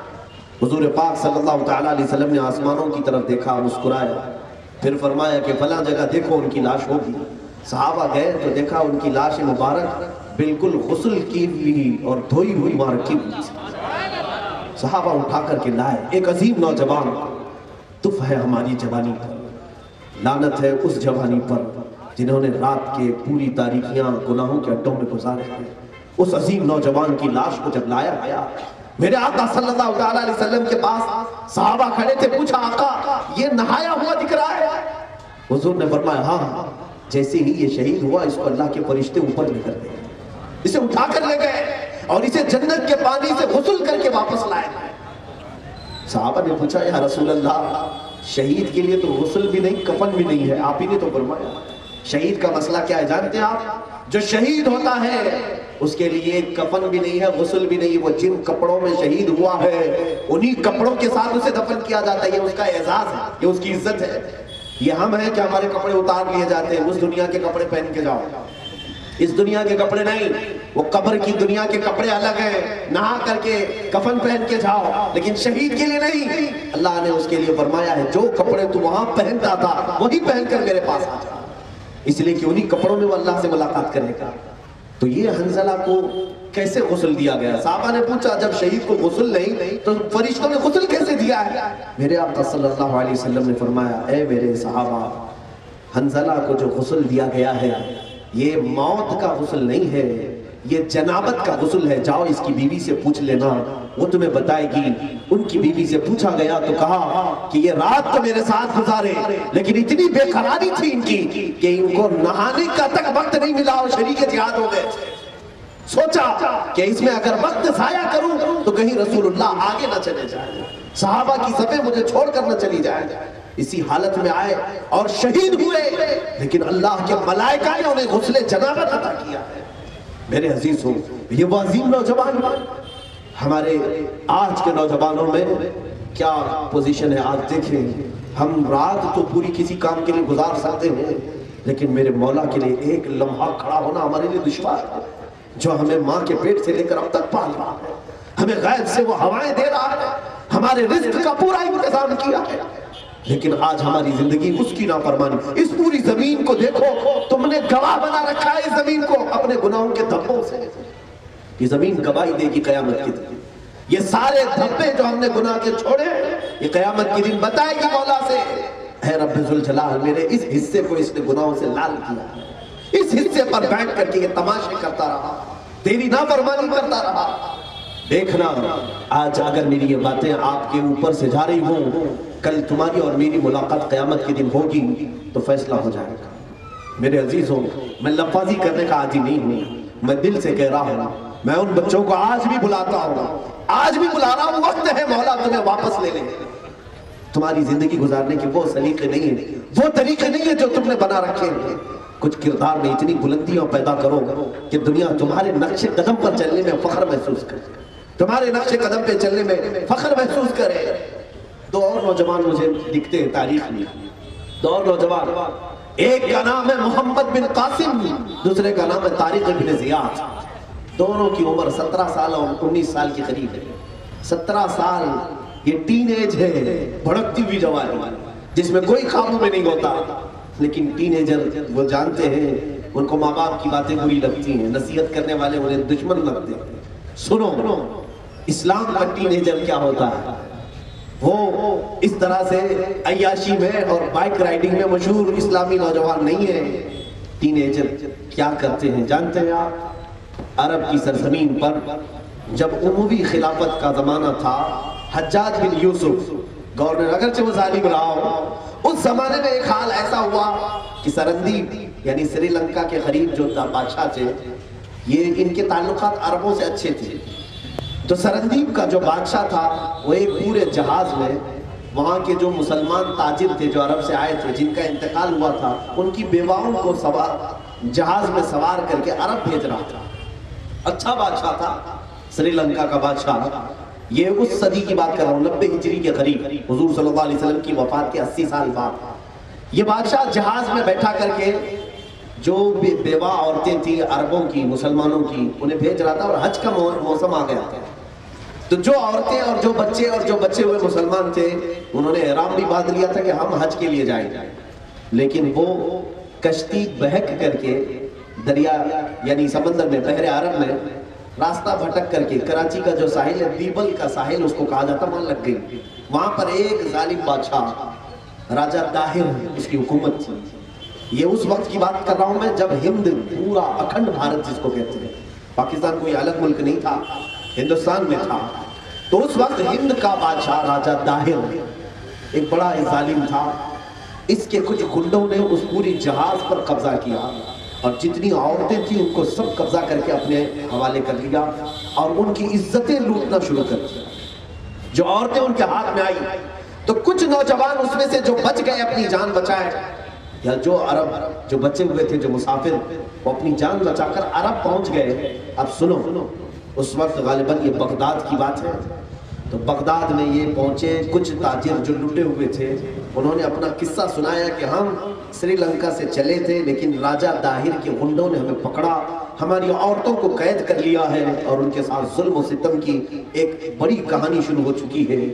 Speaker 1: حضور پاک صلی اللہ تعالیٰ علیہ وسلم نے آسمانوں کی طرف دیکھا, مسکرایا, پھر فرمایا کہ فلاں جگہ دیکھو ان کی لاش ہوگی. صحابہ گئے تو دیکھا ان کی لاش مبارک بالکل غسل کی ہوئی اور دھوئی ہوئی مبارک کی ہوئی. صحابہ اٹھا کر کے لائے. ایک عظیم نوجوان تف ہے ہماری جوانی پر، لعنت ہے اس جوانی پر جنہوں نے رات کے پوری تاریکیاں گناہوں کے اڈوں میں گزارے ہیں. اس عظیم نوجوان کی لاش کو جب لایا گیا میرے آقا صلی اللہ علیہ وسلم کے پاس، صحابہ کھڑے تھے، پوچھا آقا یہ نہایا ہوا دکھ رہا ہے؟ حضور نے فرمایا ہاں، جیسے ہی یہ شہید ہوا اس کو اللہ کے فرشتے اوپر لے کر گئے، اسے اٹھا کر لے گئے اور اسے جنت کے پانی سے غسل کر کے واپس لائے. صحابہ نے پوچھا یا رسول اللہ شہید کے لیے تو غسل بھی نہیں کفن بھی نہیں ہے، آپ ہی نے تو فرمایا. شہید کا مسئلہ کیا ہے جانتے ہیں آپ؟ جو شہید ہوتا ہے اس کے لیے کفن بھی نہیں ہے، غسل بھی نہیں. وہ جن کپڑوں میں شہید ہوا ہے انہی کپڑوں کے ساتھ اسے دفن کیا جاتا ہے. یہ اس کا اعزاز ہے، یہ اس کی عزت ہے. یہ ہم ہیں کہ ہمارے کپڑے اتار لیے جاتے ہیں، اس دنیا کے کپڑے پہن کے جاؤ. اس دنیا کے کپڑے نہیں، وہ قبر کی دنیا کے کپڑے الگ ہیں، نہا کر کے کفن پہن کے جاؤ، لیکن شہید کے لیے نہیں. اللہ نے اس کے لیے فرمایا ہے جو کپڑے تو وہاں پہنتا تھا وہی پہن کر میرے پاس آ جا، اس لیے کہ انہی کپڑوں میں وہ اللہ سے ملاقات کرنے کا. تو یہ حنظلہ کو کیسے غسل دیا گیا؟ صحابہ نے پوچھا جب شہید کو غسل نہیں تو فرشتوں نے غسل کیسے دیا ہے؟ میرے آقا صلی اللہ علیہ وسلم نے فرمایا اے میرے صحابہ، حنظلہ کو جو غسل دیا گیا ہے یہ موت کا غسل نہیں ہے، یہ جنابت کا غسل ہے. جاؤ اس کی بیوی سے پوچھ لینا، وہ تمہیں بتائے گی. ان کی بیوی سے پوچھا گیا تو کہا کہ یہ رات تو میرے ساتھ گزارے لیکن اتنی بے قراری تھی ان کی کہ ان کو نہانے کا تک وقت نہیں ملا اور شریک جہاد ہو گئے. سوچا کہ اس میں اگر وقت ضائع کروں تو کہیں رسول اللہ آگے نہ چلے جائیں، صحابہ کی صفیں مجھے چھوڑ کر نہ چلی جائیں. اسی حالت میں آئے اور شہید ہوئے، لیکن اللہ کے ملائکہ نے انہیں غسل جنابت عطا کیا ہے. میرے عزیز ہو، یہ وہ عظیم نوجوان ہمارے آج کے نوجوانوں میں کیا پوزیشن ہے آج دیکھیں. ہم رات تو پوری کسی کام کے لیے گزار سکتے ہیں لیکن میرے مولا کے لیے ایک لمحہ کھڑا ہونا ہمارے لیے دشوار ہے. جو ہمیں ماں کے پیٹ سے لے کر اب تک پال رہا ہے، ہمیں غیب سے وہ ہوائیں دے رہا ہے، ہمارے رزق کا پورا انتظام کیا ہے، لیکن آج ہماری زندگی اس کی نافرمانی. اس پوری زمین کو دیکھو، تم نے گواہ بنا رکھا ہے اس زمین کو اپنے گناہوں کے دھبوں سے. یہ زمین گواہی دے گی قیامت کے دن. یہ سارے دھبے جو ہم نے گناہ کے چھوڑے یہ قیامت کے دن بتائے گی مولا سے اے رب ذوالجلال میرے اس حصے کو اس نے گناہوں سے لال کیا، اس حصے پر بیٹھ کر کے یہ تماشے کرتا رہا، تیری نافرمانی کرتا رہا. دیکھنا آج اگر میری یہ باتیں آپ کے اوپر سے جا رہی ہوں، کل تمہاری اور میری ملاقات قیامت کے دن ہوگی تو فیصلہ ہو جائے گا. میرے عزیزوں، میں لفظی کرنے کا عادی نہیں ہوں، میں دل سے کہہ رہا ہوں. میں ان بچوں کو آج بھی بلاتا ہوں، آج بھی بلا رہا ہوں. وقت ہے مولا تمہیں واپس لے لیں. تمہاری زندگی گزارنے کے وہ سلیقے نہیں ہیں، وہ طریقے نہیں ہیں جو تم نے بنا رکھے ہیں. کچھ کردار میں اتنی بلندیاں پیدا کرو کہ دنیا تمہارے نقش قدم پر چلنے میں فخر محسوس کرے، تمہارے نقش قدم پہ چلنے میں فخر محسوس کرے. دو اور نوجوان مجھے دکھتے ہیں تاریخ میں، دو اور نوجوان، ایک کا نام ہے محمد بن قاسم، دوسرے کا نام ہے طارق بن زیاد. دونوں کی عمر 17 سال اور 19 سال کے قریب ہے. 17 سال یہ ٹین ایج ہے، بھڑکتی ہوئی جوانی جس میں کوئی قابو میں نہیں ہوتا. لیکن ٹین ایجر وہ جانتے ہیں ان کو ماں باپ کی باتیں بری لگتی ہیں، نصیحت کرنے والے انہیں دشمن لگتے ہیں. سنو اسلام کا ٹین ایجر کیا ہوتا ہے، وہ اس طرح سے عیاشی میں اور بائک رائڈنگ میں مشہور اسلامی نوجوان نہیں ہے. ٹین ایجر کیا کرتے ہیں جانتے ہیں آپ؟ عرب کی سرزمین پر جب اموی خلافت کا زمانہ تھا، حجاج بن یوسف گورنر، اگرچہ وہ ظالم رہا ہو، اس زمانے میں ایک حال ایسا ہوا کہ سرندیپ یعنی سری لنکا کے قریب جو بادشاہ تھے، یہ ان کے تعلقات عربوں سے اچھے تھے. تو سرندیپ کا جو بادشاہ تھا وہ ایک پورے جہاز میں وہاں کے جو مسلمان تاجر تھے جو عرب سے آئے تھے، جن کا انتقال ہوا تھا، ان کی بیواؤں کو جہاز میں سوار کر کے عرب بھیج رہا تھا. اچھا بادشاہ تھا سری لنکا کا بادشاہ. یہ اس صدی کی بات کر رہا ہوں، 90 ہجری کے قریب، حضور صلی اللہ علیہ وسلم کی وفات کے 80 سال بعد. یہ بادشاہ جہاز میں بیٹھا کر کے جو بیوہ عورتیں تھیں عربوں کی، مسلمانوں کی، انہیں بھیج رہا تھا. اور حج کا موسم آ گیا تھا، تو جو عورتیں اور جو بچے ہوئے مسلمان تھے انہوں نے احرام بھی باندھ لیا تھا کہ ہم حج کے لیے جائیں. لیکن وہ کشتی بہک کر کے دریا یعنی سمندر میں بحر عرب میں راستہ بھٹک کر کے کراچی کا جو ساحل ہے دیبل کا ساحل اس کو کہا جاتا وہاں لگ گئی. وہاں پر ایک ظالم بادشاہ راجہ طاہر اس کی حکومت تھی. یہ اس وقت کی بات کر رہا ہوں میں جب ہند پورا اکھنڈ بھارت جس کو کہتے ہیں, پاکستان کوئی الگ ملک نہیں تھا, ہندوستان میں تھا. تو اس وقت ہند کا بادشاہ راجہ طاہر ایک بڑا ظالم تھا. اس کے کچھ گنڈوں نے اس پوری جہاز پر قبضہ کیا اور جتنی عورتیں تھیں ان کو سب قبضہ کر کے اپنے حوالے کر لیا اور ان کی عزتیں لوٹنا شروع کر دیا. جو عورتیں ان کے ہاتھ میں آئی تو کچھ نوجوان اس میں سے جو بچ گئے اپنی جان بچائے, یا جو عرب جو بچے ہوئے تھے جو مسافر وہ اپنی جان بچا کر عرب پہنچ گئے. اب سنو, اس وقت غالباً یہ بغداد کی بات ہے. تو بغداد میں یہ پہنچے کچھ تاجر جو لٹے ہوئے تھے, انہوں نے اپنا قصہ سنایا کہ ہم سری لنکا سے چلے تھے لیکن راجہ طاہر کے گنڈوں نے ہمیں پکڑا, ہماری عورتوں کو قید کر لیا ہے اور ان کے ساتھ ظلم و ستم کی ایک بڑی کہانی شروع ہو چکی ہے.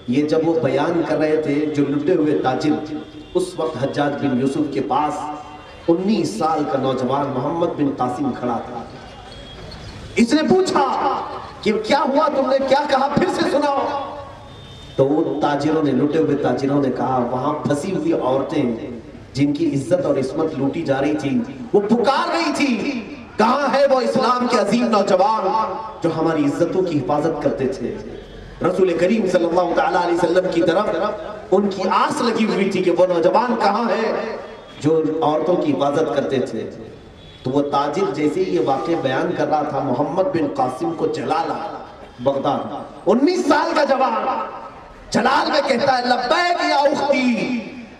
Speaker 1: یہ جب وہ بیان کر رہے تھے جو لٹے ہوئے تاجر, اس وقت حجاج بن یوسف کے پاس 19 سال کا نوجوان محمد بن قاسم کھڑا تھا. اس نے پوچھا کہ کیا ہوا, تم نے کیا کہا, پھر سے سناؤ. تو وہ تاجروں نے, لٹے ہوئے تاجروں نے کہا وہاں پھنسی ہوئی عورتیں جن کی عزت اور عصمت لوٹی جا رہی تھی وہ پکار رہی تھی, کہاں ہے وہ اسلام کے عظیم نوجوان جو ہماری عزتوں کی حفاظت کرتے تھے. رسول کریم صلی اللہ تعالیٰ علیہ وسلم کی طرف ان کی آس لگی ہوئی تھی کہ وہ نوجوان کہاں ہے جو عورتوں کی حفاظت کرتے تھے. تو وہ تاجر جیسے یہ واقع بیان کر رہا تھا, محمد بن قاسم کو جلال آیا بغداد, 19 سال کا جوان جلال میں کہتا ہے لبیک یا اختی,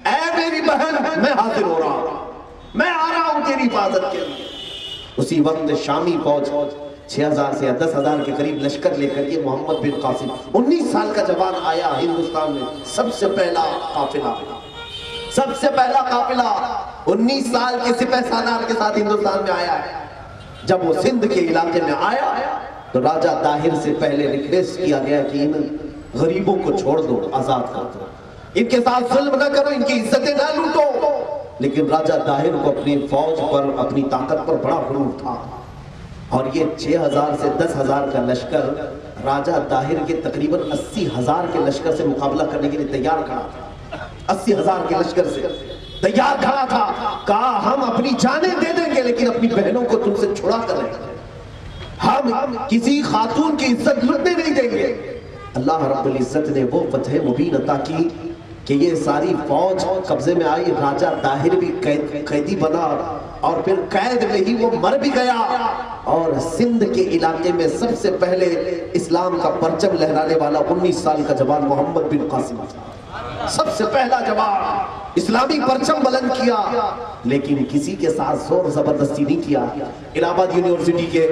Speaker 1: اے میری بہن میں حاضر ہو رہا ہوں, میں آ رہا ہوں تیری حفاظت کے لیے. اسی وقت شامی فوج 6000 سے 10,000 کے قریب لشکر لے کر یہ محمد بن قاسم 19 سال کا جوان آیا ہندوستان میں. سب سے پہلا قافلہ 19 سال کے سپہ سالار کے ساتھ ہندوستان میں آیا ہے. جب وہ سندھ کے علاقے میں آیا تو راجہ طاہر سے پہلے ریکویسٹ کیا گیا کہ ان غریبوں کو چھوڑ دو, آزاد کر دو, ان کے ساتھ ظلم نہ کرو, ان کی عزتیں نہ لوٹو. لیکن راجہ طاہر کو اپنی فوج پر, اپنی طاقت پر بڑا غرور تھا اور یہ 6000 سے 10,000 کا لشکر راجہ طاہر کے تقریباً 80,000 کے لشکر سے مقابلہ کرنے کے لیے تیار کھڑا تھا. 80,000 کے لشکر سے تیار کھڑا تھا. کہا ہم اپنی جانیں دے دیں گے لیکن اپنی بہنوں کو تم سے چھڑا کر رہیں گے, ہم کسی خاتون کی عزت لٹنے نہیں دیں گے. اللہ رب العزت نے وہ فتح مبین عطا کی کہ یہ ساری فوج قبضے میں آئی. راجہ طاہر بھی قیدی بنا اور پھر قید میں ہی وہ مر بھی گیا. اور سندھ کے علاقے میں سب سے پہلے اسلام کا پرچم لہرانے والا 19 سال کا جوان محمد بن قاسم تھا. سب سے پہلا جوان اسلامی پرچم بلند کیا, لیکن کسی کے ساتھ زور زبردستی نہیں کیا. الہ آباد یونیورسٹی کے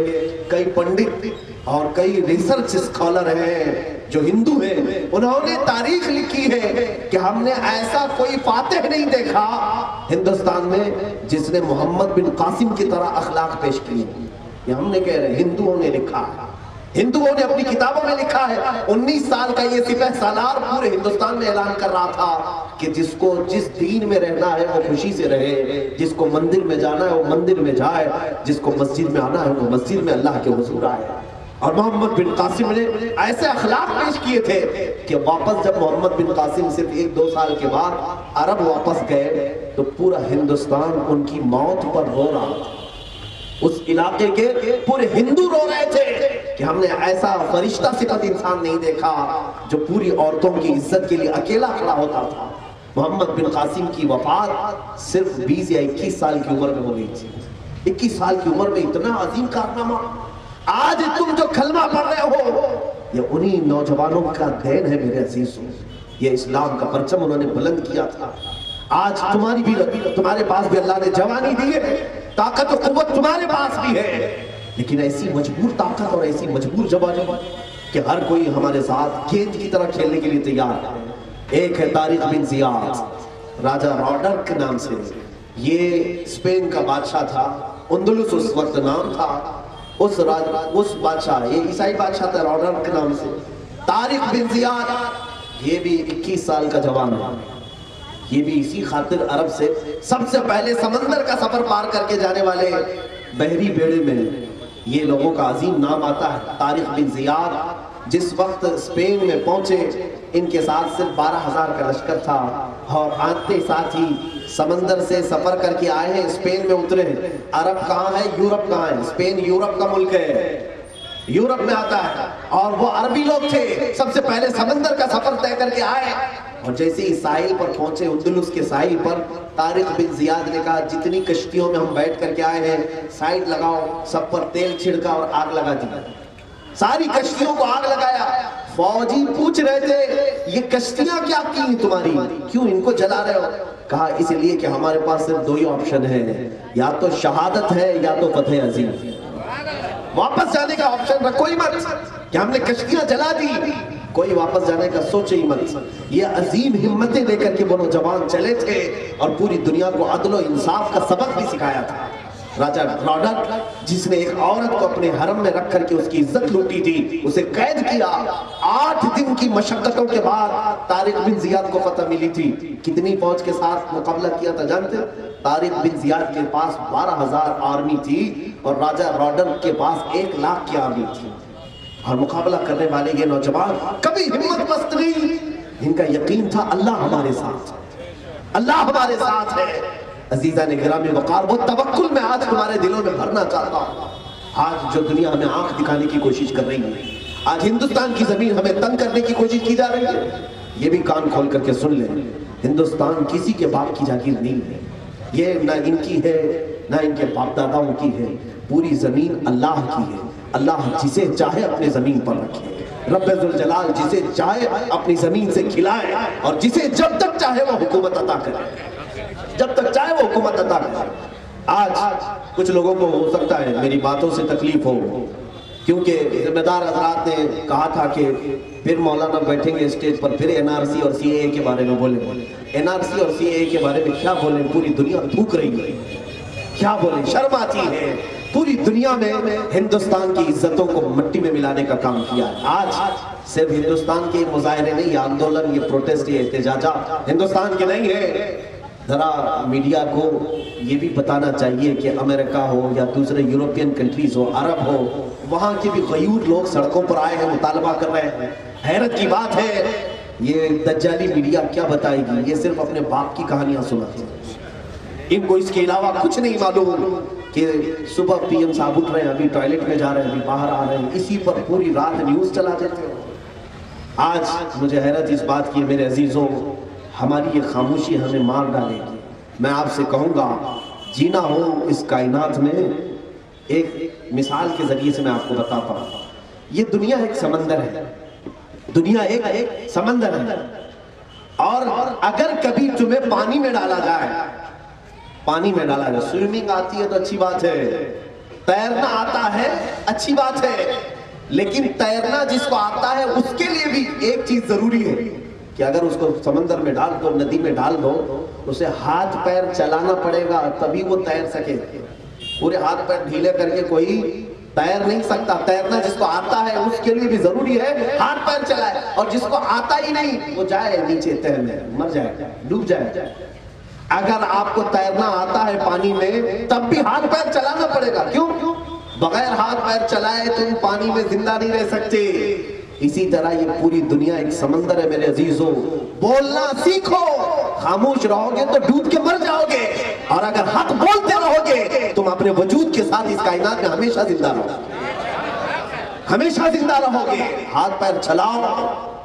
Speaker 1: کئی پنڈت اور کئی ریسرچ اسکالر ہیں جو ہندو ہیں, انہوں نے تاریخ لکھی ہے کہ ہم نے ایسا کوئی فاتح نہیں دیکھا ہندوستان میں جس نے محمد بن قاسم کی طرح اخلاق پیش کی. یہ ہم نے کہہ رہے ہیں, ہندوؤں نے لکھا ہے, ہندوؤں نے اپنی کتابوں میں لکھا ہے. 19 سال کا یہ سپہ سالار پورے ہندوستان میں اعلان کر رہا تھا کہ جس کو جس دین میں رہنا ہے وہ خوشی سے رہے, جس کو مندر میں جانا ہے وہ مندر میں جائے, جس کو مسجد میں آنا ہے وہ مسجد میں اللہ کے حضور آئے. اور محمد بن قاسم نے ایسے اخلاق پیش کیے تھے کہ واپس جب محمد بن قاسم صرف 1-2 سال کے بعد عرب واپس گئے تو پورا ہندوستان ان کی موت پر رو رہا تھا. اس علاقے کے پورے ہندو رو رہے تھے کہ ہم نے ایسا فرشتہ صفت انسان نہیں دیکھا جو پوری عورتوں کی عزت کے لیے اکیلا کھڑا ہوتا تھا. محمد بن قاسم کی وفات صرف 20 یا 21 سال کی عمر میں ہو گئی تھی. 21 سال کی عمر میں اتنا عظیم کارنامہ. آج تم جو کلمہ پڑھ رہے ہو یہ انہی نوجوانوں کا دین ہے میرے عزیزوں. یہ اسلام کا پرچم انہوں نے بلند کیا تھا. آج تمہارے پاس بھی اللہ نے جوانی دی ہے, طاقت و قوت تمہارے پاس بھی ہے, لیکن ایسی مجبور طاقت اور ایسی مجبور جوانی کہ ہر کوئی ہمارے ساتھ گیند کی طرح کھیلنے کے لیے تیار ہے. ایک ہے طارق بن زیاد, راجہ روڈرک کے نام سے. یہ اسپین کا بادشاہ تھا, اندلس اس وقت نام تھا. اس بادشاہ, یہ عیسائی بادشاہ تھا روڈرک کے نام سے. طارق بن زیاد یہ بھی 21 سال کا جوان ہے. یہ بھی اسی خاطر عرب سے سب سے پہلے سمندر کا سفر پار کر کے جانے والے بحری بیڑے میں یہ لوگوں کا عظیم نام آتا ہے، طارق بن زیاد۔ جس وقت اسپین میں پہنچے ان کے ساتھ صرف 12,000 کا لشکر تھا، اور آتے ساتھ ہی سمندر سے سفر کر کے آئے ہیں، اسپین میں اترے۔ عرب کہاں ہے؟ یورپ کہاں ہے؟ اسپین یورپ کا ملک ہے، یورپ میں آتا ہے، اور وہ عربی لوگ تھے، سب سے پہلے سمندر کا سفر طے کر کے آئے۔ اور جیسے ہی ساحل پر پہنچے، اندلس کے ساحل پر، طارق بن زیاد نے کہا جتنی کشتیوں میں ہم بیٹھ کر کے آئے ہیں سائڈ لگاؤ، سب پر تیل چھڑکا اور آگ لگا دی۔ ساری کشتیوں کو آگ لگایا۔ فوجی پوچھ رہے تھے یہ کشتیاں کیا کی ہیں تمہاری، کیوں ان کو جلا رہے ہو؟ کہا اس لیے کہ ہمارے پاس صرف دو ہی آپشن ہے، یا تو شہادت ہے یا تو فتح عظیم۔ واپس جانے کا آپشن رکھو ہی مت کہ ہم نے کشتیاں جلا دی، کوئی واپس جانے کا سوچے ہی مت۔ یہ عظیم ہمتیں لے کر کے وہ نوجوان چلے تھے اور پوری دنیا کو عدل و انصاف کا سبق بھی سکھایا تھا۔ راجہ راڈر جس نے ایک عورت کو اپنے حرم میں رکھ کر کے اس کی عزت لوٹی تھی، اسے قید کیا۔ 8 دن کی مشقتوں کے بعد طارق بن زیاد کو فتح ملی تھی۔ کتنی فوج کے ساتھ مقابلہ کیا تھا جانتے؟ طارق بن زیاد کے پاس 12,000 آرمی تھی اور راجہ راڈر کے پاس 1,00,000 کی آرمی تھی، اور مقابلہ کرنے والے یہ نوجوان کبھی ہمت پست نہیں۔ ان کا یقین تھا اللہ ہمارے ساتھ، اللہ ہمارے ساتھ ہے۔ عزیزان گرامی وقار، وہ توکل میں آج ہمارے دلوں میں بھرنا چاہتا ہوں۔ آج جو دنیا ہمیں آنکھ دکھانے کی کوشش کر رہی ہے، آج ہندوستان کی زمین ہمیں تنگ کرنے کی کوشش کی جا رہی ہے، یہ بھی کان کھول کر کے سن لیں، ہندوستان کسی کے باپ کی جاگیر نہیں ہے، یہ نہ ان کی ہے نہ ان کے باپ داداؤں کی ہے، پوری زمین اللہ کی ہے۔ اللہ جسے چاہے اپنے زمین پر رکھے، رب ذوالجلال جسے چاہے اپنی زمین سے کھلائے، اور جسے جب تک چاہے وہ حکومت عطا کرے، جب تک چاہے وہ حکومت عطا کرے۔ آج کچھ لوگوں کو ہو سکتا ہے میری باتوں سے تکلیف ہو، کیونکہ ذمہ دار حضرات نے کہا تھا کہ پھر مولانا بیٹھیں گے اسٹیج پر، پھر NRC اور CAA کے بارے میں بولیں۔ NRC اور CAA کے بارے میں کیا بولیں؟ پوری دنیا تھوک رہی ہے، کیا بولیں؟ شرم آتی ہے۔ پوری دنیا میں ہندوستان کی عزتوں کو مٹی میں ملانے کا کام کیا ہے۔ آج صرف ہندوستان کے مظاہرے نہیں، یہ آندولن، یہ پروٹیسٹ، یہ احتجاجات ہندوستان کے نہیں ہے۔ ذرا میڈیا کو یہ بھی بتانا چاہیے کہ امریکہ ہو یا دوسرے یورپین کنٹریز ہو، عرب ہو، وہاں کے بھی غیور لوگ سڑکوں پر آئے ہیں، مطالبہ کر رہے ہیں۔ حیرت کی بات ہے، یہ دجالی میڈیا کیا بتائے گی؟ یہ صرف اپنے باپ کی کہانیاں سناتی ہیں، ان کو اس کے علاوہ کچھ نہیں معلوم کہ صبح PM صاحب اٹھ رہے ہیں، ابھی ٹوائلٹ میں جا رہے ہیں، ابھی باہر آ رہے ہیں، اسی پر پوری رات نیوز چلا دیتے ہو۔ آج مجھے حیرت اس بات کی ہے میرے عزیزوں، ہماری یہ خاموشی ہمیں مار ڈالے گی۔ میں آپ سے کہوں گا جینا ہو اس کائنات میں، ایک مثال کے ذریعے سے میں آپ کو بتاتا ہوں۔ یہ دنیا ایک سمندر ہے، دنیا ایک سمندر ہے، اور اگر کبھی تمہیں پانی میں ڈالا جائے، پانی میں ڈالا جائے، سوئمنگ آتی ہے تو اچھی بات ہے، تیرنا آتا ہے اچھی بات ہے، لیکن تیرنا جس کو آتا ہے اس کے لیے بھی ایک چیز ضروری ہے کہ اگر اس کو سمندر میں ڈال دو، ندی میں ڈال دو، اسے ہاتھ پیر چلانا پڑے گا تبھی وہ تیر سکے۔ پورے ہاتھ پیر ڈھیلے کر کے کوئی تیر نہیں سکتا۔ تیرنا جس کو آتا ہے اس کے لیے بھی ضروری ہے ہاتھ پیر چلائے، اور جس کو آتا ہی نہیں وہ جائے نیچے تیرنے، مر جائے، ڈوب جائے۔ اگر آپ کو تیرنا آتا ہے پانی میں تب بھی ہاتھ پیر چلانا پڑے گا، کیوں؟ بغیر ہاتھ پیر چلائے تم پانی میں زندہ نہیں رہ سکتے۔ اسی طرح یہ پوری دنیا ایک سمندر ہے میرے عزیزوں، بولنا سیکھو، خاموش رہو گے تو ڈوب کے مر جاؤ گے، اور اگر حق بولتے رہو گے تم اپنے وجود کے ساتھ اس کائنات میں ہمیشہ زندہ رہو گے، ہمیشہ زندہ رہو گے۔ ہاتھ پیر چلاؤ۔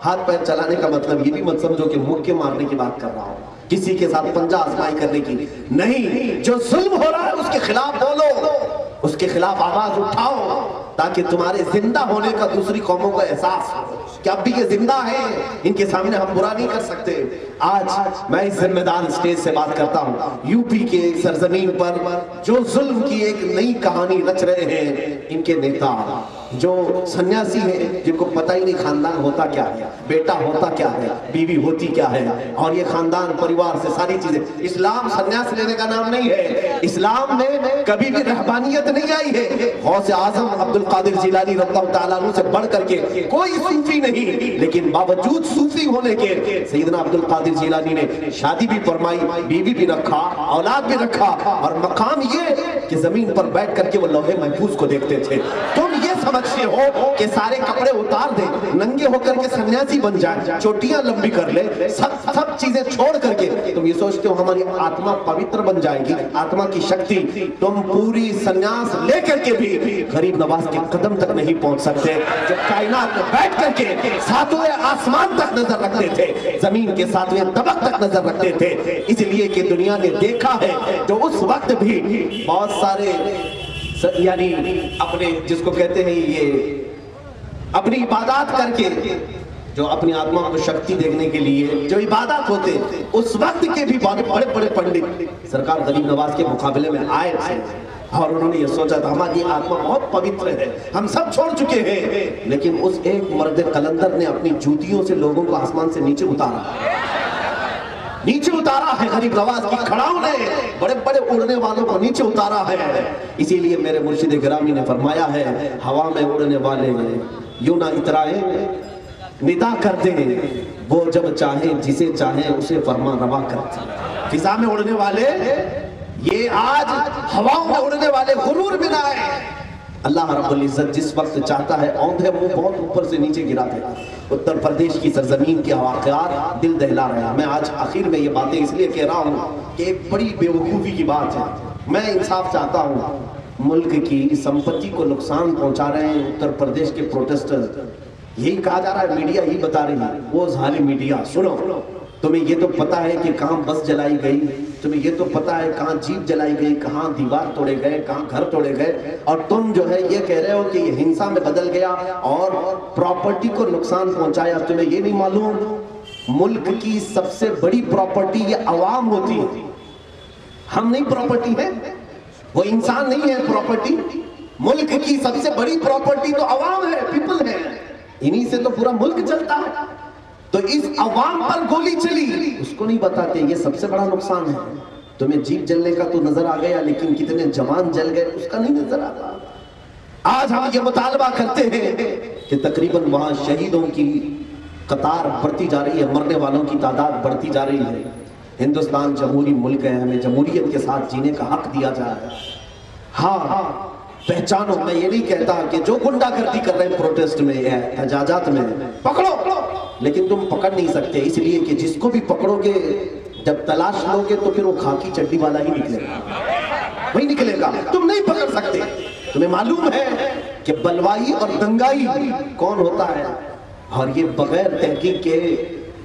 Speaker 1: ہاتھ پیر چلانے کا مطلب یہ بھی مت سمجھو کہ مکے مارنے کی بات کر رہا ہوں، کسی کے ساتھ پنجہ آزمائی کرنے کی نہیں۔ جو ظلم ہو رہا ہے اس کے خلاف بولو، اس کے خلاف آواز اٹھاؤ، تاکہ تمہارے زندہ ہونے کا دوسری قوموں کو احساس ہو کہ اب بھی یہ زندہ ہیں، ان کے سامنے ہم برا نہیں کر سکتے۔ آج میں اس ذمہ دار اسٹیج سے بات کرتا ہوں، یوپی کے ایک سرزمین پر جو ظلم کی ایک نئی کہانی رچ رہے ہیں ان کے نیتا، جو سنیاسی ہیں، جن کو پتہ ہی نہیں خاندان ہوتا کیا ہے، بیٹا ہوتا کیا ہے، بیوی ہوتی کیا ہے، اور یہ خاندان پریوار سے ساری چیزیں۔ اسلام سنیاس لینے کا نام نہیں ہے، اسلام نے کبھی بھی رہبانیت نہیں آئی ہے. غوث اعظم عبد القادر جیلانی رضی اللہ تعالیٰ عنہ سے بڑھ کر کے کوئی صوفی نہیں، لیکن باوجود صوفی ہونے کے سیدنا عبد القادر جیلانی نے شادی بھی فرمائی، بیوی بھی رکھا، اولاد بھی رکھا، اور مقام یہ کہ زمین پر بیٹھ کر کے وہ لوح محفوظ کو دیکھتے تھے. تم یہ سمجھتے ہو کہ سارے کپڑے اتار دیں، ننگے ہو کر کے سنیاسی بن جائیں، چوٹیاں لمبی کر لیں، سب چیزیں چھوڑ کر کے تم یہ سوچتے ہو ہماری آتما پوتر بن جائے گی، آتما کی شکتی. تم پوری سنیاس لے کر کے بھی غریب نواز کے قدم تک نہیں پہنچ سکتے، جو کائنات میں بیٹھ کر کے ساتویں آسمان تک نظر رکھتے تھے، زمین کے ساتویں طبق تک نظر رکھتے تھے. اس لیے کہ دنیا نے دیکھا ہے جو اس وقت بھی بہت سارے یعنی اپنے جس کو کہتے ہیں یہ اپنی عبادات کر کے جو اپنی آتما کو شکتی دیکھنے کے لیے جو عبادات ہوتے اس وقت کے بھی بڑے بڑے پنڈت سرکار غریب نواز کے مقابلے میں آئے تھے، اور انہوں نے یہ سوچا تھا ہماری آتما بہت پوتر ہے، ہم سب چھوڑ چکے ہیں. لیکن اس ایک مرد قلندر نے اپنی جوتیوں سے لوگوں کو آسمان سے نیچے اتارا ہے. غریب نواز کی کھڑاؤں نے بڑے بڑے اڑنے والوں کو نیچے اتارا ہے. اسی لیے میرے مرشد گرامی نے فرمایا ہے ہوا میں اڑنے والے یوں نہ اترائیں، ندا کر دیں وہ جب چاہیں جسے چاہیں اسے فرما روا کرتے. فضا میں اڑنے والے یہ آج ہواؤں میں اڑنے والے غرور میں نہ آئے. اللہ رب العزت جس وقت چاہتا ہے اوندھے منہ بہت اوپر سے نیچے گرا دیتا. اتر پردیش کی سرزمین کے واقعات دل دہلا رہے ہیں. میں آج آخر میں یہ باتیں اس لیے کہہ رہا ہوں کہ ایک بڑی بے وقوفی کی بات ہے. میں انصاف چاہتا ہوں. ملک کی سمپتی کو نقصان پہنچا رہے ہیں اتر پردیش کے پروٹیسٹر. یہی کہا جا رہا ہے، میڈیا یہی بتا رہی ہے. وہ ظالم میڈیا سنو، تمہیں یہ تو پتا ہے کہ کہاں بس جلائی گئی، تمہیں یہ تو پتا ہے کہاں جیپ جلائی گئی، کہاں دیوار توڑے گئے، کہاں گھر توڑے گئے، اور تم جو ہے یہ کہہ رہے ہو کہ یہ ہنسا میں بدل گیا اور پراپرٹی کو نقصان پہنچایا. تمہیں یہ نہیں معلوم ملک کی سب سے بڑی پراپرٹی یہ عوام ہوتی ہے. ہم نہیں پراپرٹی ہے، وہ انسان نہیں ہے پراپرٹی. ملک کی سب سے بڑی پراپرٹی تو عوام ہے، پیپل ہے. انہی سے تو پورا ملک چلتا ہے. تو اس عوام پر گولی چلی، اس کو نہیں بتاتے یہ سب سے بڑا نقصان ہے. تمہیں جیپ جلنے کا تو نظر آ گیا، لیکن کتنے جوان جل گئے اس کا نہیں نظر آتا. آج ہم یہ مطالبہ کرتے ہیں کہ تقریباً وہاں شہیدوں کی قطار بڑھتی جا رہی ہے، مرنے والوں کی تعداد بڑھتی جا رہی ہے. ہندوستان جمہوری ملک ہے، ہمیں جمہوریت کے ساتھ جینے کا حق دیا جا رہا ہے. ہاں پہچانو، میں یہ نہیں کہتا کہ جو گنڈا گردی کر رہے ہیں پروٹیسٹ میں یا احتجاجات میں پکڑو، لیکن تم پکڑ نہیں سکتے. اس لیے کہ جس کو بھی پکڑو گے جب تلاش لو گے تو پھر وہ خاکی چڈی والا ہی نکلے گا، وہی نکلے گا. تم نہیں پکڑ سکتے. تمہیں معلوم ہے کہ بلوائی اور دنگائی کون ہوتا ہے، اور یہ بغیر تحقیق کے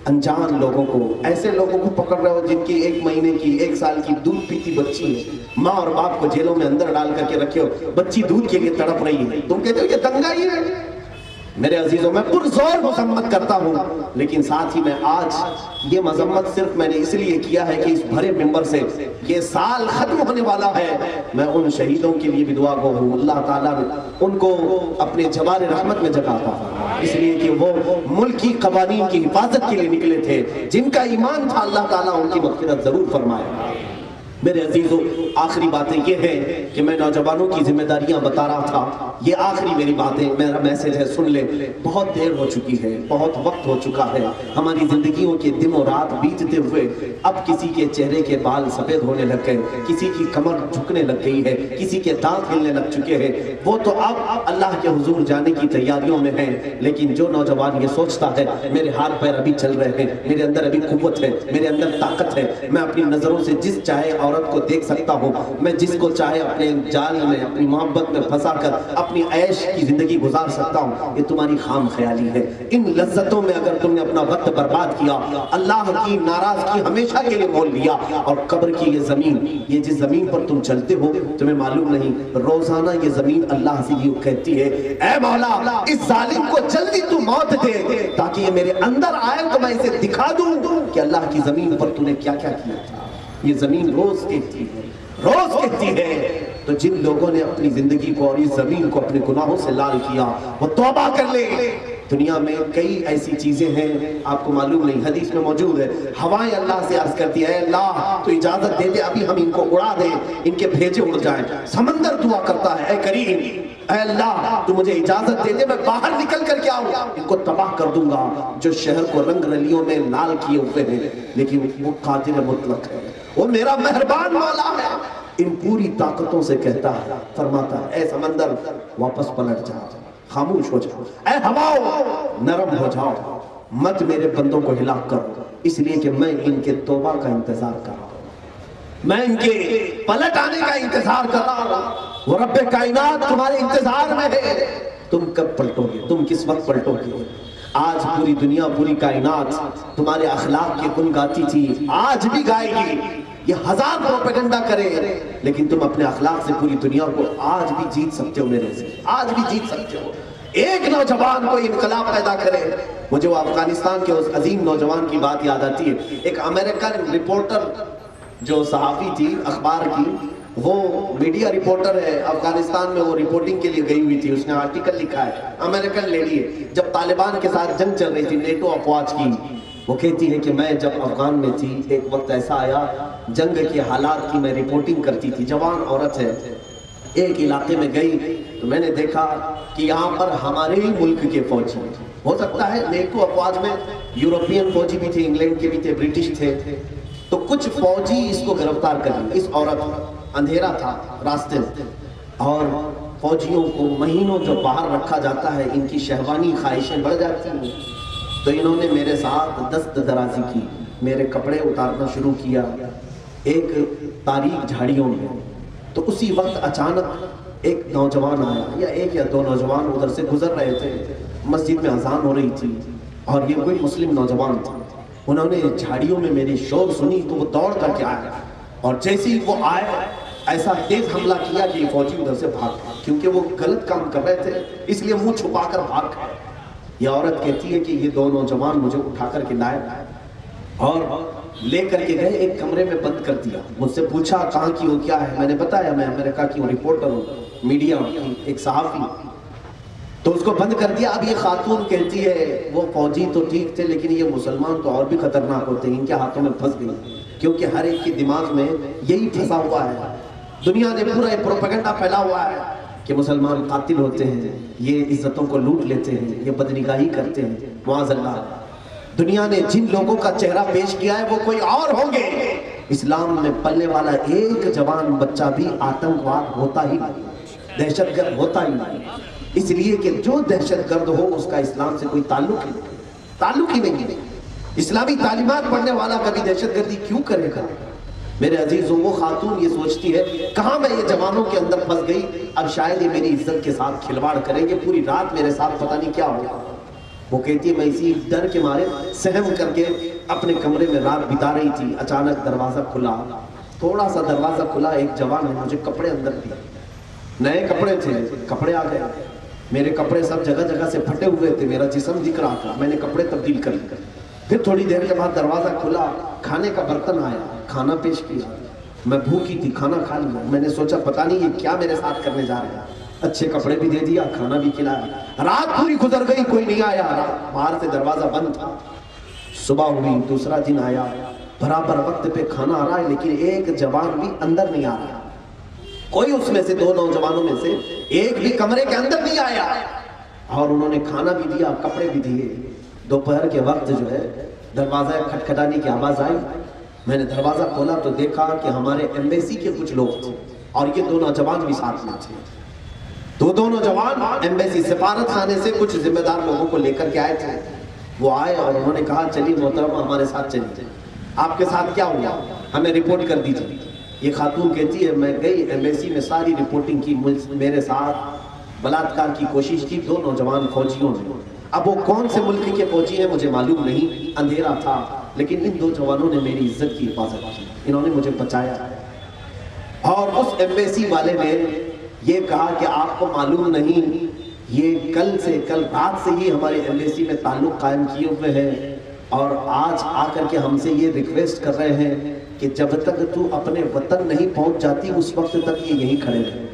Speaker 1: انجان لوگوں کو، ایسے لوگوں کو پکڑ رہے ہو جن کی 1 مہینے کی 1 سال کی دودھ پیتی بچی ہے، ماں اور باپ کو جیلوں میں اندر ڈال کر کے رکھے ہو، بچی دودھ کے لیے تڑپ رہی ہے. تم کہتے ہو یہ دنگائی ہے. میرے عزیزوں میں پرزور مذمت کرتا ہوں، لیکن ساتھ ہی میں آج یہ مذمت صرف میں نے اس لیے کیا ہے کہ اس بھرے ممبر سے یہ سال ختم ہونے والا ہے. میں ان شہیدوں کے لیے بھی دعا گو ہوں، اللہ تعالیٰ ان کو اپنے جوار رحمت میں جگاتا ہوں، اس لیے کہ وہ ملکی قوانین کی حفاظت کے لیے نکلے تھے. جن کا ایمان تھا اللہ تعالیٰ ان کی مغفرت ضرور فرمائے. میرے عزیزوں آخری باتیں یہ ہیں کہ میں نوجوانوں کی ذمہ داریاں بتا رہا تھا. یہ آخری میری باتیں، میرا میسج ہے، سن لیں. بہت دیر ہو چکی ہے، بہت وقت ہو چکا ہے. ہماری زندگیوں کے دن و رات بیتتے ہوئے اب کسی کے چہرے کے بال سفید ہونے لگ گئے، کسی کی کمر جھکنے لگ گئی ہے، کسی کے دانت ہلنے لگ چکے ہیں. وہ تو اب اللہ کے حضور جانے کی تیاریوں میں ہیں. لیکن جو نوجوان یہ سوچتا ہے میرے ہاتھ پیر ابھی چل رہے ہیں، میرے اندر ابھی قوت ہے، میرے اندر طاقت ہے، میں اپنی نظروں سے جس چاہے عورت کو دیکھ سکتا ہوں، میں جس کو چاہے اپنے جال میں اپنی محبت میں پھنسا کر اپنی عیش کی زندگی گزار سکتا ہوں، یہ تمہاری خام خیالی ہے. ان لذتوں میں اگر تم نے اپنا وقت برباد کیا، اللہ کی ناراضگی ہمیشہ کے لیے مول لیا. اور قبر کی یہ زمین، یہ جس زمین پر تم چلتے ہو تمہیں معلوم نہیں، روزانہ یہ زمین اللہ سے یہ کہتی ہے اے مولا اس ظالم کو جلدی تو موت دے تاکہ یہ میرے اندر آئے تو میں اسے دکھا دوں کہ اللہ کی زمین پر تو نے کیا کیا کیا تھا. یہ زمین روز کہتی ہے، روز کہتی ہے. تو جن لوگوں نے اپنی زندگی کو اور اس زمین کو اپنے گناہوں سے لال کیا وہ توبہ کر لے. دنیا میں کئی ایسی چیزیں ہیں آپ کو معلوم نہیں، حدیث میں موجود ہے، ہوائیں اللہ سے عرض کرتی ہے اے اللہ تو اجازت دے دے ابھی ہم ان کو اڑا دیں، ان کے بھیجے اڑ جائیں۔ سمندر دعا کرتا ہے اے کریم اے اللہ تو مجھے اجازت دے دے میں باہر نکل کر کے آؤں، ان کو تباہ کر دوں گا جو شہر کو رنگ رلیوں میں لال کیے ہوئے ہیں، لیکن وہ قادر مطلق ہے، وہ میرا مہربان مولا ہے۔ ان پوری طاقتوں سے کہتا ہے، فرماتا ہے اے سمندر واپس پلٹ جا، خاموش ہو جاؤ، اے ہواؤ نرم ہو جاؤ، مت میرے بندوں کو ہلاک کرو، اس لیے کہ میں ان کے توبہ کا انتظار کر رہا ہوں، میں ان کے پلٹ آنے کا انتظار کر رہا ہوں۔ وہ رب کائنات تمہارے انتظار میں ہے، تم کب پلٹو گے، تم کس وقت پلٹو گے؟ آج پوری دنیا پوری کائنات تمہارے اخلاق کے گن گاتی تھی، آج بھی گائے گی، یہ ہزار پروپیگنڈا کرے لیکن تم اپنے اخلاق سے پوری دنیا کو آج بھی جیت سکتے ہو، میرے سے آج بھی جیت سکتے ہو۔ ایک نوجوان کو انقلاب پیدا کرے، مجھے وہ افغانستان کے اس عظیم نوجوان کی بات یاد آتی ہے، ایک امریکن رپورٹر جو صحافی تھی اخبار کی، وہ میڈیا رپورٹر ہے افغانستان میں، وہ رپورٹنگ کے لیے گئی ہوئی تھی، اس نے آرٹیکل لکھا ہے، امریکن لیڈی ہے، جب طالبان کے ساتھ جنگ چل رہی تھی نیٹو افواج کی، وہ کہتی ہے کہ میں جب افغان میں تھی ایک وقت ایسا آیا جنگ کے حالات کی میں رپورٹنگ کرتی تھی، جوان عورت ہے، ایک علاقے میں گئی تو میں نے دیکھا کہ یہاں پر ہمارے ہی ملک کے فوجی، ہو سکتا ہے نیٹو افواج میں یورپین فوجی بھی تھے، انگلینڈ کے بھی تھے، برٹش تھے، تو کچھ فوجی اس کو گرفتار کر لی، اس عورت، اندھیرا تھا راستے میں، اور فوجیوں کو مہینوں جو باہر رکھا جاتا ہے ان کی شہوانی خواہشیں بڑھ جاتی ہیں، تو انہوں نے میرے ساتھ دست درازی کی، میرے کپڑے اتارنا شروع کیا ایک تاریک جھاڑیوں میں، تو اسی وقت اچانک ایک نوجوان آیا، یا ایک یا دو نوجوان ادھر سے گزر رہے تھے، مسجد میں اذان ہو رہی تھی اور یہ کوئی مسلم نوجوان تھا، انہوں نے جھاڑیوں میں میری شور سنی تو وہ دوڑ کر کے آیا، اور جیسے ہی وہ آئے ایسا تیز حملہ کیا کہ یہ فوجی ادھر سے بھاگ گئے، کیونکہ وہ غلط کام کر رہے تھے اس لیے منہ چھپا کر بھاگ گئے۔ یہ عورت کہتی ہے کہ یہ دو نوجوان مجھے اٹھا کر کے لائے اور لے کر کے گئے، ایک کمرے میں بند کر دیا، مجھ سے پوچھا کہاں کی ہو کیا ہے، میں نے بتایا میں امریکہ کی ہوں، رپورٹر ہوں، میڈیا کی ایک صحافی، تو اس کو بند کر دیا۔ اب یہ خاتون کہتی ہے وہ فوجی تو ٹھیک تھے لیکن یہ مسلمان تو اور بھی خطرناک ہوتے ہیں، ان کے ہاتھوں میں پھنس گئی، کیونکہ ہر ایک کے دماغ میں یہی پھنسا ہوا ہے، دنیا نے پورا ایک پروپیگنڈا پھیلا ہوا ہے کہ مسلمان قاتل ہوتے ہیں، یہ عزتوں کو لوٹ لیتے ہیں، یہ بدنگاہی کرتے ہیں، معاذ اللہ۔ دنیا نے جن لوگوں کا چہرہ پیش کیا ہے وہ کوئی اور ہوں گے، اسلام میں پلنے والا ایک جوان بچہ بھی آتنکواد ہوتا ہی نہیں، دہشت گرد ہوتا ہی نہیں، اس لیے کہ جو دہشت گرد ہو اس کا اسلام سے کوئی تعلق ہی نہیں ہے۔ اسلامی تعلیمات پڑھنے والا کبھی دہشت گردی کیوں کرے گا؟ میرے عزیزوں، وہ خاتون یہ سوچتی ہے کہاں میں یہ جوانوں کے اندر پھنس گئی، اب شاید یہ میری عزت کے ساتھ کھلواڑ کریں گے، پوری رات میرے ساتھ پتہ نہیں کیا ہوگا۔ وہ کہتی ہے میں اسی ڈر کے مارے سہم کر کے اپنے کمرے میں رات بتا رہی تھی، اچانک دروازہ کھلا، تھوڑا سا دروازہ کھلا، ایک جوان نے مجھے کپڑے اندر دیے، نئے کپڑے تھے، کپڑے آ گئے، میرے کپڑے سب جگہ جگہ سے پھٹے ہوئے تھے، میرا جسم دکھ رہا تھا، میں نے کپڑے تبدیل کر لیے، پھر تھوڑی دیر کے بعد دروازہ کھلا، کھانے کا برتن آیا، کھانا پیش کیا، میں بھوکی تھی، کھانا کھا لیا، میں نے سوچا پتہ نہیں یہ کیا میرے ساتھ کرنے جا رہے ہیں، اچھے کپڑے بھی دے دیا، کھانا بھی کھلایا، رات پوری گزر گئی، کوئی نہیں آیا، باہر سے دروازہ بند تھا، صبح ہوئی، دوسرا دن آیا، برابر وقت پہ کھانا آ رہا ہے لیکن ایک جوان بھی اندر نہیں آ رہا، کوئی اس میں سے دو نوجوانوں میں سے ایک بھی کمرے کے اندر نہیں آیا، اور انہوں نے کھانا بھی دیا، کپڑے بھی دیے۔ دوپہر کے وقت جو ہے دروازہ کھٹکھٹانے کی آواز آئی، میں نے دروازہ کھولا تو دیکھا کہ ہمارے ایمبیسی کے کچھ لوگ تھے اور یہ دو نوجوان بھی ساتھ میں تھے، دو نوجوان ایمبیسی سفارت خانے سے کچھ ذمہ دار لوگوں کو لے کر کے آئے تھے، وہ آئے اور انہوں نے کہا چلیے محترمہ ہمارے ساتھ چلیے، آپ کے ساتھ کیا ہوا، ہمیں رپورٹ کر دیجیے۔ یہ خاتون کہتی ہے میں گئی ایمبیسی میں، ساری رپورٹنگ کی، میرے ساتھ بلااتکار کی کوشش کی دو نوجوان فوجیوں نے، اب وہ کون سے ملک کے فوجی ہیں مجھے معلوم نہیں، اندھیرا تھا، لیکن ان دو جوانوں نے میری عزت کی حفاظت کی، انہوں نے مجھے بچایا، اور اس ایمبیسی والے نے یہ کہا کہ آپ کو معلوم نہیں یہ کل رات سے ہی ہمارے ایمبیسی میں تعلق قائم کیے ہوئے ہیں اور آج آ کر کے ہم سے یہ ریکویسٹ کر رہے ہیں کہ جب تک تو اپنے وطن نہیں پہنچ جاتی اس وقت تک یہ یہیں کھڑے رہے۔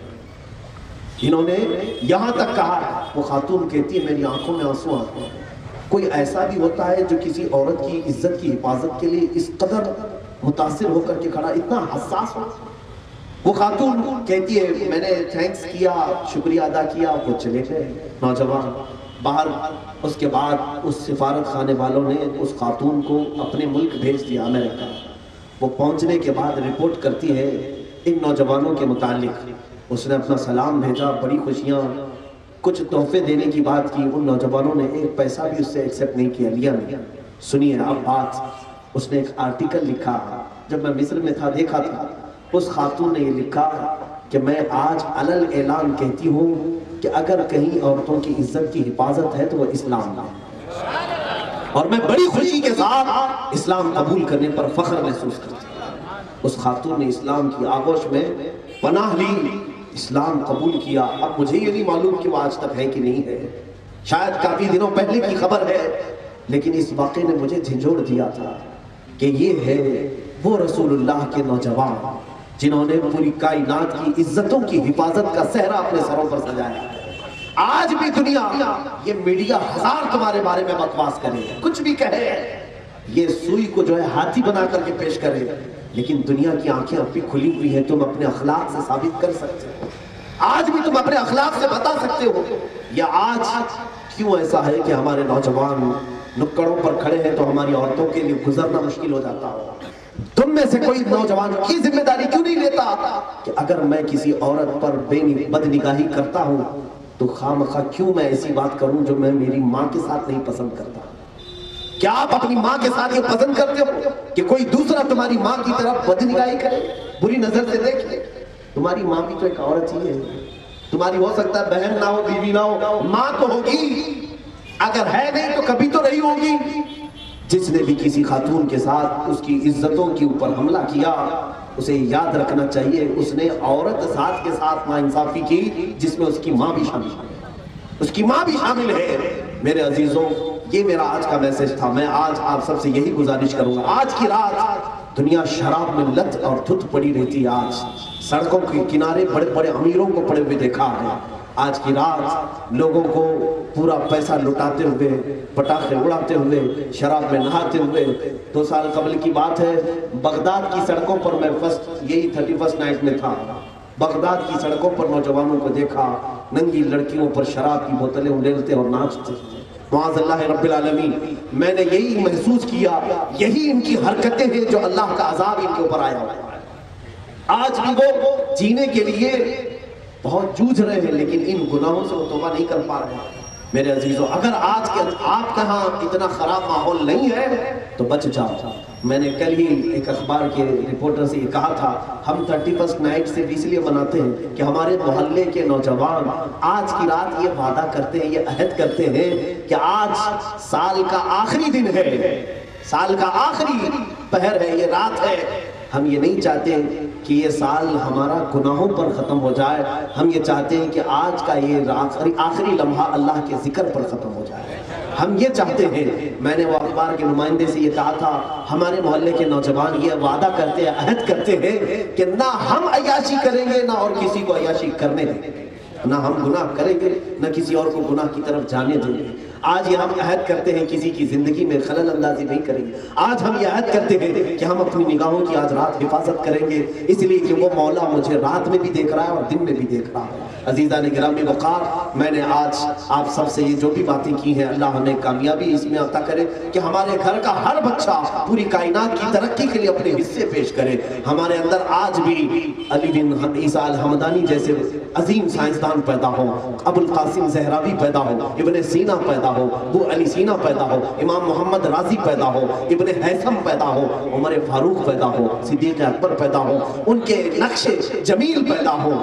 Speaker 1: انہوں نے یہاں تک کہا، وہ خاتون کہتی ہے میری آنکھوں میں آنسو آتے ہیں، کوئی ایسا بھی ہوتا ہے جو کسی عورت کی عزت کی حفاظت کے لیے اس قدر متاثر ہو کر کے کھڑا، اتنا حساس ہو؟ وہ خاتون کہتی ہے میں نے تھینکس کیا، شکریہ ادا کیا، وہ چلے گئے نوجوان باہر۔ اس کے بعد اس سفارت خانے والوں نے اس خاتون کو اپنے ملک بھیج دیا، امریکہ۔ وہ پہنچنے کے بعد رپورٹ کرتی ہے ان نوجوانوں کے متعلق، اس نے اپنا سلام بھیجا، بڑی خوشیاں، کچھ تحفے دینے کی بات کی، ان نوجوانوں نے ایک پیسہ بھی اس سے ایکسیپٹ نہیں کیا، لیا نہیں۔ سنیے اب بات، اس نے ایک آرٹیکل لکھا، جب میں مصر میں تھا دیکھا تھا، اس خاتون نے یہ لکھا کہ میں آج علل اعلان کہتی ہوں کہ اگر کہیں عورتوں کی عزت کی حفاظت ہے تو وہ اسلام ہے، اور میں بڑی خوشی کے ساتھ اسلام قبول کرنے پر فخر محسوس کرتی ہوں۔ اس خاتون نے اسلام کی آغوش میں پناہ لی، اسلام قبول کیا۔ اب مجھے یہ نہیں معلوم کہ وہ آج تک ہے کہ نہیں ہے، شاید کافی دنوں پہلے کی خبر ہے، لیکن اس واقعے نے مجھے جھنجھوڑ دیا تھا کہ یہ ہے وہ رسول اللہ کے نوجوان جنہوں نے پوری کائنات کی عزتوں کی حفاظت کا صحرا اپنے سروں پر سجایا۔ آج بھی دنیا، یہ میڈیا ہزار تمہارے بارے میں بکواس کرے، کچھ بھی کہے، یہ سوئی کو جو ہے ہاتھی بنا کر کے پیش کرے، لیکن دنیا کی آنکھیں اب بھی کھلی ہوئی ہیں، تم اپنے اخلاق سے ثابت کر سکتے ہو، آج بھی تم اپنے اخلاق سے بتا سکتے ہو۔ یا آج کیوں ایسا ہے کہ ہمارے نوجوان نکڑوں پر کھڑے ہیں تو ہماری عورتوں کے لیے گزرنا مشکل ہو جاتا ہو؟ تم میں سے کوئی نوجوان کی ذمہ داری کیوں نہیں لیتا کہ اگر میں کسی عورت پر بد نگاہی کرتا ہوں تو خامخواہ کیوں میں ایسی بات کروں جو میں میری ماں کے ساتھ نہیں پسند کرتا؟ کیا آپ اپنی ماں کے ساتھ یہ پسند کرتے ہو کہ کوئی دوسرا تمہاری ماں کی طرف بد نگاہی کرے، بری نظر سے دیکھے؟ تمہاری ماں بھی تو ایک عورت ہی ہے، تمہاری ہو سکتا ہے بہن نہ ہو، بیوی نہ ہو، ماں تو ہوگی، اگر ہے نہیں تو کبھی تو رہی ہوگی۔ جس نے بھی کسی خاتون کے ساتھ اس کی عزتوں کے اوپر حملہ کیا، اسے یاد رکھنا چاہیے اس نے عورت ذات کے ساتھ ناانصافی کی جس میں اس کی ماں بھی شامل ہے، اس کی ماں بھی شامل ہے۔ میرے عزیزوں، یہ میرا آج کا میسج تھا۔ میں آج آپ سب سے یہی گزارش کروں گا، آج کی رات دنیا شراب میں لت اور دھت پڑی رہتی ہے، آج سڑکوں کے کنارے بڑے بڑے امیروں کو پڑے ہوئے دیکھا ہے، آج کی رات لوگوں کو پورا پیسہ لٹاتے ہوئے، پٹاخے اڑاتے ہوئے، شراب میں نہاتے ہوئے۔ 2 سال قبل کی بات ہے، بغداد کی سڑکوں پر میں یہی 31 نائٹ میں تھا، بغداد کی سڑکوں پر نوجوانوں کو دیکھا، ننگی لڑکیوں پر شراب کی بوتلیں اڑیلتے اور ناچتے۔ معاذ اللہ رب العالمین، میں نے یہی محسوس کیا، یہی ان کی حرکتیں ہیں جو اللہ کا عذاب ان کے اوپر آیا ہوا ہے۔ آج بھی وہ جینے کے لیے بہت جوجھ رہے ہیں، لیکن ان گناہوں سے وہ توبہ نہیں کر پا رہے ہیں۔ میرے عزیزوں، اگر آج کے آپ کہاں اتنا خراب ماحول نہیں ہے تو بچ جاؤ۔ میں نے کل ہی ایک اخبار کے رپورٹر سے یہ کہا تھا، ہم 31 نائٹ سے اس لیے مناتے ہیں کہ ہمارے محلے کے نوجوان آج کی رات یہ وعدہ کرتے ہیں، یہ عہد کرتے ہیں کہ آج سال کا آخری دن ہے، سال کا آخری پہر ہے، یہ رات ہے، ہم یہ نہیں چاہتے کہ یہ سال ہمارا گناہوں پر ختم ہو جائے، ہم یہ چاہتے ہیں کہ آج کا یہ آخری لمحہ اللہ کے ذکر پر ختم ہو جائے، ہم یہ چاہتے ہیں۔ میں نے وہ اخبار کے نمائندے سے یہ کہا تھا، ہمارے محلے کے نوجوان یہ وعدہ کرتے ہیں، عہد کرتے ہیں کہ نہ ہم عیاشی کریں گے، نہ اور کسی کو عیاشی کرنے دیں گے، نہ ہم گناہ کریں گے، نہ کسی اور کو گناہ کی طرف جانے دیں گے۔ آج یہ ہم عہد کرتے ہیں کسی کی زندگی میں خلل اندازی نہیں کریں گے۔ آج ہم یہ عہد کرتے ہیں کہ ہم اپنی نگاہوں کی آج رات حفاظت کریں گے، اس لیے کہ وہ مولا مجھے رات میں بھی دیکھ رہا ہے اور دن میں بھی دیکھ رہا ہے۔ عزیزان گرامی وقار، میں نے آج آپ سب سے یہ جو بھی باتیں کی ہیں، اللہ ہمیں کامیابی اس میں عطا کرے کہ ہمارے گھر کا ہر بچہ پوری کائنات کی ترقی کے لیے اپنے حصے پیش کرے۔ ہمارے اندر آج بھی علی بن عیسیٰ الحمدانی جیسے عظیم سائنسدان پیدا ہو، ابو القاسم زہراوی پیدا ہو، ابن سینا پیدا ہو، ابو علی سینا پیدا ہو، امام محمد رازی پیدا ہو، ابن حیثم پیدا ہو، عمر فاروق پیدا ہو، صدیق اکبر پیدا ہو، ان کے نقش جمیل پیدا ہو۔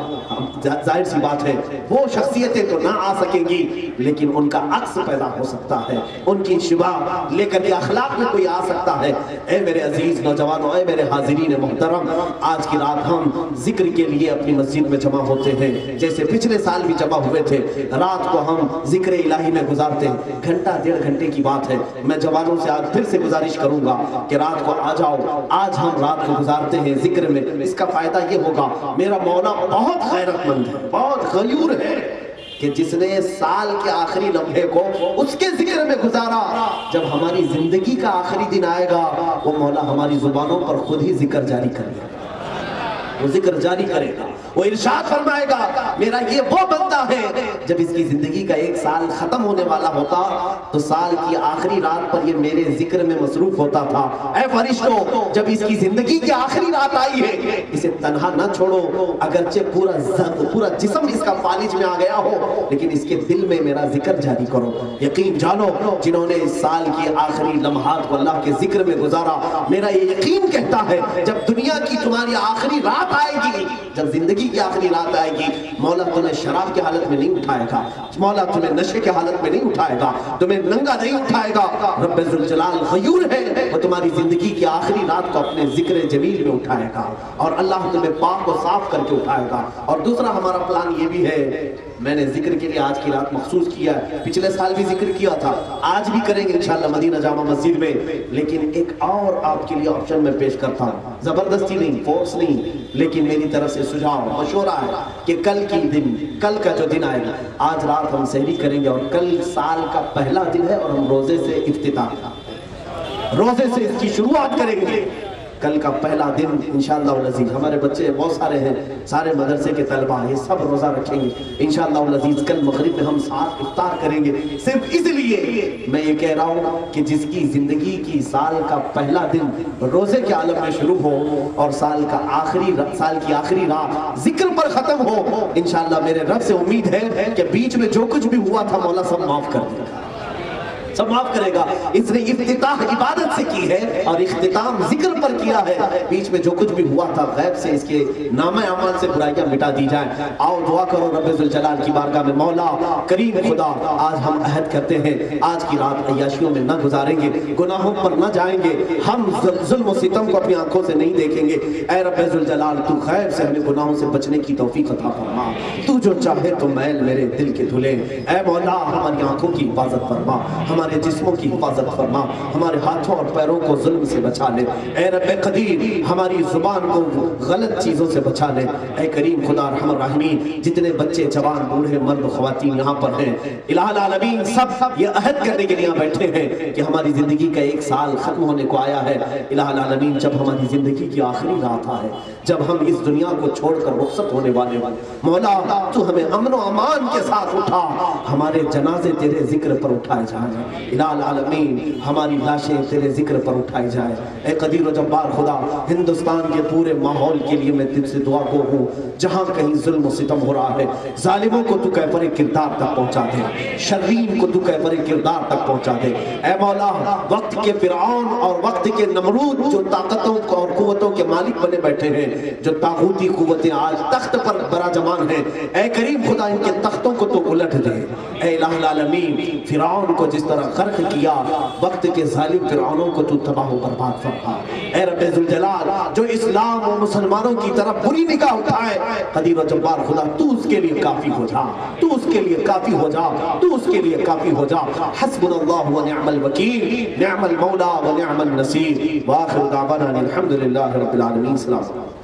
Speaker 1: ظاہر سی بات ہے وہ شخصیتیں تو نہ آ سکیں گی، لیکن ان کا عکس پیدا ہو سکتا ہے، ان کی شبہ لے کر کے اخلاق میں کوئی آ سکتا ہے۔ اے میرے عزیز نوجوانوں، اے میرے حاضرین محترم، آج کی رات ہم ذکر کے لیے اپنی مسجد میں جمع ہوتے ہیں، جیسے پچھلے سال بھی جمع ہوئے تھے۔ رات کو ہم ذکر الہی میں گزارتے ہیں، گھنٹہ 1.5 گھنٹے کی بات ہے۔ میں جوانوں سے آج پھر سے گزارش کروں گا کہ رات کو آ جاؤ، آج ہم رات کو گزارتے ہیں ذکر میں۔ اس کا فائدہ یہ ہوگا، میرا مولا بہت غیرت مند ہے، بہت غیور ہے کہ جس نے سال کے آخری لمحے کو اس کے ذکر میں گزارا، جب ہماری زندگی کا آخری دن آئے گا وہ مولا ہماری زبانوں پر خود ہی ذکر جاری کر دے گا، وہ ذکر جاری کرے گا، وہ ارشاد فرمائے گا میرا یہ وہ بندہ ہے جب اس کی زندگی کا 1 سال ختم ہونے والا ہوتا تو سال کی آخری رات پر یہ میرے ذکر میں مصروف ہوتا تھا۔ اے فرشتوں، جب اس کی زندگی کی آخری رات آئی ہے اسے تنہا نہ چھوڑو، اگرچہ پورا جسم اس کا فالج میں آ گیا ہو لیکن اس کے دل میں میرا ذکر جاری کرو۔ یقین جانو جنہوں نے اس سال کی آخری لمحات کو اللہ کے ذکر میں گزارا، میرا یہ یقین کہتا ہے جب دنیا کی تمہاری آخری رات آئے گی، جب زندگی کی آخری رات آئے گی، مولا تمہیں شراب کی حالت میں نہیں اٹھائے گا، مولا تمہیں نشے کی حالت میں نہیں اٹھائے گا، تمہیں ننگا نہیں اٹھائے گا۔ رب ذوالجلال غیور ہے، وہ تمہاری زندگی کی آخری رات کو اپنے ذکر جمیل میں اٹھائے گا اور اللہ تمہیں پاک و صاف کر کے اٹھائے گا۔ اور دوسرا ہمارا پلان یہ بھی ہے، میں نے ذکر کے لیے آج کی رات مخصوص کیا ہے، پچھلے سال بھی ذکر کیا تھا، آج بھی کریں گے انشاءاللہ مدینہ جامع مسجد میں، لیکن ایک اور آپ کے لیے آپشن میں پیش کرتا ہوں، زبردستی نہیں، فورس نہیں، لیکن میری طرف سے سجھاؤ مشورہ ہے کہ کل کا جو دن آئے گا، آج رات ہم سحری کریں گے اور کل سال کا پہلا دن ہے اور ہم روزے سے افتتاح، روزے سے اس کی شروعات کریں گے۔ کل کا پہلا دن انشاءاللہ العزیز، ہمارے بچے بہت سارے ہیں، سارے مدرسے کے طلبہ یہ سب روزہ رکھیں گے انشاءاللہ العزیز۔ کل مغرب میں ہم ساتھ افطار کریں گے، صرف اس لیے میں یہ کہہ رہا ہوں کہ جس کی زندگی کی سال کا پہلا دن روزے کے عالم میں شروع ہو اور سال کی آخری رات ذکر پر ختم ہو، انشاءاللہ میرے رب سے امید ہے کہ بیچ میں جو کچھ بھی ہوا تھا مولا سب معاف کر دے گا، سب معاف کرے گا۔ اس نے افتتاح عبادت سے کی ہے اور اختتام ذکر پر کیا ہے، بیچ میں جو کچھ بھی ہوا تھا غیب سے اس کے نامہ اعمال سے برائیاں مٹا دی جائیں۔ آؤ دعا کرو رب ذوالجلال کی بارگاہ میں، مولا کریم خدا آج ہم عہد کرتے ہیں آج کی رات عیاشیوں میں نہ گزاریں گے، گناہوں پر نہ جائیں گے، ہم ظلم و ستم کو اپنی آنکھوں سے نہیں دیکھیں گے۔ اے رب ذوالجلال تو خیر سے ہمیں گناہوں سے بچنے کی توفیق عطا فرما، تو جو چاہے تو میل میرے دل کے دھلے۔ اے مولا ہماری آنکھوں کی حفاظت فرما، ہمارے جسموں کی حفاظت فرما، ہمارے ہاتھوں اور پیروں کو ظلم سے بچا لے۔ اے رب قدیر ہماری زبان کو غلط چیزوں سے بچا لے۔ اے کریم خدا ارحم الراحمین، جتنے بچے جوان بوڑھے مرد خواتین یہاں پر ہیں، الہ العالمین سب یہ عہد کرنے کے لیے بیٹھے ہیں کہ ہماری زندگی کا 1 سال ختم ہونے کو آیا ہے۔ الہ العالمین جب ہماری زندگی کی آخری رات آئے، جب ہم اس دنیا کو چھوڑ کر رخصت ہونے والے مولا تو ہمیں امن و امان کے ساتھ اٹھا، ہمارے جنازے تیرے ذکر پر اٹھائے جائیں۔ الہ العالمین ہماری لاشیں تیرے ذکر پر اٹھائی جائیں۔ اے قدیر و جبار خدا ہندوستان کے پورے ماحول کے لیے میں تجھ سے دعا کو ہوں، جہاں کہیں ظلم و ستم ہو رہا ہے ظالموں کو تو کیفر کردار تک پہنچا دے، شریر کو تو کیفر کردار تک پہنچا دے۔ اے مولا وقت کے فرعون اور وقت کے نمرود جو طاقتوں اور قوتوں کے مالک بنے بیٹھے ہیں، جو طاغوتی قوتیں آج تخت پر براجمان ہیں، اے کریم خدا ان کے تختوں کو تو الٹ دے۔ اے الہ العالمین فرعون کو جس طرح غرق کیا، وقت کے ظالم فرعونوں کو تو تباہ و برباد فرما۔ اے رب ذوالجلال جو اسلام و مسلمانوں کی طرف بری نگاہ اٹھائے، قدیر و جبار خدا تو اس کے لیے کافی ہو جا، تو اس کے لیے کافی ہو جا، تو اس کے لیے کافی ہو جا۔ حسبنا اللہ و نعم الوکیل، نعم المولا و نعم النصیر، وآخر دعوانا الحمدللہ رب العالمین۔ السلام علیکم۔